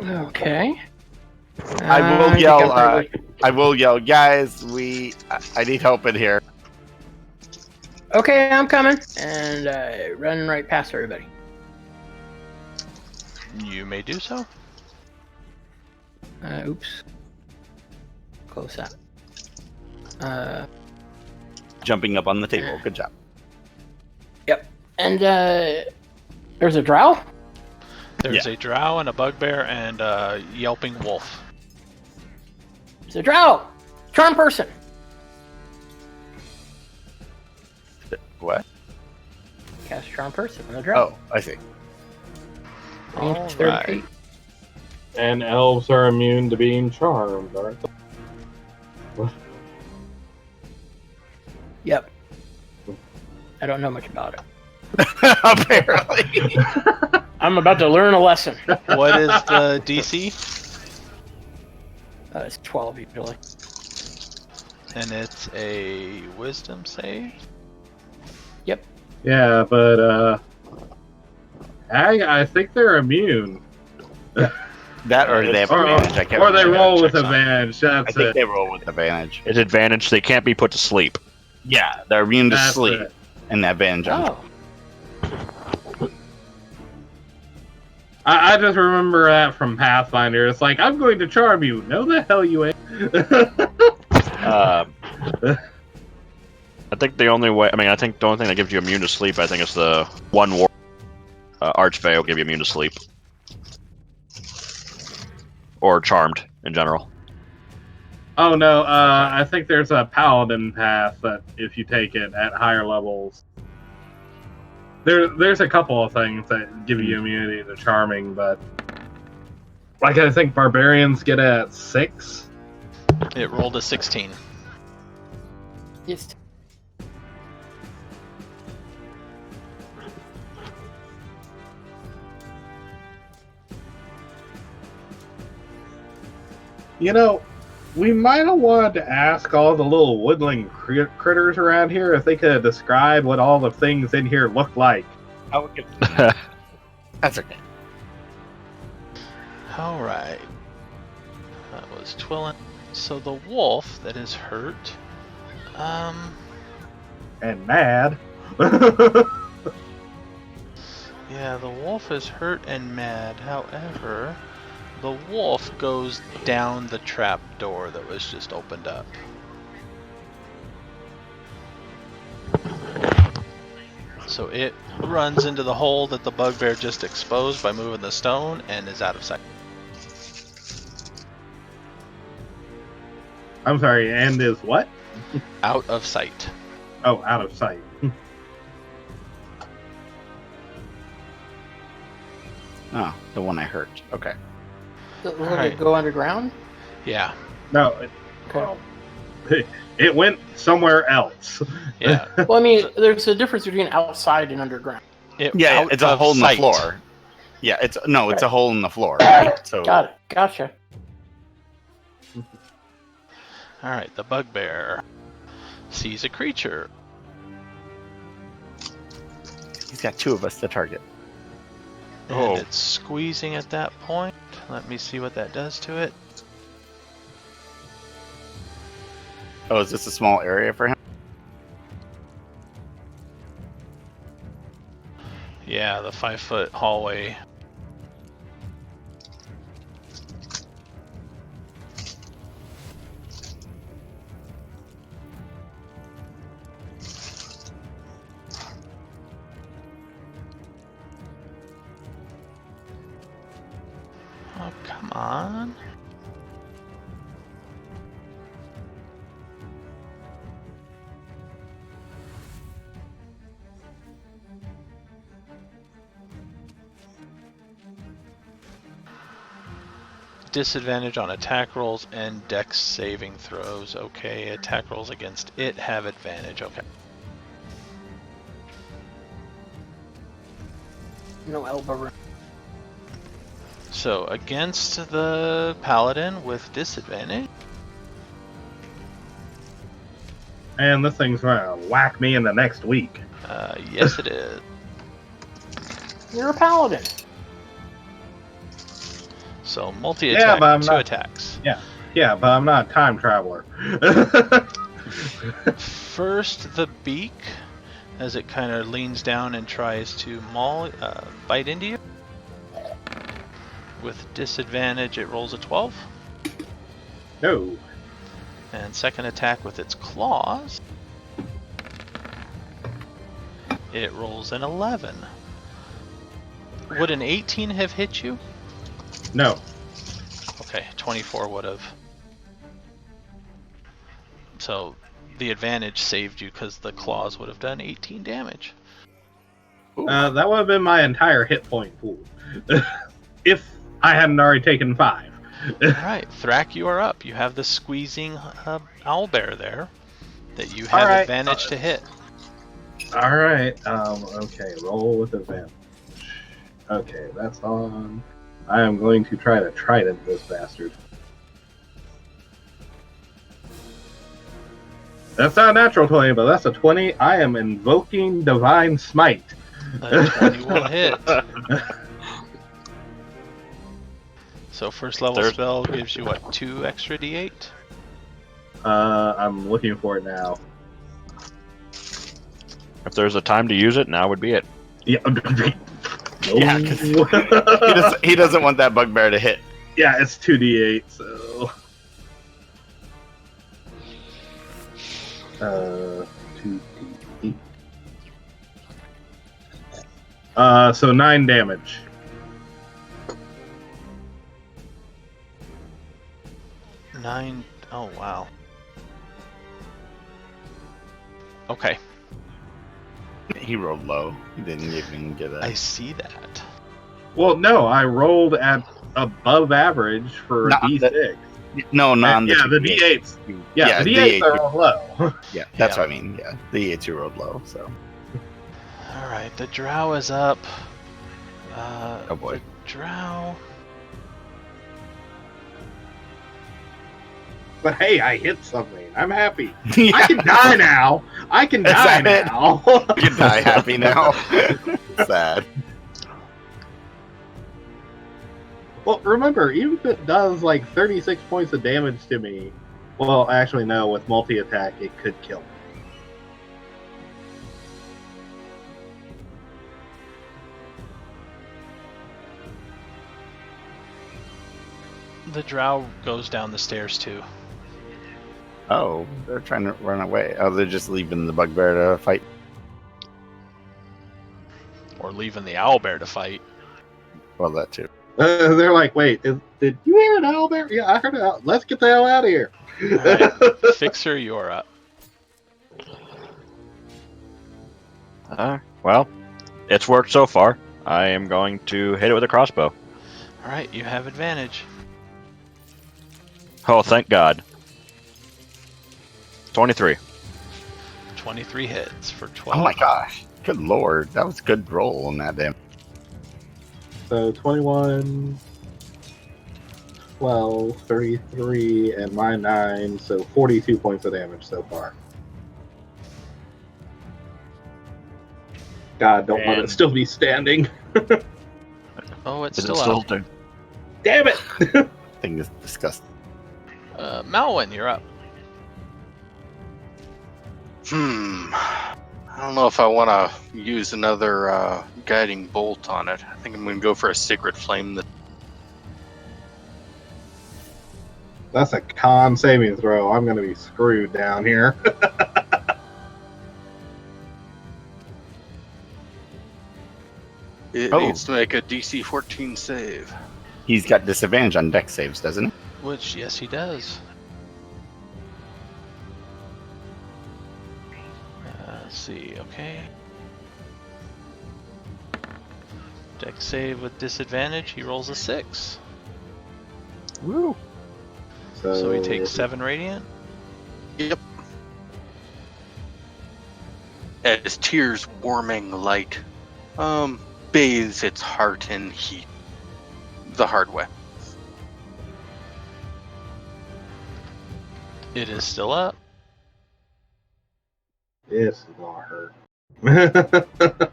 Okay. I will think yell. I'm probably- I will yell, guys. I need help in here. Okay, I'm coming. And run right past everybody. You may do so. Oops. close that. Jumping up on the table. Good job. Yep. And there's a drow? There's a drow and a bugbear and a yelping wolf. There's a drow! Charm person! What? Cast charm person on the drow. Oh, I see. Range 30 Alright. feet. And elves are immune to being charmed, aren't they? Yep. I don't know much about it. Apparently. I'm about to learn a lesson. What is the DC? It's 12 usually. And it's a wisdom save? Yep. Yeah, but I think they're immune. That or they have advantage. I can't Or they remember. roll with Checks on. advantage. I That's think it. they roll with advantage. It's advantage. They can't be put to sleep. Yeah, they're immune to That's sleep it. and advantage on. Oh. I just remember that from Pathfinder. It's like, I'm going to charm you. No, the hell you ain't. I think the only way. I mean, I think the only thing that gives you immune to sleep, I think, is the one war. Archfey will give you immune to sleep, or charmed in general. Oh no, I think there's a paladin path that if you take it at higher levels. There's a couple of things that give you immunity to charming, but like I think barbarians get it at 6. It rolled a 16. Yes. You know, we might have wanted to ask all the little woodland critters around here if they could describe what all the things in here look like. I would give. That's okay. Alright. That was Twillin. So the wolf that is hurt. And mad. Yeah, the wolf is hurt and mad. However, the wolf goes down the trap door that was just opened up. So it runs into the hole that the bugbear just exposed by moving the stone and is out of sight. I'm sorry, and is what? Out of sight. Oh, out of sight. Oh, the one I hurt. Okay. Will Alright. it go underground? Yeah. No, Okay. it went somewhere else. Yeah. Well, I mean, there's a difference between outside and underground. Yeah, out it's a of hole in the sight. floor. Yeah, it's a hole in the floor. So Got it. Gotcha. Alright, the bugbear sees a creature. he's got two of us to target. And Oh. it's squeezing at that point. Let me see what that does to it. Oh, is this a small area for him? Yeah, the 5-foot hallway. Oh, come on. Disadvantage on attack rolls and dex saving throws. Okay, attack rolls against it have advantage. Okay. No elbow room. So against the paladin with disadvantage. And this thing's gonna whack me in the next week. Yes, it is. You're a paladin. So multi-attack, but I'm 2 not- attacks. Yeah, but I'm not a time traveler. First, the beak, as it kind of leans down and tries to bite into you. With disadvantage, it rolls a 12. No. And second attack with its claws. It rolls an 11. Would an 18 have hit you? No. Okay, 24 would have. So the advantage saved you because the claws would have done 18 damage. That would have been my entire hit point pool. If I hadn't already taken 5. Alright, Thrak, you are up. You have the squeezing owlbear there that you have Alright, advantage to hit. Alright, okay, roll with advantage. Okay, that's on. I am going to try to trident this bastard. That's not a natural 20, but that's a 20. I am invoking Divine Smite. A 20 will hit. So first level spell gives you what, 2 extra d8? I'm looking for it now. If there's a time to use it, now would be it. Yeah, Yeah, 'cause he doesn't want that bugbear to hit. yeah, it's 2d8, so 2d8. So 9 damage. 9. Oh, wow. Okay, He rolled low. He didn't even get I a. see that. Well, no, I rolled at above average for a Not d6. No, not Yeah, the d8s. Yeah, the d8s are low. Yeah, that's Yeah. what I mean. Yeah, the D8 you rolled low. So. Alright, the drow is up. Oh boy. The drow. But hey, I hit something. I'm happy. Yeah. I can die now. I can Is die that it? now. You can die happy now. Sad. Well, remember, even if it does like 36 points of damage to me, well, actually, no, with multi-attack, it could kill me. The drow goes down the stairs too. Oh, they're trying to run away. Oh, they're just leaving the bugbear to fight. Or leaving the owlbear to fight. Well, that too. They're like, wait, did you hear an owl bear? Yeah, I heard it. Let's get the hell out of here. Alright, Fixer, you're up. Well, it's worked so far. I am going to hit it with a crossbow. Alright, you have advantage. Oh, thank God. 23. 23 hits for 12. Oh my gosh. Good lord. That was a good roll on that damn. So 21, 12, 33, and my 9, so 42 points of damage so far. God, don't let it And- still be standing. Oh, it's Is still it out. still Damn it! Thing is disgusting. Malwyn, you're up. I don't know if I want to use another guiding bolt on it. I think I'm going to go for a sacred flame. That's a con saving throw. I'm going to be screwed down here. It Oh. needs to make a DC 14 save. He's got disadvantage on deck saves, doesn't he? Which, yes, he does. Let's see, okay. Deck save with disadvantage, he rolls a 6. Woo. So he takes 7 radiant. Yep. As tears warming light bathes its heart in heat. The hard way. It is still up. This is gonna hurt.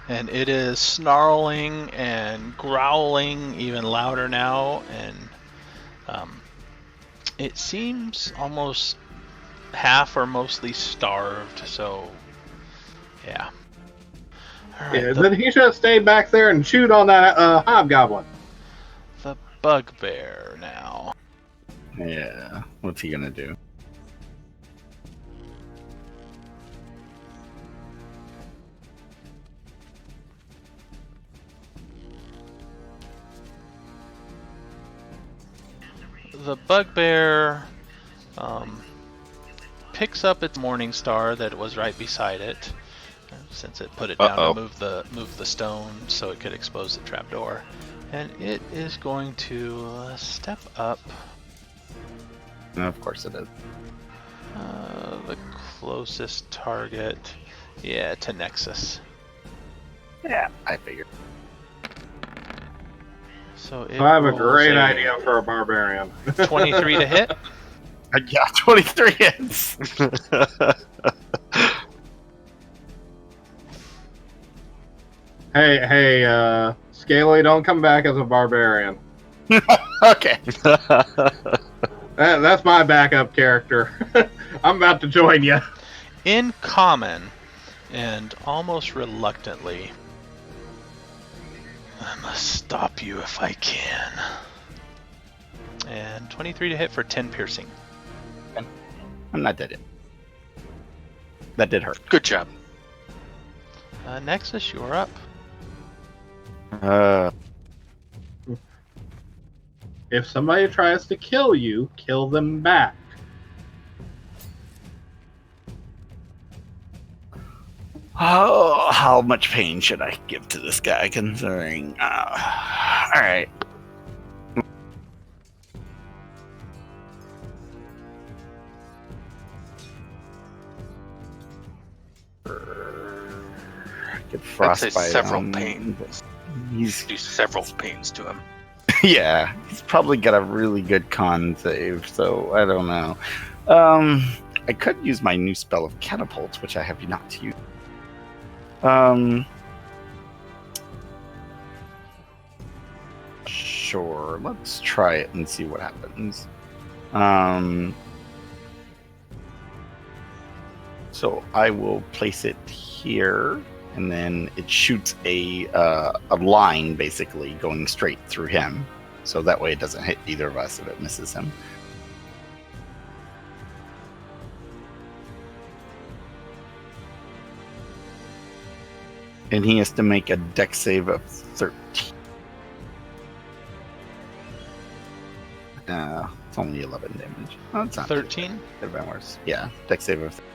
And it is snarling and growling even louder now, and it seems almost half or mostly starved, so yeah. Alright, Yeah, then he should have stayed back there and chewed on that hobgoblin. the bugbear now. Yeah. What's he gonna do? the bugbear picks up its morning star that was right beside it, since it put it down to move the stone so it could expose the trapdoor, and it is going to step up. Of course it is. The closest target, yeah, to Nexus. Yeah, I figured. So it I have a rolls great idea for a barbarian. 23 to hit. Yeah, 23 hits. Hey, Scaly, don't come back as a barbarian. Okay. That's my backup character. I'm about to join you. In common, and almost reluctantly, I must stop you if I can. And 23 to hit for 10 piercing. I'm not dead yet. That did hurt. Good job. Nexus, you're up. If somebody tries to kill you, kill them back. Oh, how much pain should I give to this guy, considering... Alright. Get I'd frostbite. say several pains. He's Do several pains to him. yeah, he's probably got a really good con save, so I don't know. I could use my new spell of catapult, which I have not used. Sure, let's try it and see what happens. So I will place it here, and then it shoots a line basically going straight through him. So that way it doesn't hit either of us if it misses him. And he has to make a dex save of 13. It's only 11 damage. Oh, it's not 13? Could have been worse. Yeah, dex save of 13.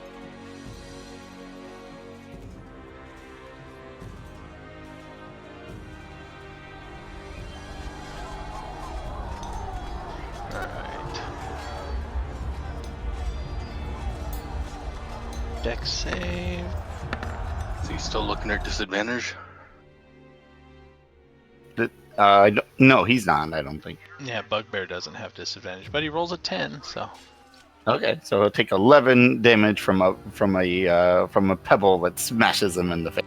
Alright. Dex save. Is he still looking at disadvantage? No, he's not, I don't think. Yeah, Bugbear doesn't have disadvantage, but he rolls a 10, so. Okay, so he'll take 11 damage from a pebble that smashes him in the face.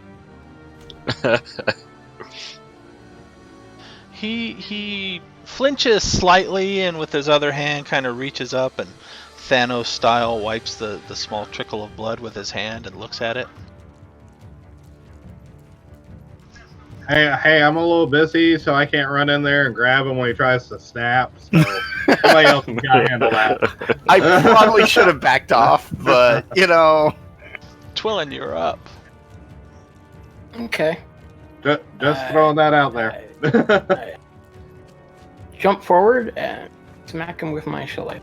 He flinches slightly, and with his other hand kind of reaches up and Thanos style wipes the small trickle of blood with his hand and looks at it. Hey, I'm a little busy, so I can't run in there and grab him when he tries to snap. So somebody else has got to handle that. I probably should have backed off, but, you know. Twillin, you're up. Okay. Just throwing that out there. I jump forward and smack him with my shillelagh.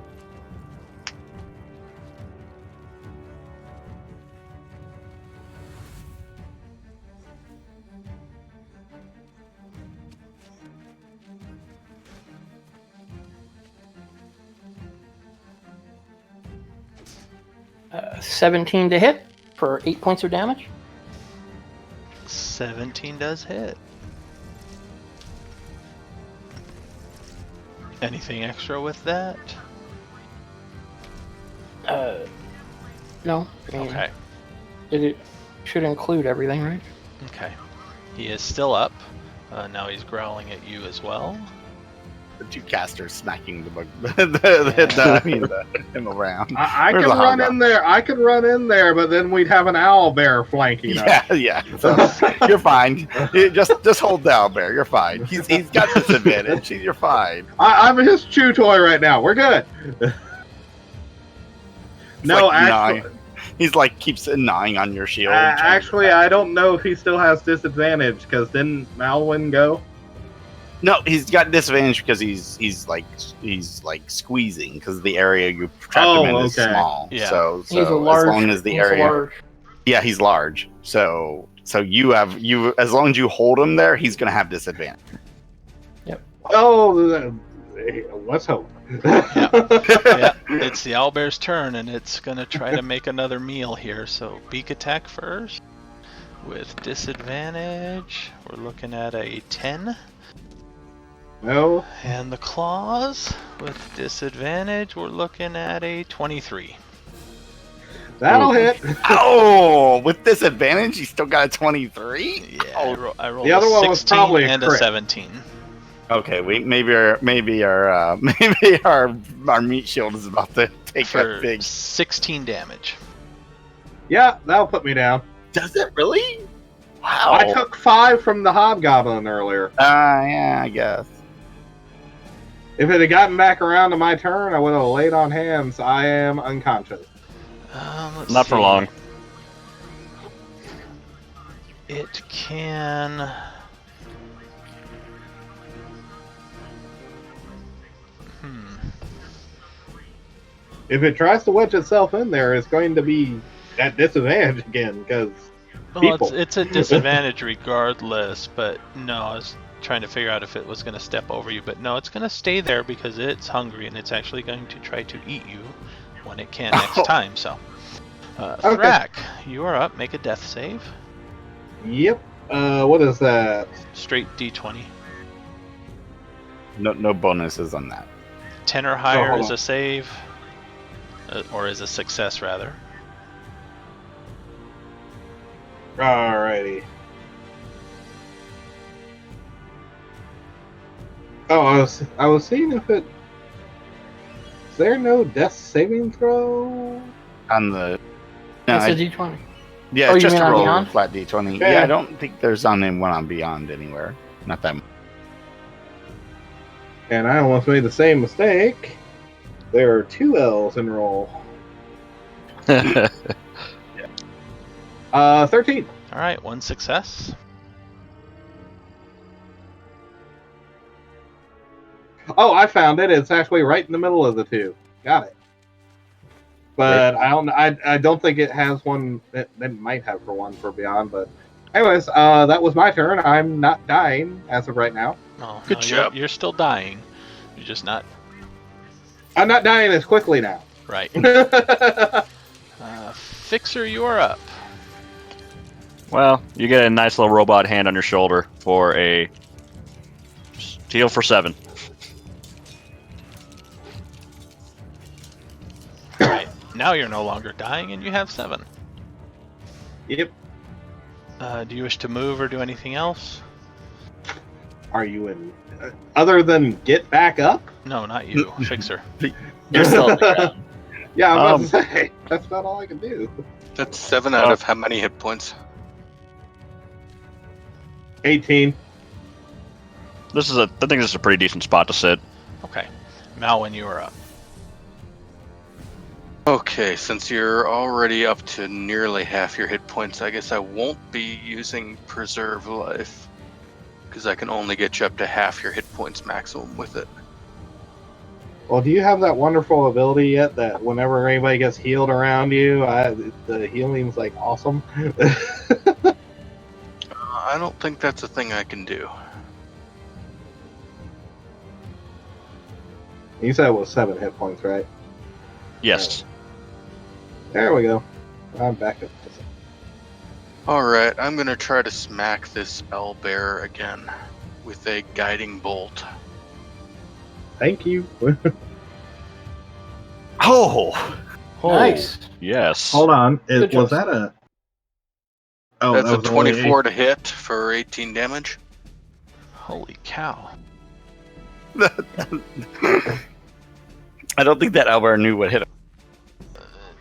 Uh, 17 to hit for 8 points of damage. 17 does hit. Anything extra with that? No. I mean, Okay. It should include everything, right? Okay. He is still up. Now he's growling at you as well. The two casters smacking the bug, him around. I Where's could the run hobgoblin? in there. I could run in there, but then we'd have an owl bear flanking us. Yeah. So you're fine. Just hold down, bear. You're fine. He's got disadvantage. You're fine. I'm his chew toy right now. We're good. No, like actually, he's like keeps gnawing on your shield. actually, I don't know if he still has disadvantage because didn't Malwyn go? No, he's got disadvantage because he's like squeezing because the area you trapped him in is okay. small. Yeah. So He's a as large. long as the he's area, large. yeah, he's large. So you as long as you hold him there, he's gonna have disadvantage. Oh, let's hope. Yeah, it's the owlbear's turn, and it's gonna try to make another meal here. So beak attack first with disadvantage. We're looking at a 10. No. And the claws with disadvantage. We're looking at a 23. That'll hit. Oh, with disadvantage, he's still got a 23. Yeah, I rolled The other a one was 16 probably a and a crit. 17. Okay, maybe our meat shield is about to take For a big. 16 damage. Yeah, that'll put me down. Does it really? Wow. I took 5 from the hobgoblin earlier. Yeah, I guess. If it had gotten back around to my turn, I would have laid on hands. I am unconscious. Let's Not for see. long. It can. If it tries to wedge itself in there, it's going to be at disadvantage again, because Well, people. it's a disadvantage regardless, but no, I was trying to figure out if it was going to step over you, but no, it's going to stay there because it's hungry and it's actually going to try to eat you when it can next time. So, Thrak, you are up. Make a death save. Yep. What is that? Straight D20. No bonuses on that. 10 or higher hold is on. a save, or is a success rather. Alrighty. Oh, I was seeing if it. Is there no death saving throw? On the. No, It's a I- D20. yeah, Oh, it's you just mean a on roll Beyond? of flat D20. Yeah. Yeah, I don't think there's on one on Beyond anywhere. Not that much. And I almost made the same mistake. There are 2 L's in roll. 13. All right, one success. Oh, I found it. It's actually right in the middle of the 2. Got it. But I don't think it has one. It might have for Beyond. But anyways, that was my turn. I'm not dying as of right now. Oh, Good no, job. You're still dying. You're just not I'm not dying as quickly now. right. Fixer, you are up. Well, you get a nice little robot hand on your shoulder for a heal for 7. All right, now you're no longer dying, and you have 7. Yep. Do you wish to move or do anything else? Are you in? Other than get back up? No, not you, Fixer. You're still on the ground. Yeah, I'm about to say that's about all I can do. That's 7 out of how many hit points? 18. I think this is a pretty decent spot to sit. Okay, Malwyn, you are up. Okay, since you're already up to nearly half your hit points, I guess I won't be using Preserve Life. Because I can only get you up to half your hit points maximum with it. Well, do you have that wonderful ability yet that whenever anybody gets healed around you, the healing's like awesome? I don't think that's a thing I can do. You said it was 7 hit points, right? Yes. There we go. I'm back up. Alright, I'm gonna try to smack this owlbear again with a guiding bolt. Thank you. Oh, Nice. Yes. Hold on. Good Was job. that a? Oh, That's that a was only 24 to hit for 18 damage. Holy cow. I don't think that owlbear knew what hit him.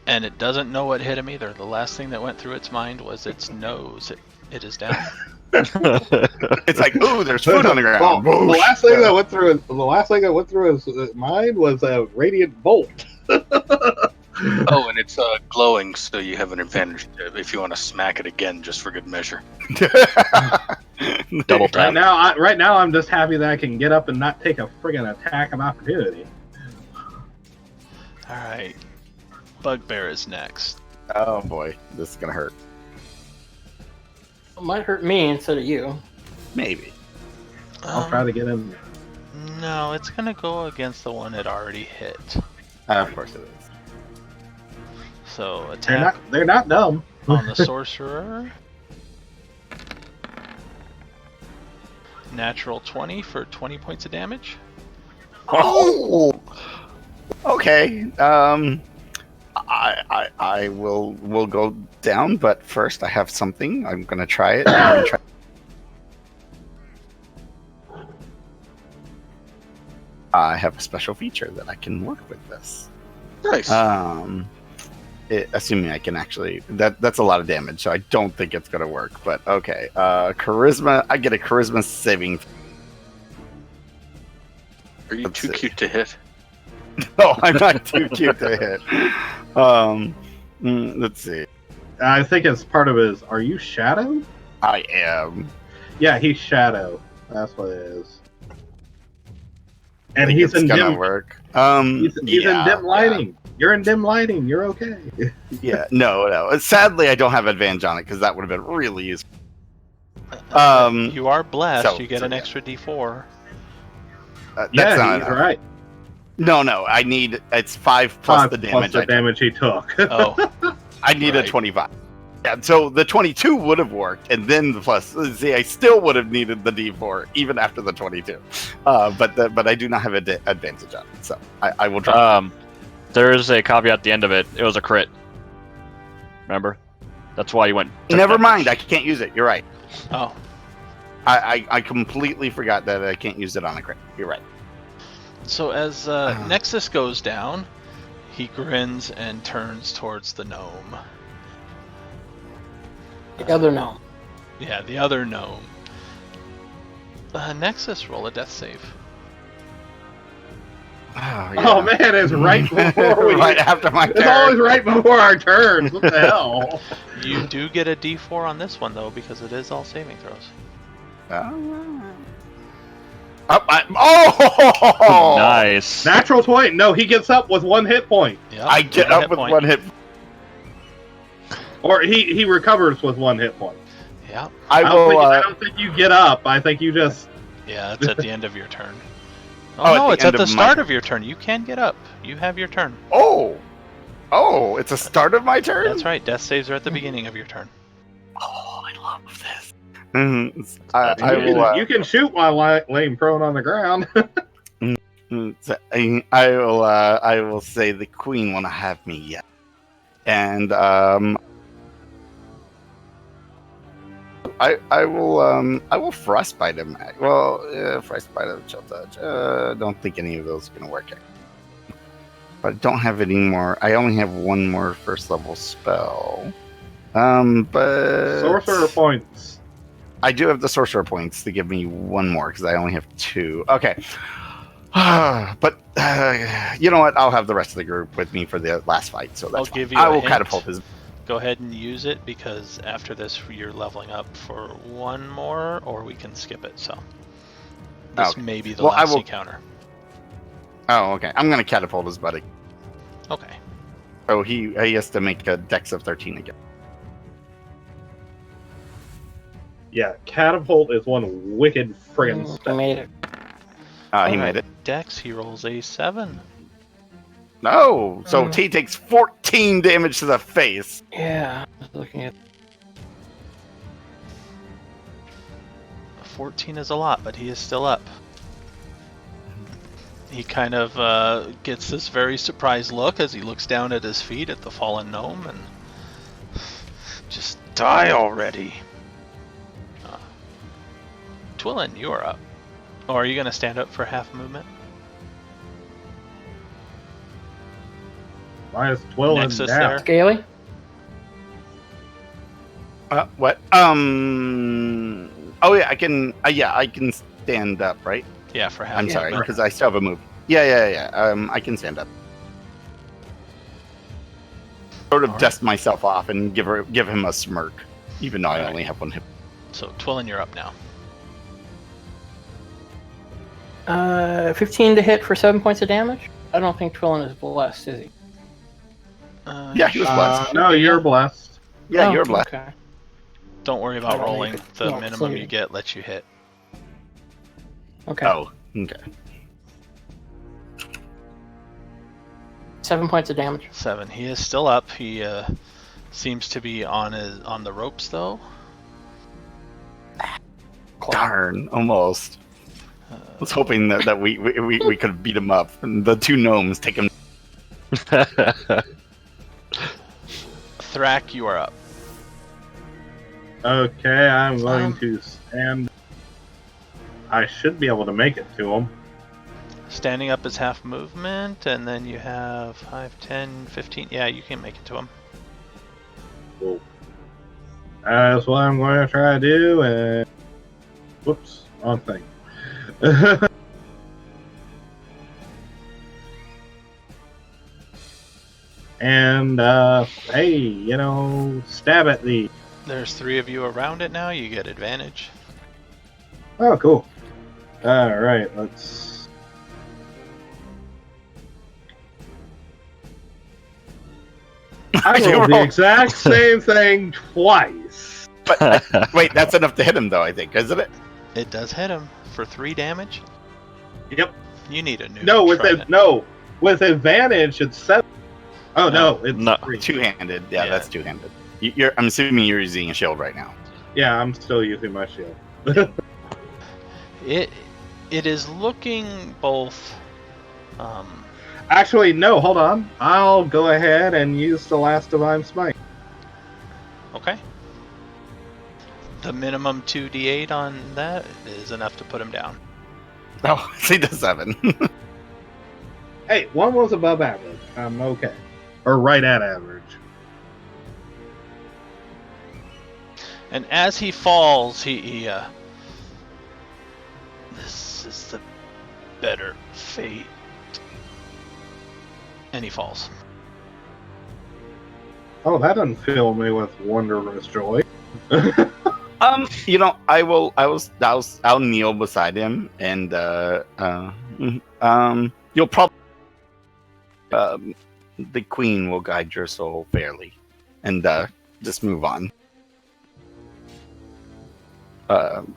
And it doesn't know what hit him either. The last thing that went through its mind was its nose. It is down. It's like, ooh, there's food on the Well, ground. the Boosh. last thing that went through his mind was a radiant bolt. Oh, and it's glowing, so you have an advantage if you want to smack it again, just for good measure. Double Right tap. now, I'm just happy that I can get up and not take a friggin' attack of opportunity. All right, Bugbear is next. Oh boy, this is gonna hurt. It might hurt me instead of you. Maybe. I'll try to get him. No, it's gonna go against the one it already hit. Of course it is. So attack They're not dumb. on the sorcerer. Natural 20 for 20 points of damage. Oh. Okay. I will go down, but first I have something. I'm gonna try it. I have a special feature that I can work with this. Nice. Assuming I can actually, that's a lot of damage, so I don't think it's gonna work. But okay, charisma. I get a charisma saving. Are you let's too see. cute to hit? No, I'm not too cute to hit. Let's see. I think it's part of his. Are you Shadow? I am. Yeah, he's Shadow. That's what it is. And I think he's it's in gonna dim. work. He's in dim lighting. You're in dim lighting. You're okay. Yeah. No. Sadly, I don't have advantage on it because that would have been really useful. You are blessed. so- you get so an yeah. extra D4. That's Yeah, not he's enough. right. No. I need it's 5 plus 5 the damage. plus the damage he took. Oh, I need a Right. 25. Yeah, so the 22 would have worked, and then the plus. See, I still would have needed the D4 even after the 22, but I do not have an advantage on it, so I will drop. There's a caveat at the end of it. It was a crit. Remember? That's why you went. Never mind, I can't use it. You're right. oh. I completely forgot that I can't use it on a crit. You're right. So as Nexus goes down, he grins and turns towards the gnome. The other gnome. Yeah, the other gnome. Nexus, roll a death save. Oh man, it's right before we. right after my It's turn. always right before our turns. What the hell? You do get a D4 on this one though, because it is all saving throws. Oh! Nice. Natural 20. No, he gets up with 1 hit point, Yeah, I get up with 1 hit. or he recovers with 1 hit point. Yeah, I I will. don't think you get up. I think you just. yeah, it's at the end of your turn. Oh, Oh, at no, the it's at end the of my start turn. of your turn. You can get up. You have your turn. Oh, it's a start of my turn. That's right. Death saves are at the beginning of your turn. Oh, I love this. I you, will. you can shoot while laying prone on the ground. I will say the queen won't have me yet, and I will frostbite him. Well, frostbite him, chill touch. Don't think any of those are gonna work. But I don't have any more. I only have 1 more first level spell. But Sorcerer points. I do have the sorcerer points to give me 1 more because I only have 2. Okay. But you know what? I'll have the rest of the group with me for the last fight. So that's I'll fine. give you I a will hint. catapult his. Go ahead and use it because after this you're leveling up for 1 more, or we can skip it. So this Okay. may be the Well, I last will- encounter. Oh, okay. I'm gonna catapult his buddy. Okay. Oh, he has to make a dex of 13 again. Yeah, catapult is one wicked friggin' He spell. made it. He Alright, made it. Dex, he rolls a 7. No, so T takes 14 damage to the face. Yeah, I was looking at. 14 is a lot, but he is still up. He kind of gets this very surprised look as he looks down at his feet at the fallen gnome and just die already. Twillin, you are up. Or are you going to stand up for half movement? Minus 12 Nexus now. there. Scaly? What? Oh yeah, I can. I can stand up, right? Yeah, for half I'm movement. sorry, because I still have a move. Yeah. I can stand up. sort of All right. dust myself off and give him a smirk, even though I All only have one hit. So Twillin, you're up now. 15 to hit for 7 points of damage. I don't think Twillin is blessed, is he? Yeah, he was blessed. No, you're blessed. Yeah, Oh, you're blessed. Okay. Don't worry about I don't rolling. need it. The No, minimum sorry. you get lets you hit. Okay. Oh, okay. 7 points of damage. 7. He is still up. He seems to be on the ropes though. Darn, almost. I was hoping that we could beat him up. And the two gnomes take him. Thrak, you are up. Okay, I'm going to stand. I should be able to make it to him. Standing up is half movement, and then you have 5, 10, 15. Yeah, you can make it to him. Cool. That's what I'm going to try to do, and... Whoops, wrong thing. And, hey, stab at the... There's 3 of you around it now. You get advantage. Oh, cool. Alright, let's... I rolled the exact same thing twice. But wait, that's enough to hit him, though. I think, isn't it? It does hit him for 3 damage. Yep. You need a new. No, trident. with advantage, it's 7. Oh no, it's No. 3. Two-handed. Yeah, Yeah. that's two-handed. I'm assuming you're using a shield right now. Yeah, I'm still using my shield. It is looking both. Actually, no, hold on. I'll go ahead and use the last Divine Smite. Okay. The minimum 2d8 on that is enough to put him down. Oh, see the 7. Hey, 1 was above average. I'm okay. Or right at average. And as he falls, he this is the better fate. And he falls. Oh, that doesn't fill me with wondrous joy. I'll kneel beside him, and you'll probably the queen will guide your soul fairly, and just move on.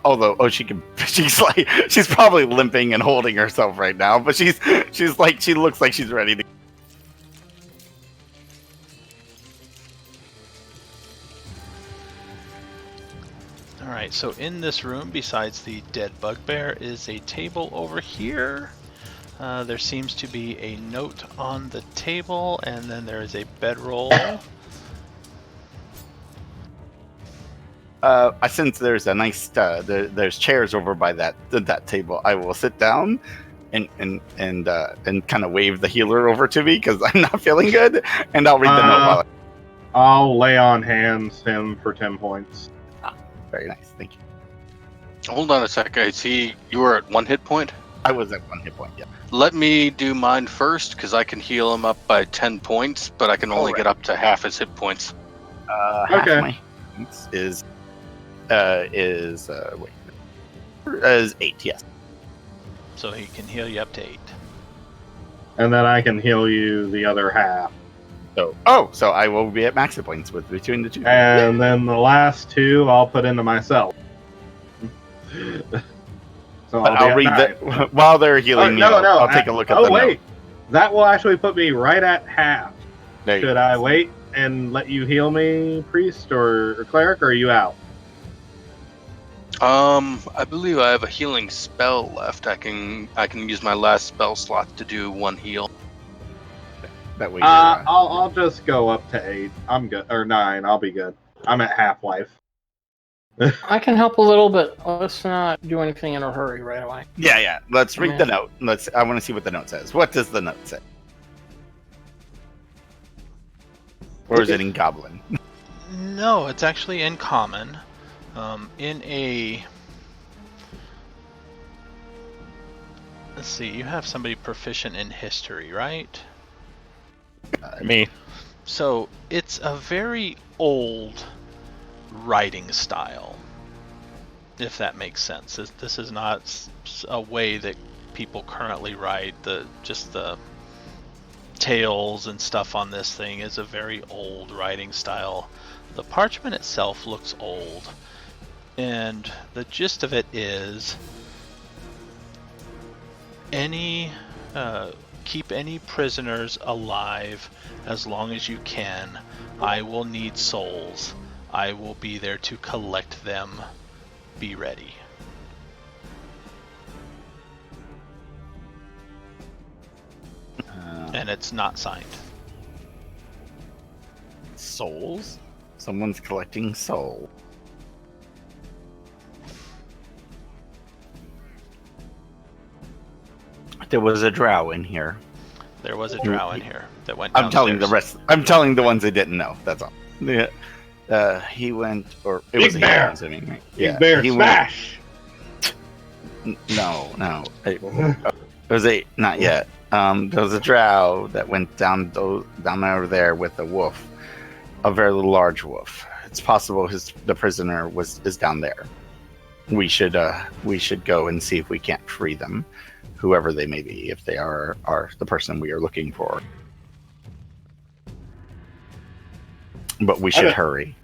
Although, she's probably limping and holding herself right now, but she looks like she's ready to. Alright, so in this room, besides the dead bugbear, is a table over here. There seems to be a note on the table, and then there is a bedroll. Since there's a nice there's chairs over by that table, I will sit down and kind of wave the healer over to me because I'm not feeling good, and I'll read the note while I'll lay on hands him for 10 points. Very nice, thank you. Hold on a sec, guys. You were at 1 hit point? I was at 1 hit point, yeah. Let me do mine first, because I can heal him up by 10 points, but I can only get up to half his hit points. Half my points is 8, yes. So he can heal you up to 8. And then I can heal you the other half. So I will be at max hit points between the two. And then the last 2 I'll put into myself. So But I'll read that while they're healing me. I'll take a look at the note. That will actually put me right at half. There you Should go. I wait and let you heal me, priest or cleric, or are you out? I believe I have a healing spell left. I can use my last spell slot to do 1 heal. That way. I'll just go up to 8. I'm good, or 9. I'll be good. I'm at half life. I can help a little, but let's not do anything in a hurry right away. Yeah. Let's read the note. I want to see what the note says. What does the note say? Or is it in Goblin? No, it's actually in common. Let's see, you have somebody proficient in history, right? Me. So it's a very old writing style, if that makes sense. This is not a way that people currently write. Just the tales and stuff on this thing is a very old writing style. The parchment itself looks old, and the gist of it is keep any prisoners alive as long as you can. I will need souls. I will be there to collect them. Be ready. And it's not signed. Souls? Someone's collecting soul. There was a drow in here. There was a drow in here that went downstairs. I'm telling the rest. I'm telling the ones that didn't know. That's all. Yeah. He went, or it Big was Bear. a he, assuming, right? Big Bear he smash! No. It was not yet. There was a drow that went down over there with a wolf, a very large wolf. It's possible the prisoner is down there. We should go and see if we can't free them, whoever they may be, if they are the person we are looking for. But we should hurry.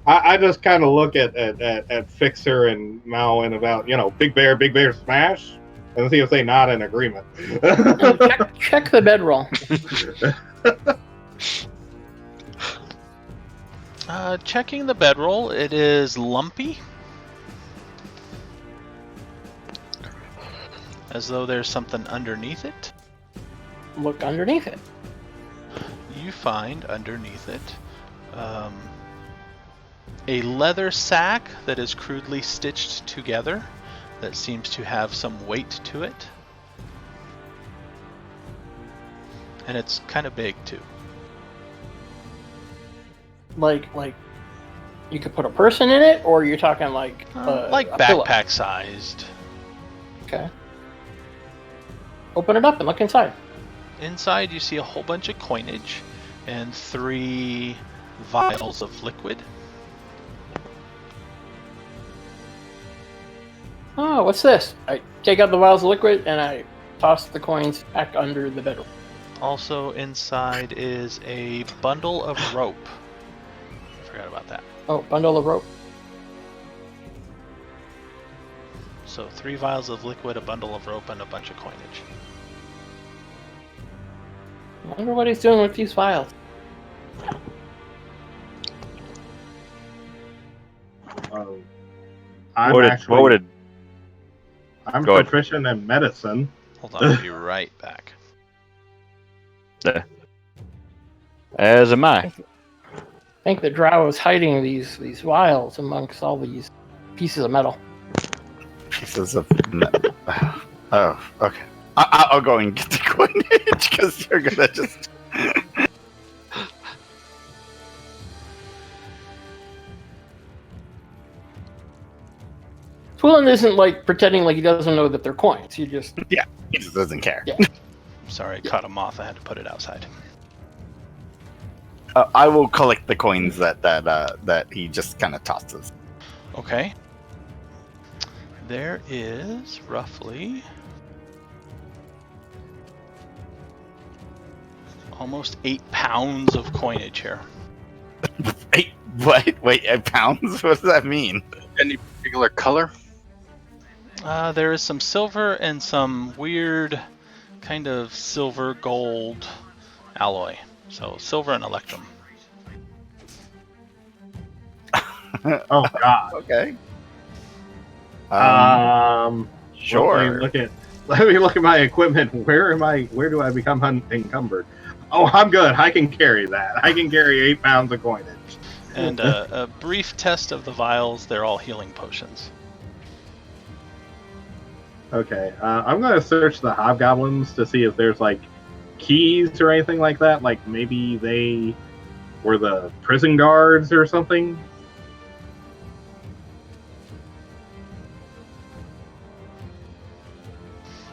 I just kind of look at Fixer and Mao and about, Big Bear smash, and see if they nod in agreement. check the bedroll. Checking the bedroll, it is lumpy. As though there's something underneath it. Look underneath it. You find underneath it a leather sack that is crudely stitched together that seems to have some weight to it. And it's kind of big too. Like you could put a person in it, or you're talking like like a pillow? backpack sized. Okay. Open it up and look inside. Inside you see a whole bunch of coinage and 3 vials of liquid. Oh, what's this? I take out the vials of liquid and I toss the coins back under the bedroll. Also inside is a bundle of rope. I forgot about that. Oh, bundle of rope. So 3 vials of liquid, a bundle of rope, and a bunch of coinage. I wonder what he's doing with these vials. I'm Go ahead. proficient in medicine. Hold on, I'll be right back. As am I. I think the drow is hiding these vials amongst all these pieces of metal. Pieces of metal. Oh, okay. I'll go and get the coinage because you're gonna just. Twillen isn't like pretending like he doesn't know that they're coins. He just He just doesn't care. Yeah. Sorry, I caught a moth. I had to put it outside. I will collect the coins that he just kind of tosses. Okay. There is roughly almost 8 pounds of coinage here. Wait, what? Wait, 8 pounds? What does that mean? Any particular color? There is some silver and some weird kind of silver gold alloy. So silver and electrum. Oh God. Okay. Let Sure. me look at my equipment. Where do I become encumbered? Oh, I'm good. I can carry that. I can carry 8 pounds of coinage. And a brief test of the vials. They're all healing potions. Okay, I'm gonna search the hobgoblins to see if there's like keys or anything like that. Like maybe they were the prison guards or something.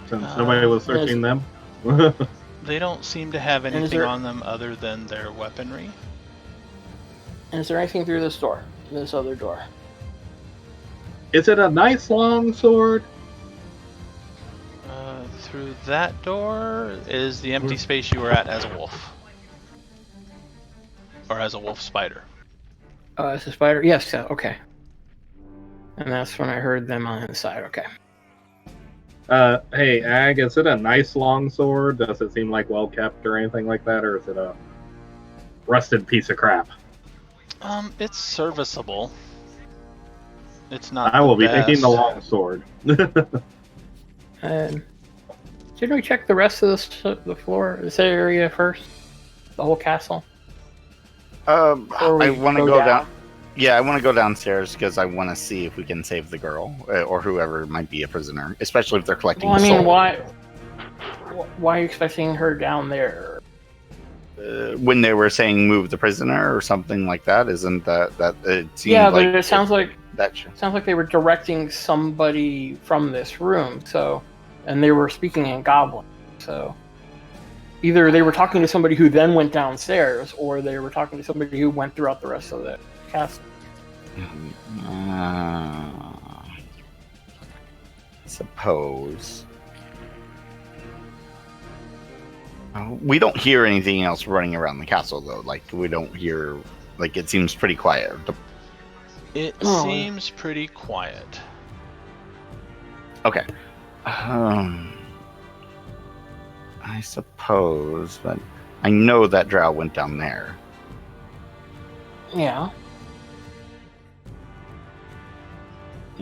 Since nobody was searching them. They don't seem to have is anything there- on them other than their weaponry. And is there anything through this door? This other door? Is it a nice long sword? Through that door is the empty space you were at as a wolf. Or as a wolf spider. It's a spider? Yes, okay. And that's when I heard them on the side, okay. Hey, Ag, is it a nice long sword? Does it seem like well kept or anything like that, or is it a rusted piece of crap? It's serviceable. It's not I will the be taking the best. long sword. Should we check the rest of the floor, this area first? The whole castle? I Or we want to go go down? down. Yeah, I want to go downstairs because I want to see if we can save the girl or whoever might be a prisoner, especially if they're collecting Well, I mean, souls. why are you expecting her down there? When they were saying move the prisoner or something like that, isn't that it seemed Yeah, like but it sounds like they were directing somebody from this room, and they were speaking in Goblin, so either they were talking to somebody who then went downstairs, or they were talking to somebody who went throughout the rest of the castle. Suppose. We don't hear anything else running around the castle, though. Like, we don't hear... Like, it seems pretty quiet. It Oh. seems pretty quiet. Okay. I suppose, but I know that drow went down there. Yeah.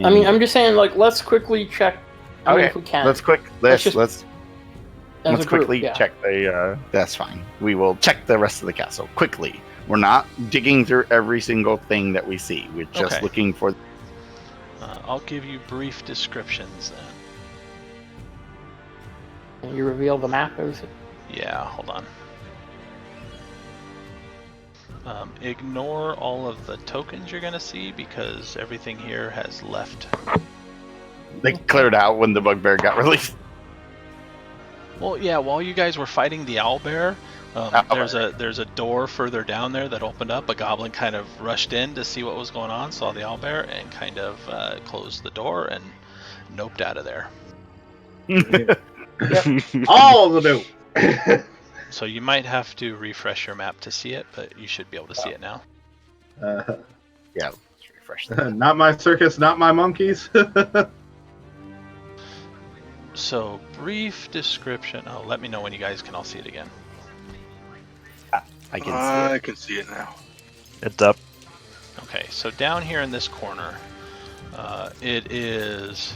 I mean, I'm just saying, like, let's quickly check. I mean, if we can. Let's Let's just- let's as a group, quickly yeah. check the. That's fine. We will check the rest of the castle quickly. We're not digging through every single thing that we see. We're just Okay. looking for. I'll give you brief descriptions then. Can you reveal the map? Is it? Yeah, hold on. Ignore all of the tokens you're going to see because everything here has left. They cleared out when the bugbear got released. Well, yeah, while you guys were fighting the owlbear, there's a door further down there that opened up. A goblin kind of rushed in to see what was going on, saw the owlbear, and kind of closed the door and noped out of there. All of the dope. So you might have to refresh your map to see it, but you should be able to see it now. Yeah, let's refresh that. Not my circus, not my monkeys. So, brief description. Oh, let me know when you guys can all see it again. I can see I it. can see it now. It's up. Okay, so down here in this corner, it is...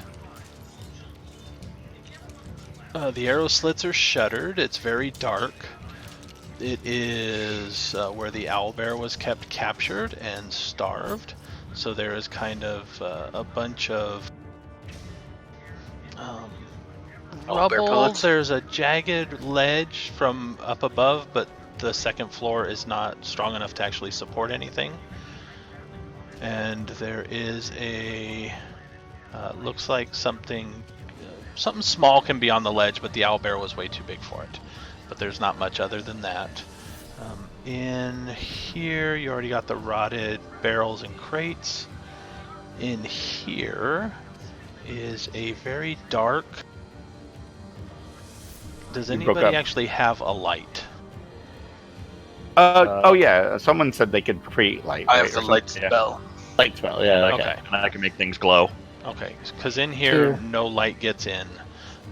the arrow slits are shuttered. It's very dark. It is where the owlbear was kept captured and starved. So there is kind of a bunch of Owlbear rubble. pellets? There's a jagged ledge from up above, but the second floor is not strong enough to actually support anything. And there is a looks like something small can be on the ledge, but the owlbear was way too big for it. But there's not much other than that. In here, you already got the rotted barrels and crates. In here is a very dark... Does You broke anybody up. actually have a light? Oh yeah, someone said they could create light. I right, have the or light something. spell. light spell. Yeah. Okay. And I can make things glow. Okay, because in here, Sure. no light gets in.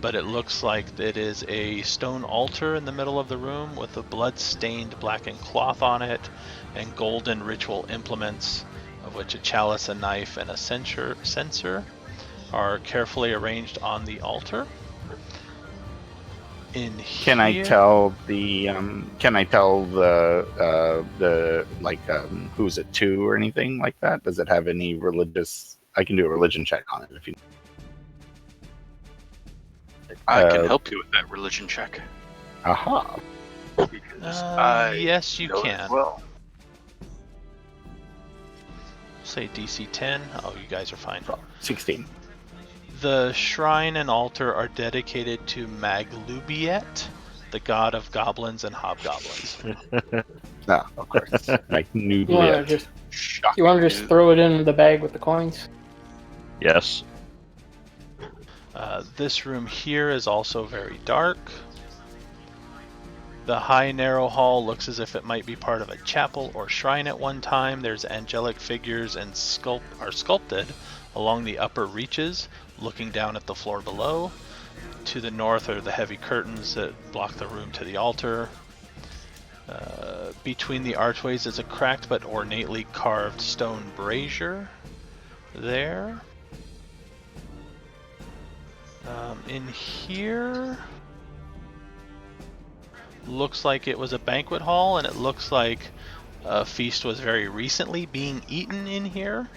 But it looks like it is a stone altar in the middle of the room with a blood-stained blackened cloth on it and golden ritual implements, of which a chalice, a knife, and a censer are carefully arranged on the altar. In Can I here- tell the like who's it to or anything like that? Does it have any religious? I can do a religion check on it if you. I can help you with that religion check. Aha. Because yes, you know it can. well. Say DC 10. Oh, you guys are fine. 16. The shrine and altar are dedicated to Maglubiet, the god of goblins and hobgoblins. No, of course. I knew You want to that. just Shocking. just throw it in the bag with the coins? Yes. This room here is also very dark. The high narrow hall looks as if it might be part of a chapel or shrine at one time. There's angelic figures and are sculpted along the upper reaches, looking down at the floor below. To the north are the heavy curtains that block the room to the altar. Between the archways is a cracked but ornately carved stone brazier there. In here, looks like it was a banquet hall, and it looks like a feast was very recently being eaten in here.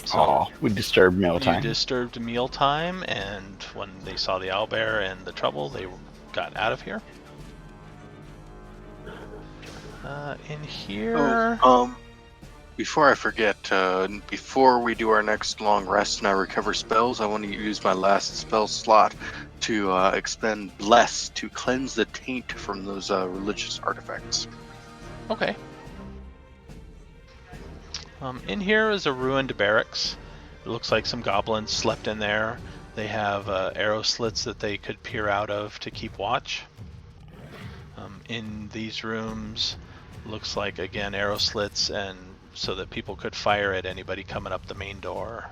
So we disturbed mealtime. you disturbed mealtime, and when they saw the owlbear and the trouble, they got out of here. In here... Before I forget, before we do our next long rest and I recover spells, I want to use my last spell slot to expend Bless to cleanse the taint from those religious artifacts. Okay. In here is a ruined barracks. It looks like some goblins slept in there. They have arrow slits that they could peer out of to keep watch. In these rooms, looks like, again, arrow slits and so that people could fire at anybody coming up the main door.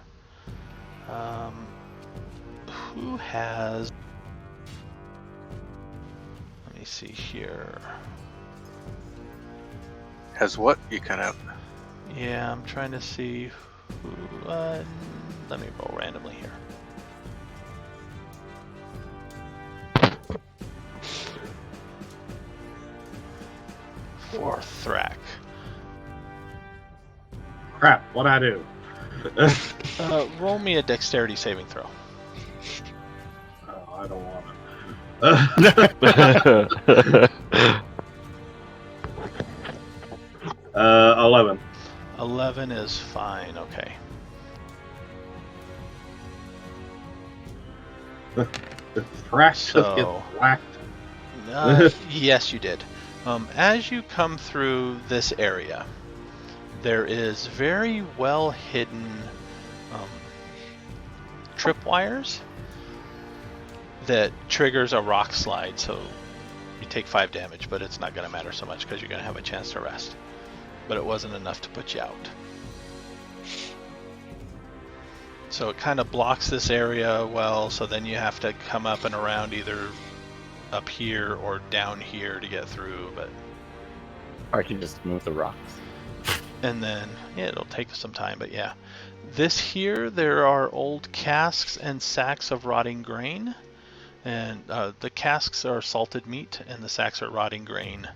Who has... Let me see here. Has what? You cut out. Yeah, I'm trying to see who... let me roll randomly here. For Thrak. Crap, what'd I do? Roll me a dexterity saving throw. Oh, I don't want it. 11. 11 is fine, okay. The trash just gets So- whacked. Yes, you did. As you come through this area, there is very well hidden tripwires that triggers a rock slide, so you take 5 damage, but it's not going to matter so much because you're going to have a chance to rest. But it wasn't enough to put you out. So it kind of blocks this area well, so then you have to come up and around either up here or down here to get through, but Or I can just move the rocks. and then yeah, it'll take some time, but yeah. This here, there are old casks and sacks of rotting grain, and the casks are salted meat and the sacks are rotting grain.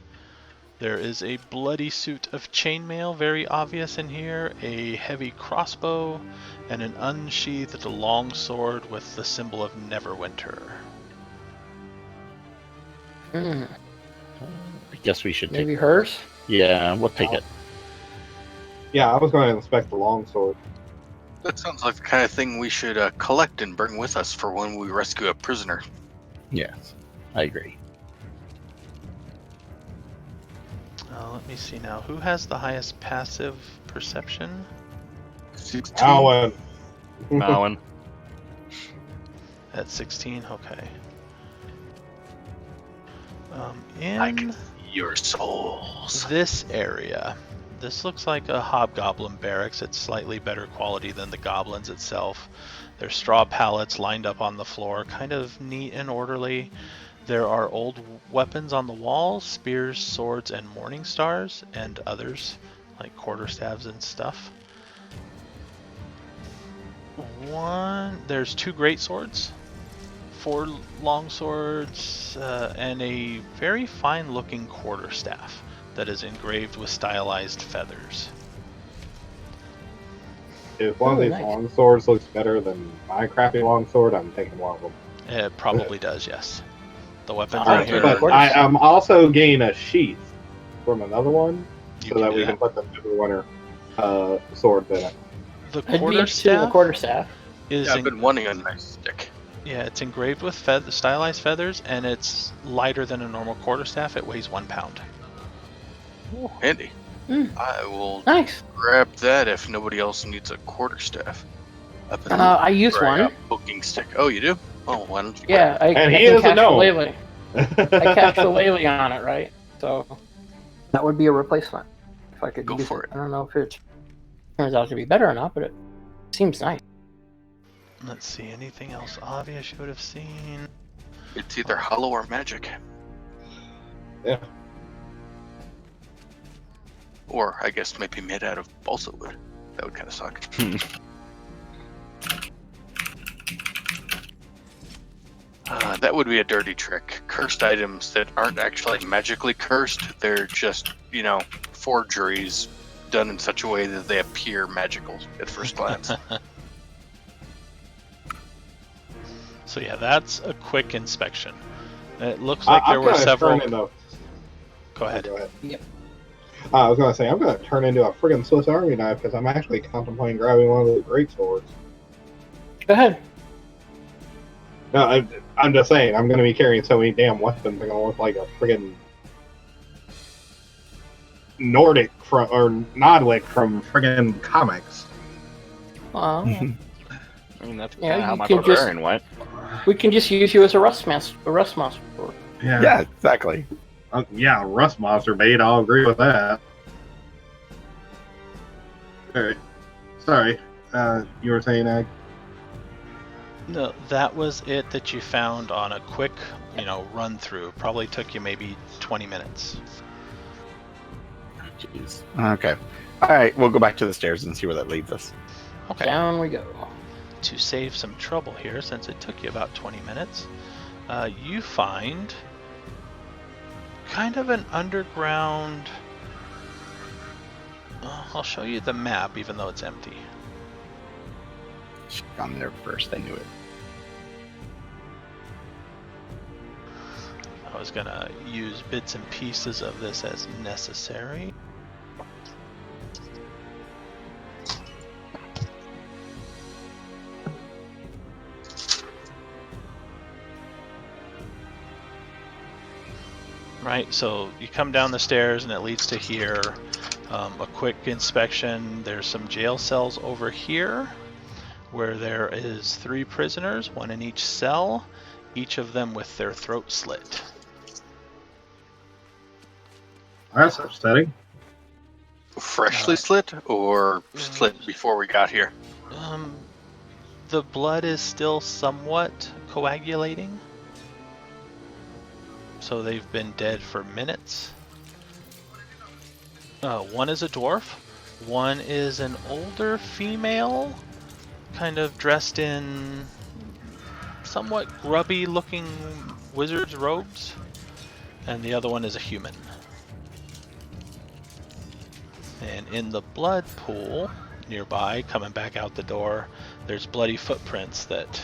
There is a bloody suit of chainmail, very obvious in here, a heavy crossbow, and an unsheathed long sword with the symbol of Neverwinter. Hmm. I guess we should take. Maybe hers? Yeah, we'll take it. Yeah, I was going to inspect the longsword. That sounds like the kind of thing we should collect and bring with us for when we rescue a prisoner. Yes, I agree. Let me see now. Who has the highest passive perception? 16. Alan. Mowen. At 16? Okay. I can In see your souls. this area, this looks like a hobgoblin barracks. It's slightly better quality than the goblins itself. There's straw pallets lined up on the floor, kind of neat and orderly. There are old weapons on the walls, spears, swords, and morning stars, and others, like quarterstaffs and stuff. There's 2 great swords, 4 long swords, and a very fine looking quarterstaff that is engraved with stylized feathers. If one of Oh, these nice. long swords looks better than my crappy long sword, I'm taking one of them. It probably does, yes. The weapons All in right, here, but But I am also getting a sheath from another one you so can that do we that. can put the Neverwinter sword in it. The I'd be interested in the quarterstaff quarterstaff. is Yeah, I've been wanting a nice stick. Yeah, it's engraved with stylized feathers, and it's lighter than a normal quarterstaff. It weighs 1 pound. Ooh, handy. Hmm. I will Nice. grab that if nobody else needs a quarterstaff. I use Or a one. booking stick. Oh, you do? Oh, why don't you? Yeah, I And can he is a catch gnome. Shillelagh. I catch Shillelagh on it, right? So that would be a replacement if I could Go use for it. it. I don't know if it turns out to be better or not, but it seems nice. Let's see, anything else obvious you would have seen? It's either hollow or magic. Yeah. Or I guess maybe made out of balsa wood. That would kind of suck. That would be a dirty trick. Cursed items that aren't actually magically cursed, they're just, forgeries done in such a way that they appear magical at first glance. So yeah, that's a quick inspection. It looks like there I'm were gonna several. turn into- Go ahead. Go ahead. Yep. I was going to say, I'm going to turn into a friggin' Swiss Army knife because I'm actually contemplating grabbing one of the great swords. Go ahead. No, I'm just saying, I'm going to be carrying so many damn weapons, I'm going to look like a friggin' Nordic or Nodwick from friggin' comics. Well, I mean, that's Yeah, kind of how you my can just- barbarian went. we can just use you as a rust master. Yeah, exactly. Yeah, Rust Monster bait, I'll agree with that. Alright. Sorry. You were saying, Ag? No, that was it that you found on a quick, run through. Probably took you maybe 20 minutes. Jeez. Okay. All right, we'll go back to the stairs and see where that leads us. Okay. Down we go. To save some trouble here, since it took you about 20 minutes, you find kind of an underground. I'll show you the map, even though it's empty. Should've gone there first. I knew it. I was gonna use bits and pieces of this as necessary. Right, so you come down the stairs and it leads to here. A quick inspection. There's some jail cells over here where there is 3 prisoners, 1 in each cell, each of them with their throat slit. That's upsetting. Freshly slit or slit before we got here? The blood is still somewhat coagulating. So they've been dead for minutes. 1 is a dwarf. 1 is an older female, kind of dressed in somewhat grubby looking wizard's robes. And the other one is a human. And in the blood pool nearby, coming back out the door, there's bloody footprints that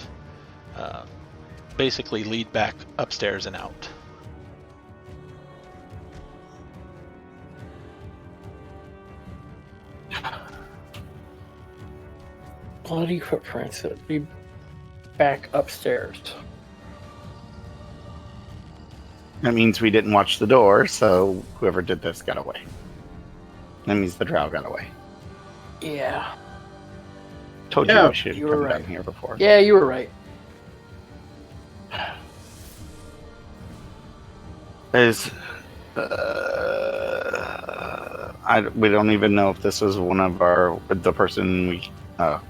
basically lead back upstairs and out. Bloody footprints that lead back upstairs. That means we didn't watch the door, so whoever did this got away. That means the drow got away. Yeah. Told Yeah, you I should have you were come right. down here before. Yeah, you were right. Is we don't even know if this was one of the person we. Are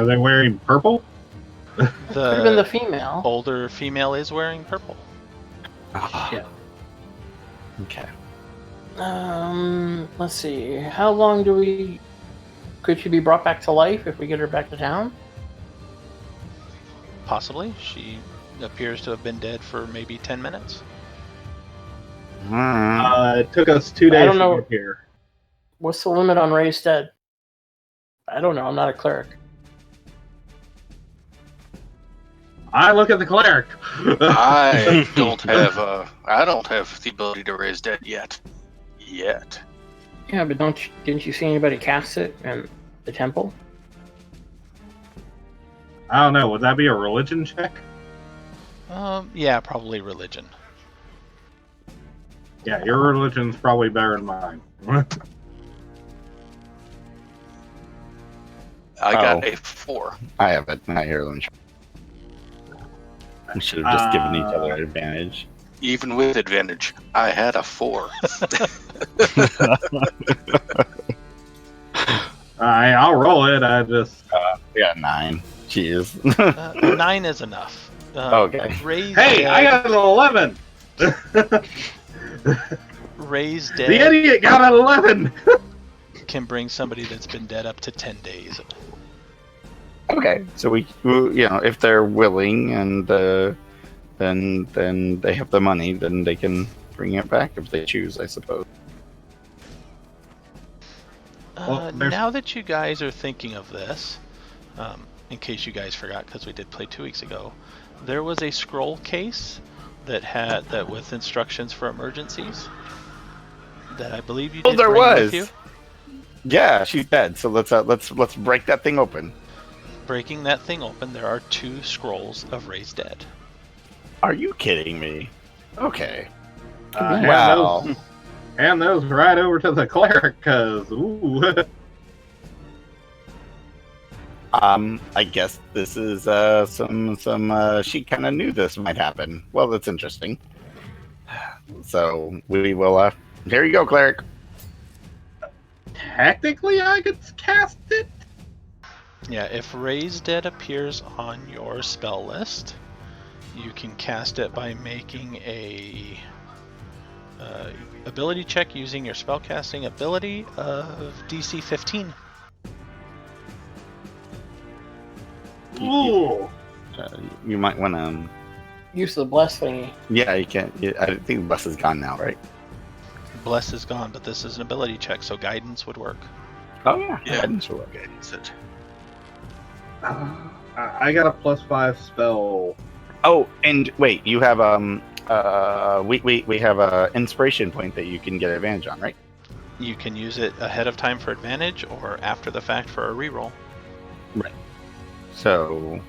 they wearing purple? Could have been the The female. older female is wearing purple. Yeah. Okay. Let's see. How long could she be brought back to life if we get her back to town? Possibly. She appears to have been dead for maybe 10 minutes. It took us 2 days I don't to know. get here. What's the limit on raised dead? I don't know. I'm not a cleric. I look at the cleric. I don't have the ability to raise dead yet. Yeah, but didn't you see anybody cast it in the temple? I don't know. Would that be a religion check? Yeah, probably religion. Yeah, your religion's probably better than mine. I got a 4. I have it. Not here. Let me try. We should have just given each other an advantage. Even with advantage, I had a 4. I'll roll it. I just. We got 9. Jeez. 9 is enough. Okay. Raise Hey, dead, I got an 11. raise The dead idiot got an 11. can bring somebody that's been dead up to 10 days. Okay, so we if they're willing and then they have the money, then they can bring it back if they choose, I suppose. Now that you guys are thinking of this, in case you guys forgot, because we did play 2 weeks ago, there was a scroll case that with instructions for emergencies that I believe you did there bring was. with you. Yeah, she's dead. So let's break that thing open. Breaking that thing open, there are 2 scrolls of Raised Dead. Are you kidding me? Okay. Wow. Hand those right over to the cleric, cause ooh. I guess this is some she kind of knew this might happen. Well, that's interesting. So we will. Here you go, cleric. Technically, I could cast it. Yeah, if Raised Dead appears on your spell list, you can cast it by making a ability check using your spellcasting ability of DC 15. Ooh. You might want to. Use the bless thingy. Yeah, you can. I think the bus is gone now, right? Bless is gone, but this is an ability check, so guidance would work. Oh yeah. Yeah. Guidance will work. Guidance it. I got a +5 spell. Oh, and wait, you have we have a inspiration point that you can get advantage on, right? You can use it ahead of time for advantage or after the fact for a reroll. Right. So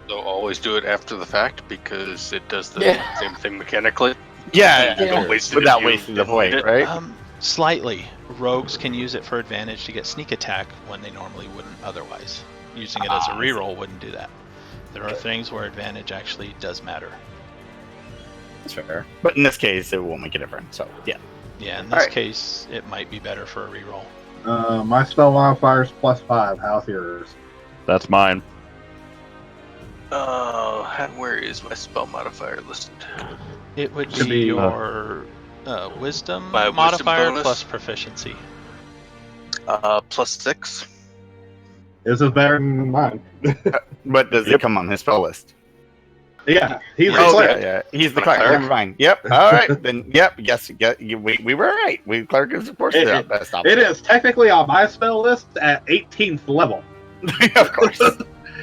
So always do it after the fact because it does the Yeah. same thing mechanically. yeah, You don't waste it without if you wasting the didn't point, need it. right? Slightly. Rogues can use it for advantage to get sneak attack when they normally wouldn't otherwise. Using it as a reroll wouldn't do that. There are things where advantage actually does matter. That's fair. But in this case, it won't make a difference. So yeah. Yeah, in this Alright. case, it might be better for a reroll. My spell modifier's +5. How's yours? That's mine. Where is my spell modifier listed? It would Should be be, your wisdom My wisdom modifier bonus? plus proficiency. +6. This is better than mine. But does it come on his spell list? Yeah, he's Oh, the cleric. yeah. He's the Cleric. cleric. Never mind. Yep. All right. Then. Yep. Yes. We were right. Cleric is of course the best option. It is technically on my spell list at 18th level. Of course.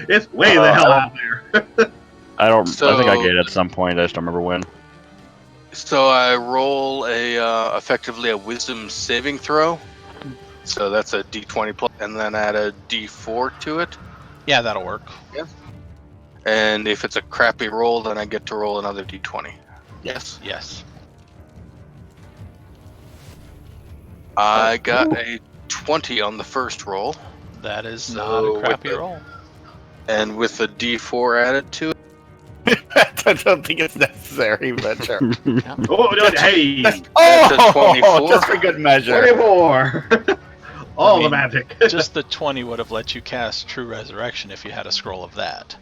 It's way the hell out there. I think I So- get it at some point. I just don't remember when. So I roll effectively a wisdom saving throw. So that's a D20 plus, and then add a D4 to it. Yeah, that'll work. And if it's a crappy roll, then I get to roll another D20. Yes. Yes. I got a 20 on the first roll, That is So not a with crappy the- roll. and with a D4 added to it. I don't think it's necessary, but sure. Oh, no, hey! a 24. Just for good measure. 24! All I mean, the magic. Just the 20 would have let you cast True Resurrection if you had a scroll of that.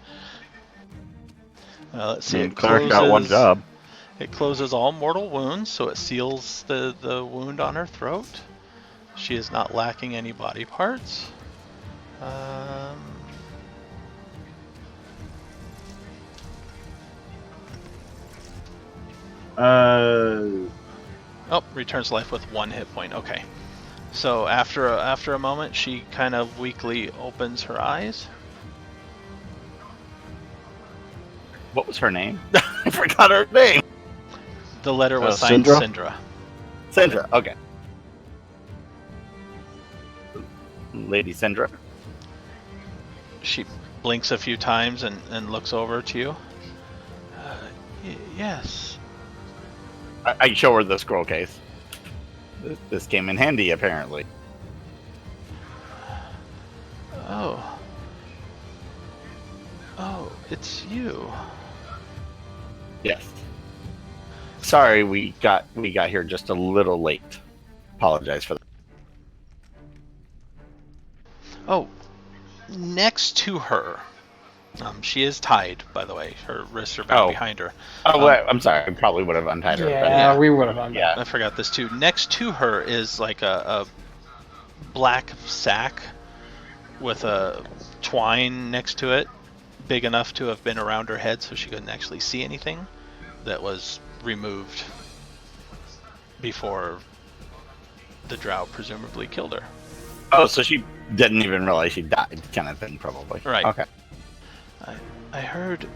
Let's see. It Cleric got one closes- job. It closes all mortal wounds, so it seals the wound on her throat. She is not lacking any body parts. Oh, returns life with 1 hit point. Okay. So after a moment, she kind of weakly opens her eyes. What was her name? I forgot her name. The letter was signed Syndra? Syndra. Syndra. Okay. Lady Syndra. She blinks a few times and looks over to you. Yes. I show her the scroll case. This came in handy, apparently. Oh. Oh, it's you. Yes. Sorry, we got here just a little late. Apologize for that. Oh, next to her. She is tied, by the way. Her wrists are bound behind her. Oh, well, I'm sorry. I probably would have untied her. Yeah, we would have done that. Yeah. I forgot this too. Next to her is like a black sack with a twine next to it, big enough to have been around her head so she couldn't actually see anything, that was removed before the drow presumably killed her. Oh, so she didn't even realize she died, kind of thing, probably. Right. Okay. I heard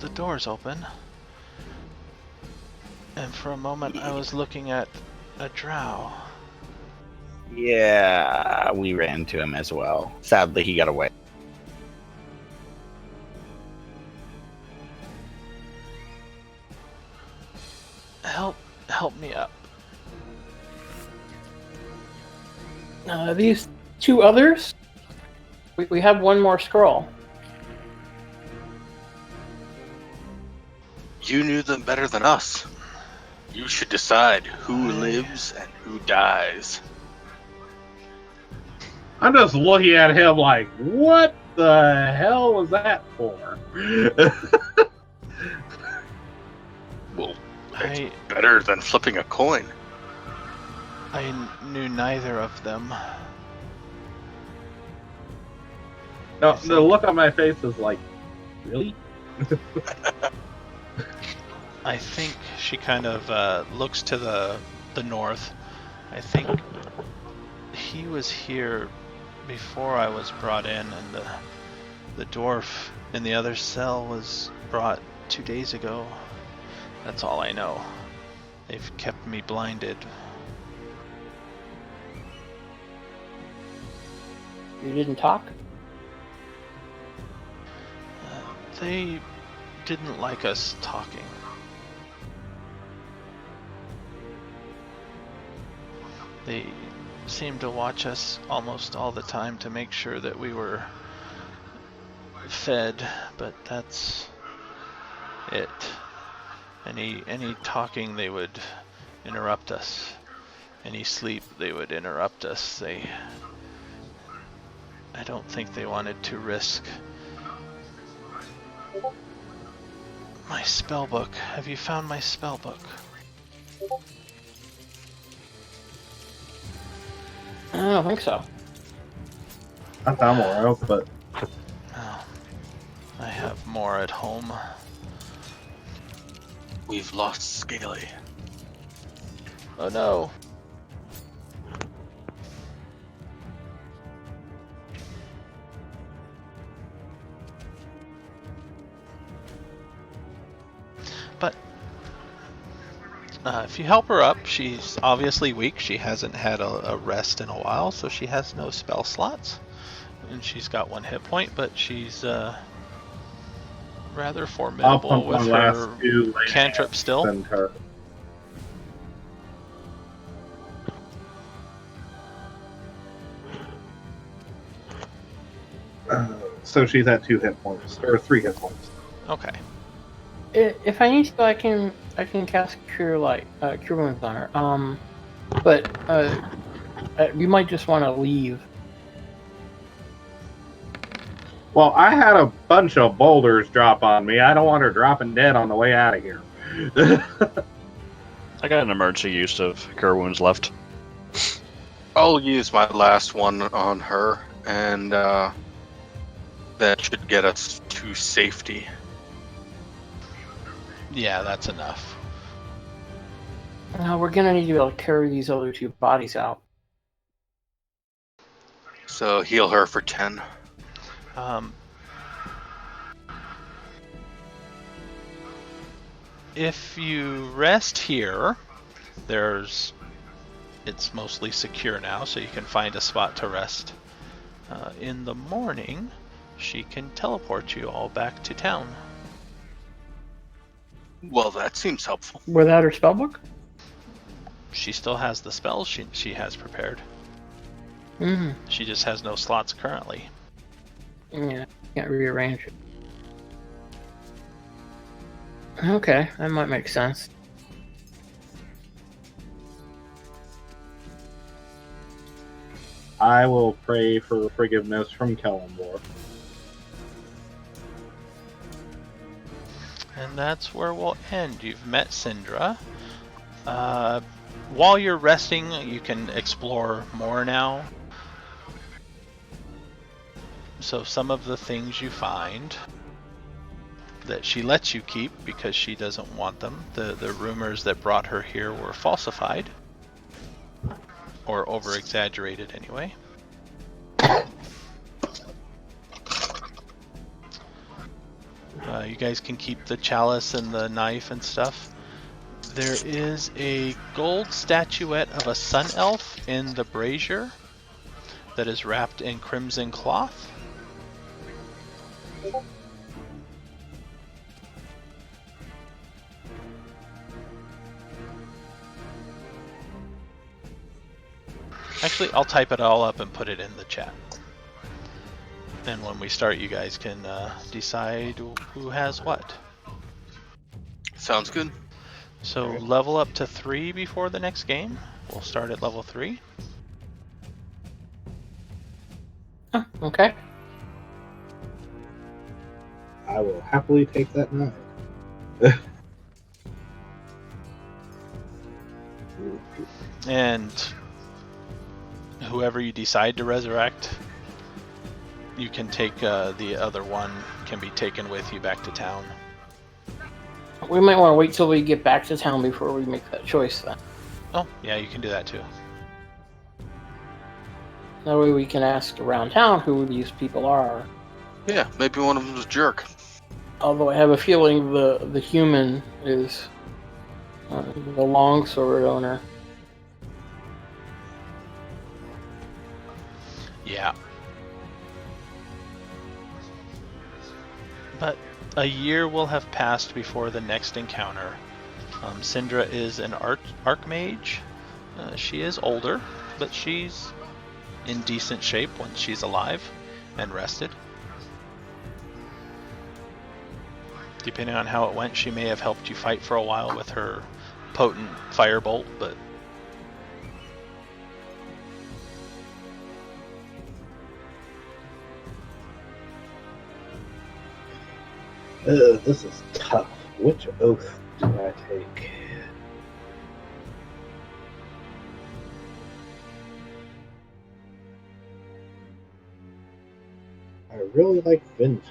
the doors open, and for a moment I was looking at a drow. Yeah, we ran into him as well. Sadly, he got away. Help me up. These two others? We have one more scroll. You knew them better than us. You should decide who lives and who dies. I'm just looking at him like, what the hell was that for? Well, it's better than flipping a coin. I knew neither of them. No, the look on my face is like, really? I think she kind of looks to the north. I think he was here before I was brought in, and the dwarf in the other cell was brought 2 days ago. That's all I know. They've kept me blinded. You didn't talk? They didn't like us talking. They seemed to watch us almost all the time to make sure that we were fed, but that's it. Any talking, they would interrupt us. Any sleep, they would interrupt us. I don't think they wanted to risk my spell book. Have you found my spell book? I don't think so. I found more else, but Oh, I have more at home. We've lost Scaly. Oh no. But if you help her up, she's obviously weak. She hasn't had a rest in a while, so she has no spell slots. And she's got 1 hit point, but she's rather I'll formidable pump with my last her 2 cantrip still. and her. So she's at 2 hit points, or 3 hit points. Okay. If I need to, I can cast Cure Wounds on her. But you might just want to leave. Well, I had a bunch of boulders drop on me. I don't want her dropping dead on the way out of here. I got an emergency use of Cure Wounds left. I'll use my last one on her, and that should get us to safety. Yeah, that's enough. We're gonna need to be able to carry these other 2 bodies out. So heal her for 10. If you rest here, it's mostly secure now, so you can find a spot to rest. In the morning, she can teleport you all back to town. Well, that seems helpful. Without her spellbook? She still has the spells she has prepared. Mm-hmm. She just has no slots currently. Yeah, can't rearrange it. Okay, that might make sense. I will pray for forgiveness from Kellenborg. And that's where we'll end. You've met Syndra. While you're resting, you can explore more now. So some of the things you find that she lets you keep because she doesn't want them. The rumors that brought her here were falsified. Or over-exaggerated anyway. You guys can keep the chalice and the knife and stuff. There is a gold statuette of a sun elf in the brazier that is wrapped in crimson cloth. Actually, I'll type it all up and put it in the chat. And when we start, you guys can decide who has what. Sounds good. So level up to 3 before the next game. We'll start at level 3. Oh, okay. I will happily take that knife. And whoever you decide to resurrect, you can take the other one can be taken with you back to town. We might want to wait till we get back to town before we make that choice then. Oh, yeah, you can do that too. That way we can ask around town who these people are. Yeah, maybe one of them's a jerk. Although I have a feeling the human is the longsword owner. Yeah. But a year will have passed before the next encounter. Syndra is an archmage. She is older, but she's in decent shape when she's alive and rested. Depending on how it went, she may have helped you fight for a while with her potent firebolt, but This is tough. Which oath do I take? I really like vengeance.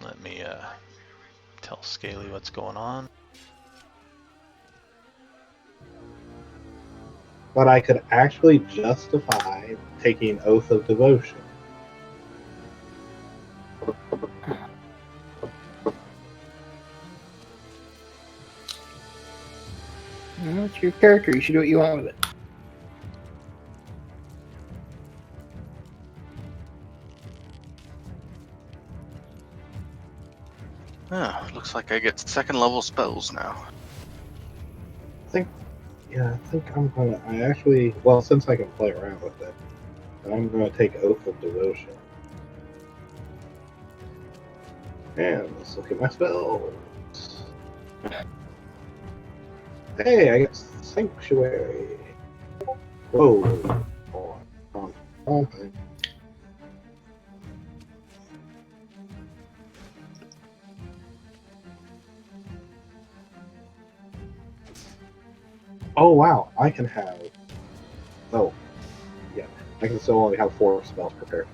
let me tell Scaly what's going on. But I could actually justify taking Oath of Devotion. It's your character. You should do what you want with it. Ah, looks like I get second level spells now. I think I'm gonna. Since I can play around with it, I'm gonna take Oath of Devotion. And let's look at my spells. Hey, I get Sanctuary. Whoa. Oh, oh wow, I can have. Oh, yeah, I can still only have 4 spells prepared.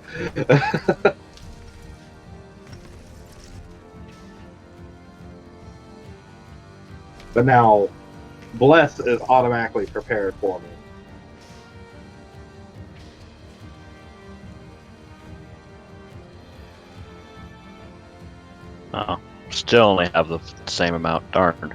But now, Bless is automatically prepared for me. Oh, still only have the same amount. Darn.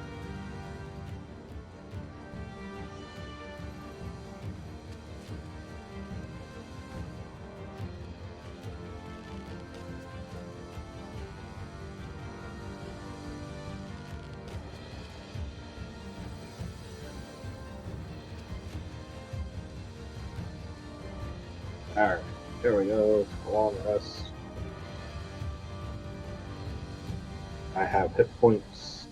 There we go. Long rest. I have hit points.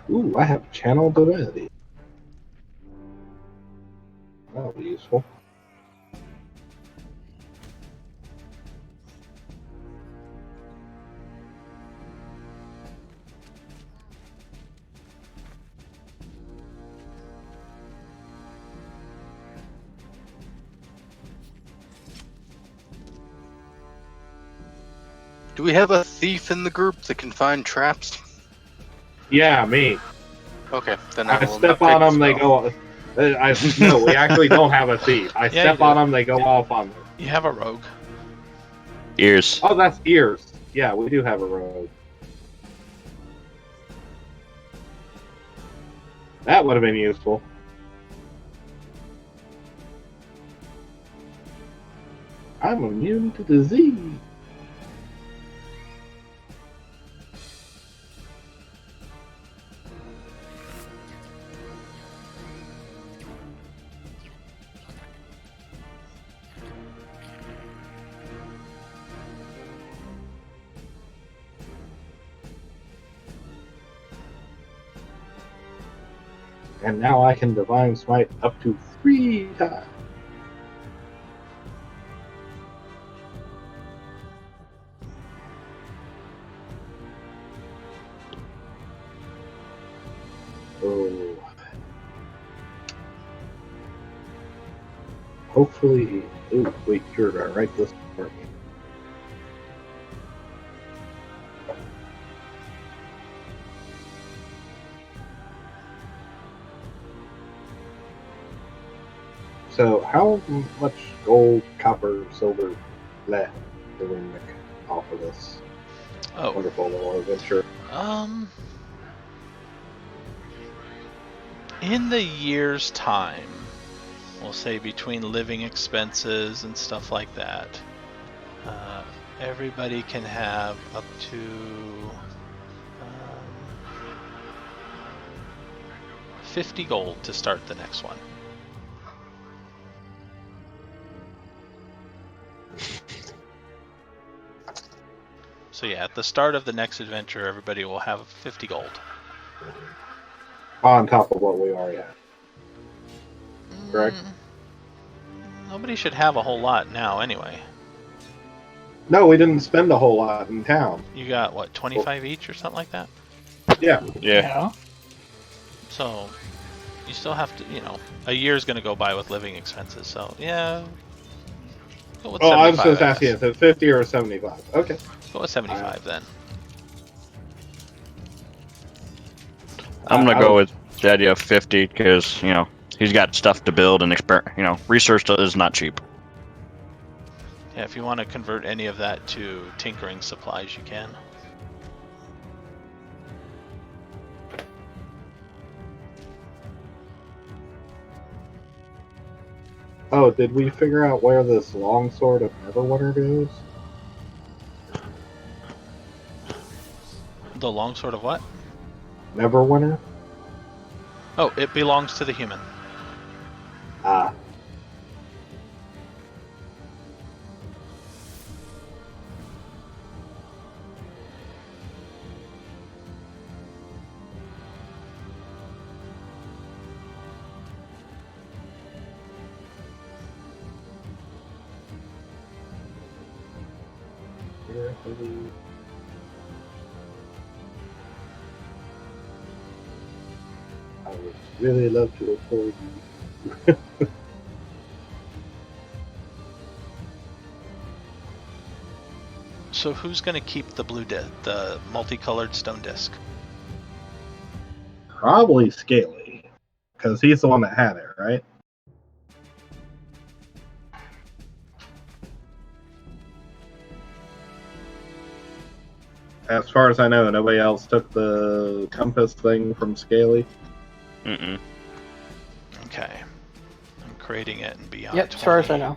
Ooh, I have Channel Divinity. That'll be useful. Do we have a thief in the group that can find traps? Yeah, me. Okay, then I will step not on take them, the they spell. go. No, we actually don't have a thief. I Yeah, step you on do. them, they go off on me. You have a rogue. Ears. Oh, that's ears. Yeah, we do have a rogue. That would have been useful. I'm immune to disease. And now I can Divine Smite up to 3 times. Oh. Hopefully. Ooh, wait, sure, I write this part. So, how much gold, copper, silver, lead do we make off of this Oh, wonderful little adventure? in the year's time, we'll say between living expenses and stuff like that, everybody can have up to 50 gold to start the next one. So yeah, at the start of the next adventure, everybody will have 50 gold. On top of what we already have. Correct? Nobody should have a whole lot now anyway. No, we didn't spend a whole lot in town. You got, what, 25 each or something like that? Yeah. Yeah. So, you still have to, a year's going to go by with living expenses, so, yeah. Go with 75, I was just I asking, guess. is it 50 or 75? Okay. Go with 75 then. I'm gonna go with the idea of 50 because he's got stuff to build and research is not cheap. Yeah, if you want to convert any of that to tinkering supplies, you can. Oh, did we figure out where this longsword of Neverwinter goes? The longsword of what? Neverwinter? Oh, it belongs to the human. Ah. I would really love to afford you. So who's going to keep the the multicolored stone disc? Probably Scaly, because he's the one that had it, right? As far as I know, nobody else took the compass thing from Scaly. Mm-mm. Okay. I'm creating it and beyond. Yep, as far as I know.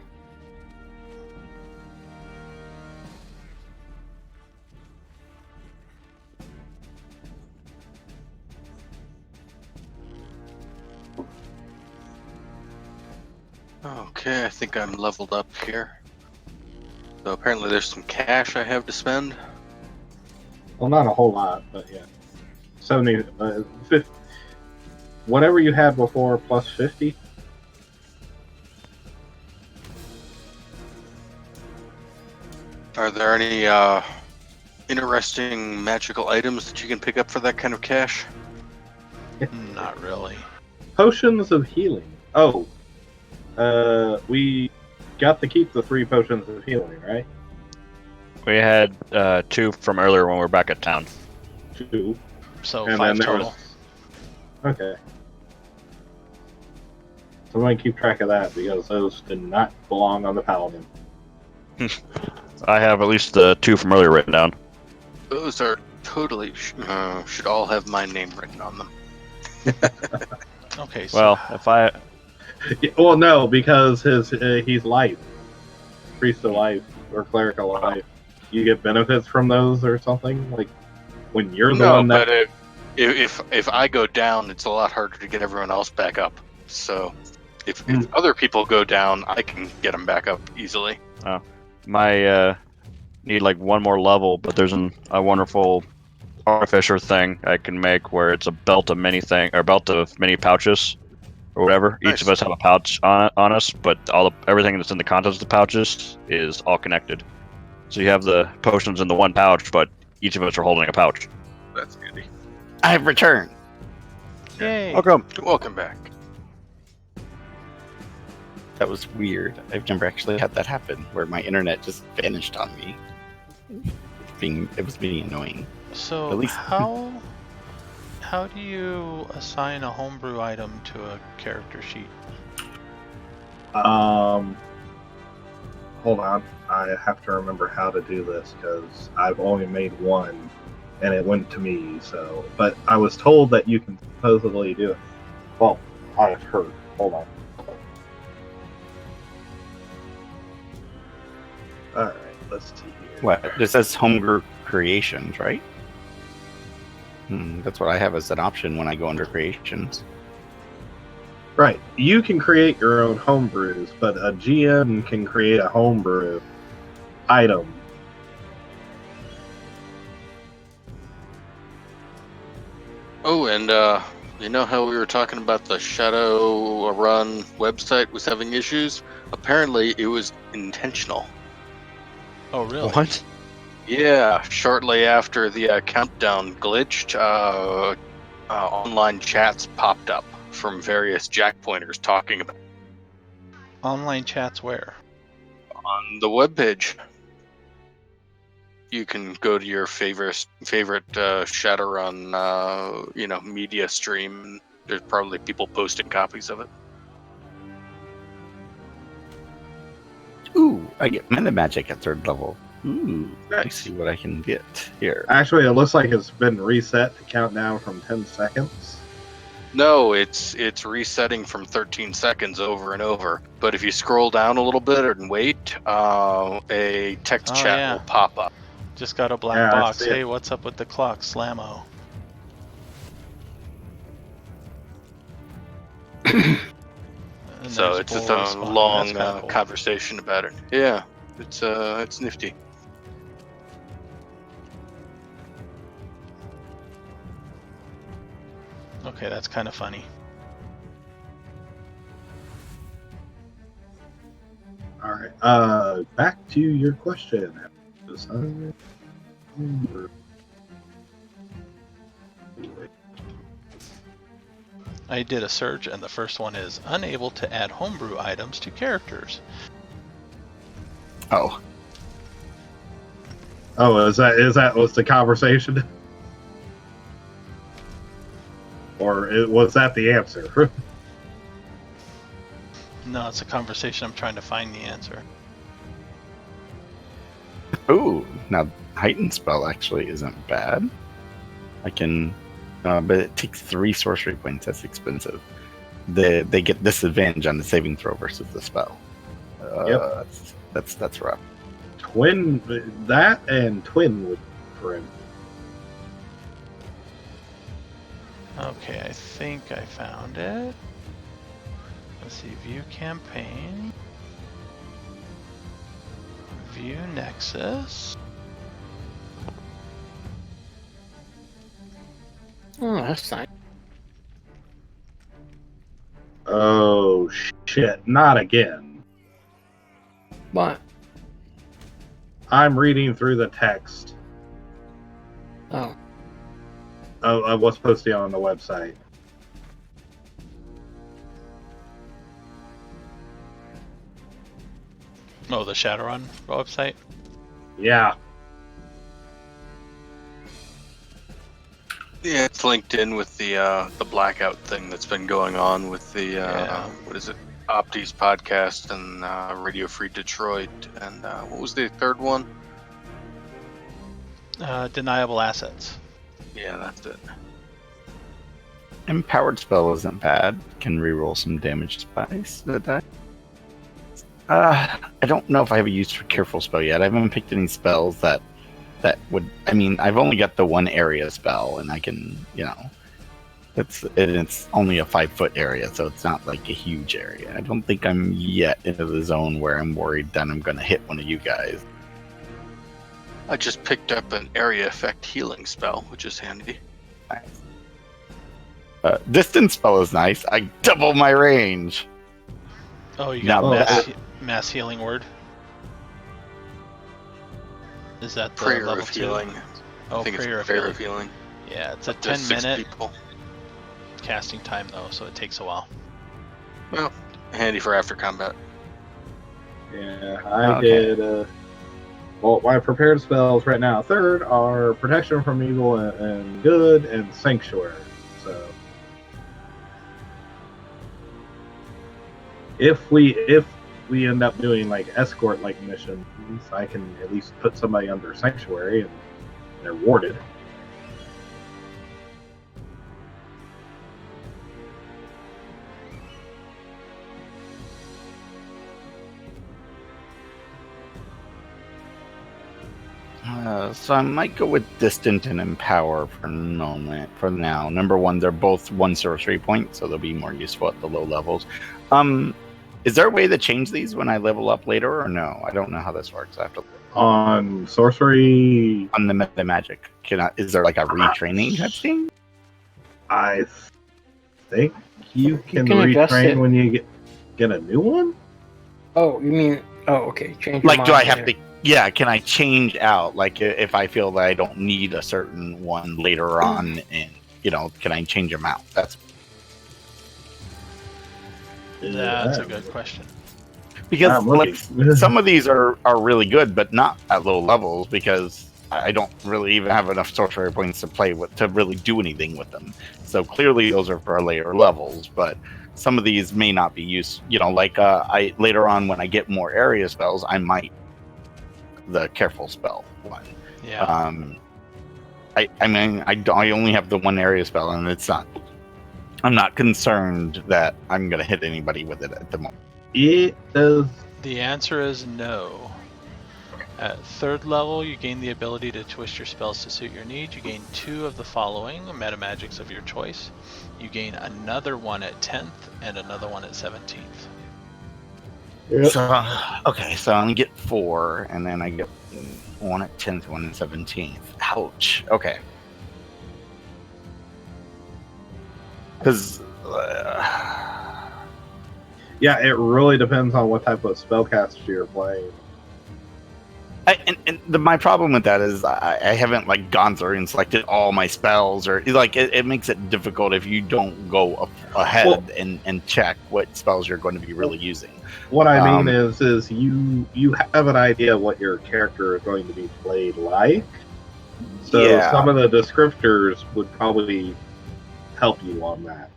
Okay, I think I'm leveled up here. So apparently there's some cash I have to spend. Well, not a whole lot, but yeah. 70, 50, whatever you had before plus 50. Are there any interesting magical items that you can pick up for that kind of cash? Not really. Potions of healing. Oh, we got to keep the 3 potions of healing, right? We had 2 from earlier when we were back at town. 2. So And 5 then there total. was. Okay. Somebody keep track of that because those did not belong on the paladin. I have at least the 2 from earlier written down. Those are totally should all have my name written on them. Okay, so Well, if I Well, no, because he's life, priest of life or cleric of life. You get benefits from those or something like when you're the No, one that. but if I go down, it's a lot harder to get everyone else back up. So if other people go down, I can get them back up easily. my need like 1 more level, but there's a wonderful artificer thing I can make where it's a belt of many pouches or whatever. Nice. Each of us have a pouch on us, but everything that's in the contents of the pouches is all connected. So you have the potions in the 1 pouch, but each of us are holding a pouch. That's handy. I have returned. yay. Welcome. Welcome back. That was weird. I've never actually had that happen, where my internet just vanished on me. It was being annoying. So At least- how do you assign a homebrew item to a character sheet? Hold on, I have to remember how to do this because I've only made 1, and it went to me. So, but I was told that you can supposedly do it. Well, I've heard. Hold on. All right, let's see here. What? This says homebrew creations, right? That's what I have as an option when I go under creations. Right, you can create your own homebrews, but a GM can create a homebrew item. Oh, and you know how we were talking about the Shadowrun website was having issues? Apparently, it was intentional. Oh, really? What? Yeah, shortly after the countdown glitched, online chats popped up from various jack pointers talking about Online chats where? on the webpage. You can go to your favorite Shadowrun, media stream. There's probably people posting copies of it. Ooh, I get meta magic at 3rd level. Ooh, let's Nice. see what I can get here. Actually, it looks like it's been reset to count down from 10 seconds. No, it's resetting from 13 seconds over and over. But if you scroll down a little bit and wait, a text Oh, chat yeah. will pop up. Just got a black Yeah, I box. see it. Hey, what's up with the clock? Slammo. And So there's it's just bull a responding. long That's kinda cool. conversation about it. Yeah, it's nifty. Okay, that's kind of funny. All right. Back to your question. I did a search, and the first one is unable to add homebrew items to characters. Oh, Oh, is that was the conversation, or was that the answer? No, it's a conversation. I'm trying to find the answer. ooh. Now, heightened spell actually isn't bad. I can, but it takes 3 sorcery points. That's expensive. They get disadvantage on the saving throw versus the spell. Yep. That's rough. Twin, that and twin would for him. Okay, I think I found it. Let's see, view campaign. View Nexus. Oh, that's nice. Oh shit! Not again. What? I'm reading through the text Oh. of what's posted on the website. Oh, the Shadowrun website? Yeah. Yeah, it's linked in with the blackout thing that's been going on with the Yeah. what is it? Opti's podcast and Radio Free Detroit, and what was the third one? Deniable assets. Yeah, that's it. Empowered spell isn't bad. Can reroll some damage twice to the die. I don't know if I have a use for careful spell yet. I haven't picked any spells that would. I mean, I've only got the one area spell, and I can, it's only a 5-foot area, so it's not like a huge area. I don't think I'm yet into the zone where I'm worried that I'm going to hit one of you guys. I just picked up an area effect healing spell, which is handy. Nice. Distance spell is nice. I double my range. Oh, you Now got that- mass healing word? Is that the Prayer level of 2? healing. Oh, I think prayer it's of prayer healing. of healing. Yeah, it's a Up to 6 10-minute people. casting time though, so it takes a while. Well, handy for after combat. Yeah, I Okay. did. Well, my prepared spells right now, third, are Protection from Evil and Good and Sanctuary. So, if we end up doing like escort-like missions, I can at least put somebody under Sanctuary and they're warded. So I might go with Distant and Empower for now. Number one, they're both 1 sorcery point, so they'll be more useful at the low levels. Is there a way to change these when I level up later, or no? I don't know how this works. I have to On Sorcery, on the meta magic. Is there like a retraining type thing? I think you can can adjust retrain it. when you get a new one. Oh, you mean? Oh, okay. Change your Like, do I mind have there. to? Yeah, can I change out? Like, if I feel that I don't need a certain one later on, and can I change them out? That's That's a good question. because I'm like looking. some of these are really good, but not at low levels because I don't really even have enough sorcery points to play with to really do anything with them. So clearly those are for later levels, but some of these may not be used. Like I later on when I get more area spells, I might the careful spell one. Yeah. I mean I only have the one area spell, and it's not. I'm not concerned that I'm gonna hit anybody with it at the moment. It does. The answer is no. At 3rd level, you gain the ability to twist your spells to suit your needs. You gain 2 of the following meta magics of your choice. You gain another one at 10th and another one at 17th. Yep. So okay, so I'm gonna get 4, and then I get one at 10th, one at 17th. Ouch. Okay. Because Yeah, it really depends on what type of spellcaster you're playing. my problem with that is I haven't like gone through and selected all my spells, or like it makes it difficult if you don't go ahead and check what spells you're going to be really using. What I mean is you have an idea of what your character is going to be played like. So Yeah. some of the descriptors would probably help you on that.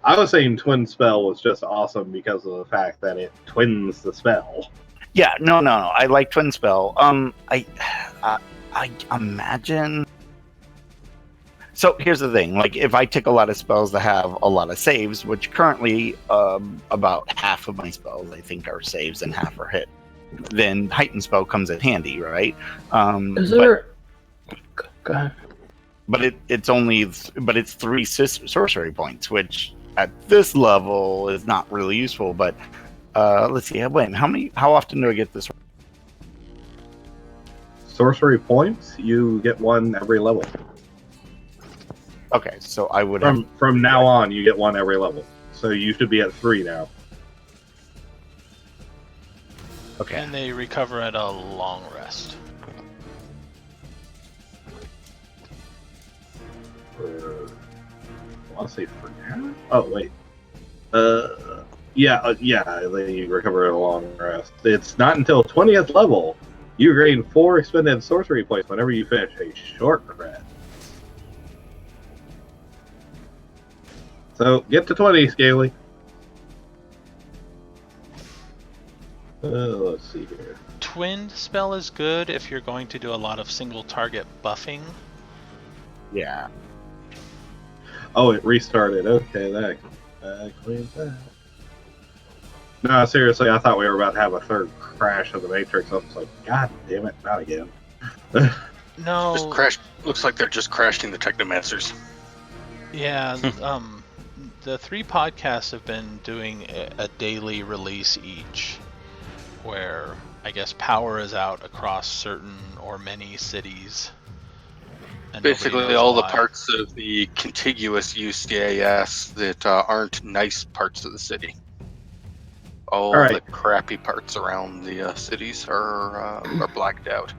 I was saying Twin Spell was just awesome because of the fact that it twins the spell. Yeah, no. I like Twin Spell. I imagine. So here's the thing: like, if I take a lot of spells that have a lot of saves, which currently about half of my spells I think are saves and half are hit, then Heightened Spell comes in handy, right? Is there? Go ahead. But it's 3 sorcery points, which at this level is not really useful. But let's see. Wait, how often do I get this? Sorcery points, you get one every level. Okay, so I would have. From now on, you get one every level. So you should be at 3 now. Okay. And they recover at a long rest. I want to say for now. Oh wait. Yeah. You recover at a long rest. It's not until 20th level you gain 4 expended sorcery points whenever you finish a short rest. So get to 20, Scaly. Let's see here. Twinned spell is good if you're going to do a lot of single target buffing. Yeah. Oh, it restarted. Okay, that cleans that. No, seriously, I thought we were about to have a third crash of the Matrix. I was like, God damn it, not again. No. Just crash. Looks like they're just crashing the Technomancers. Yeah, the 3 podcasts have been doing a daily release each, where I guess power is out across certain or many cities. And Basically, all the parts of the contiguous UCAS that aren't nice parts of the city. All right. the crappy parts around the cities are blacked out.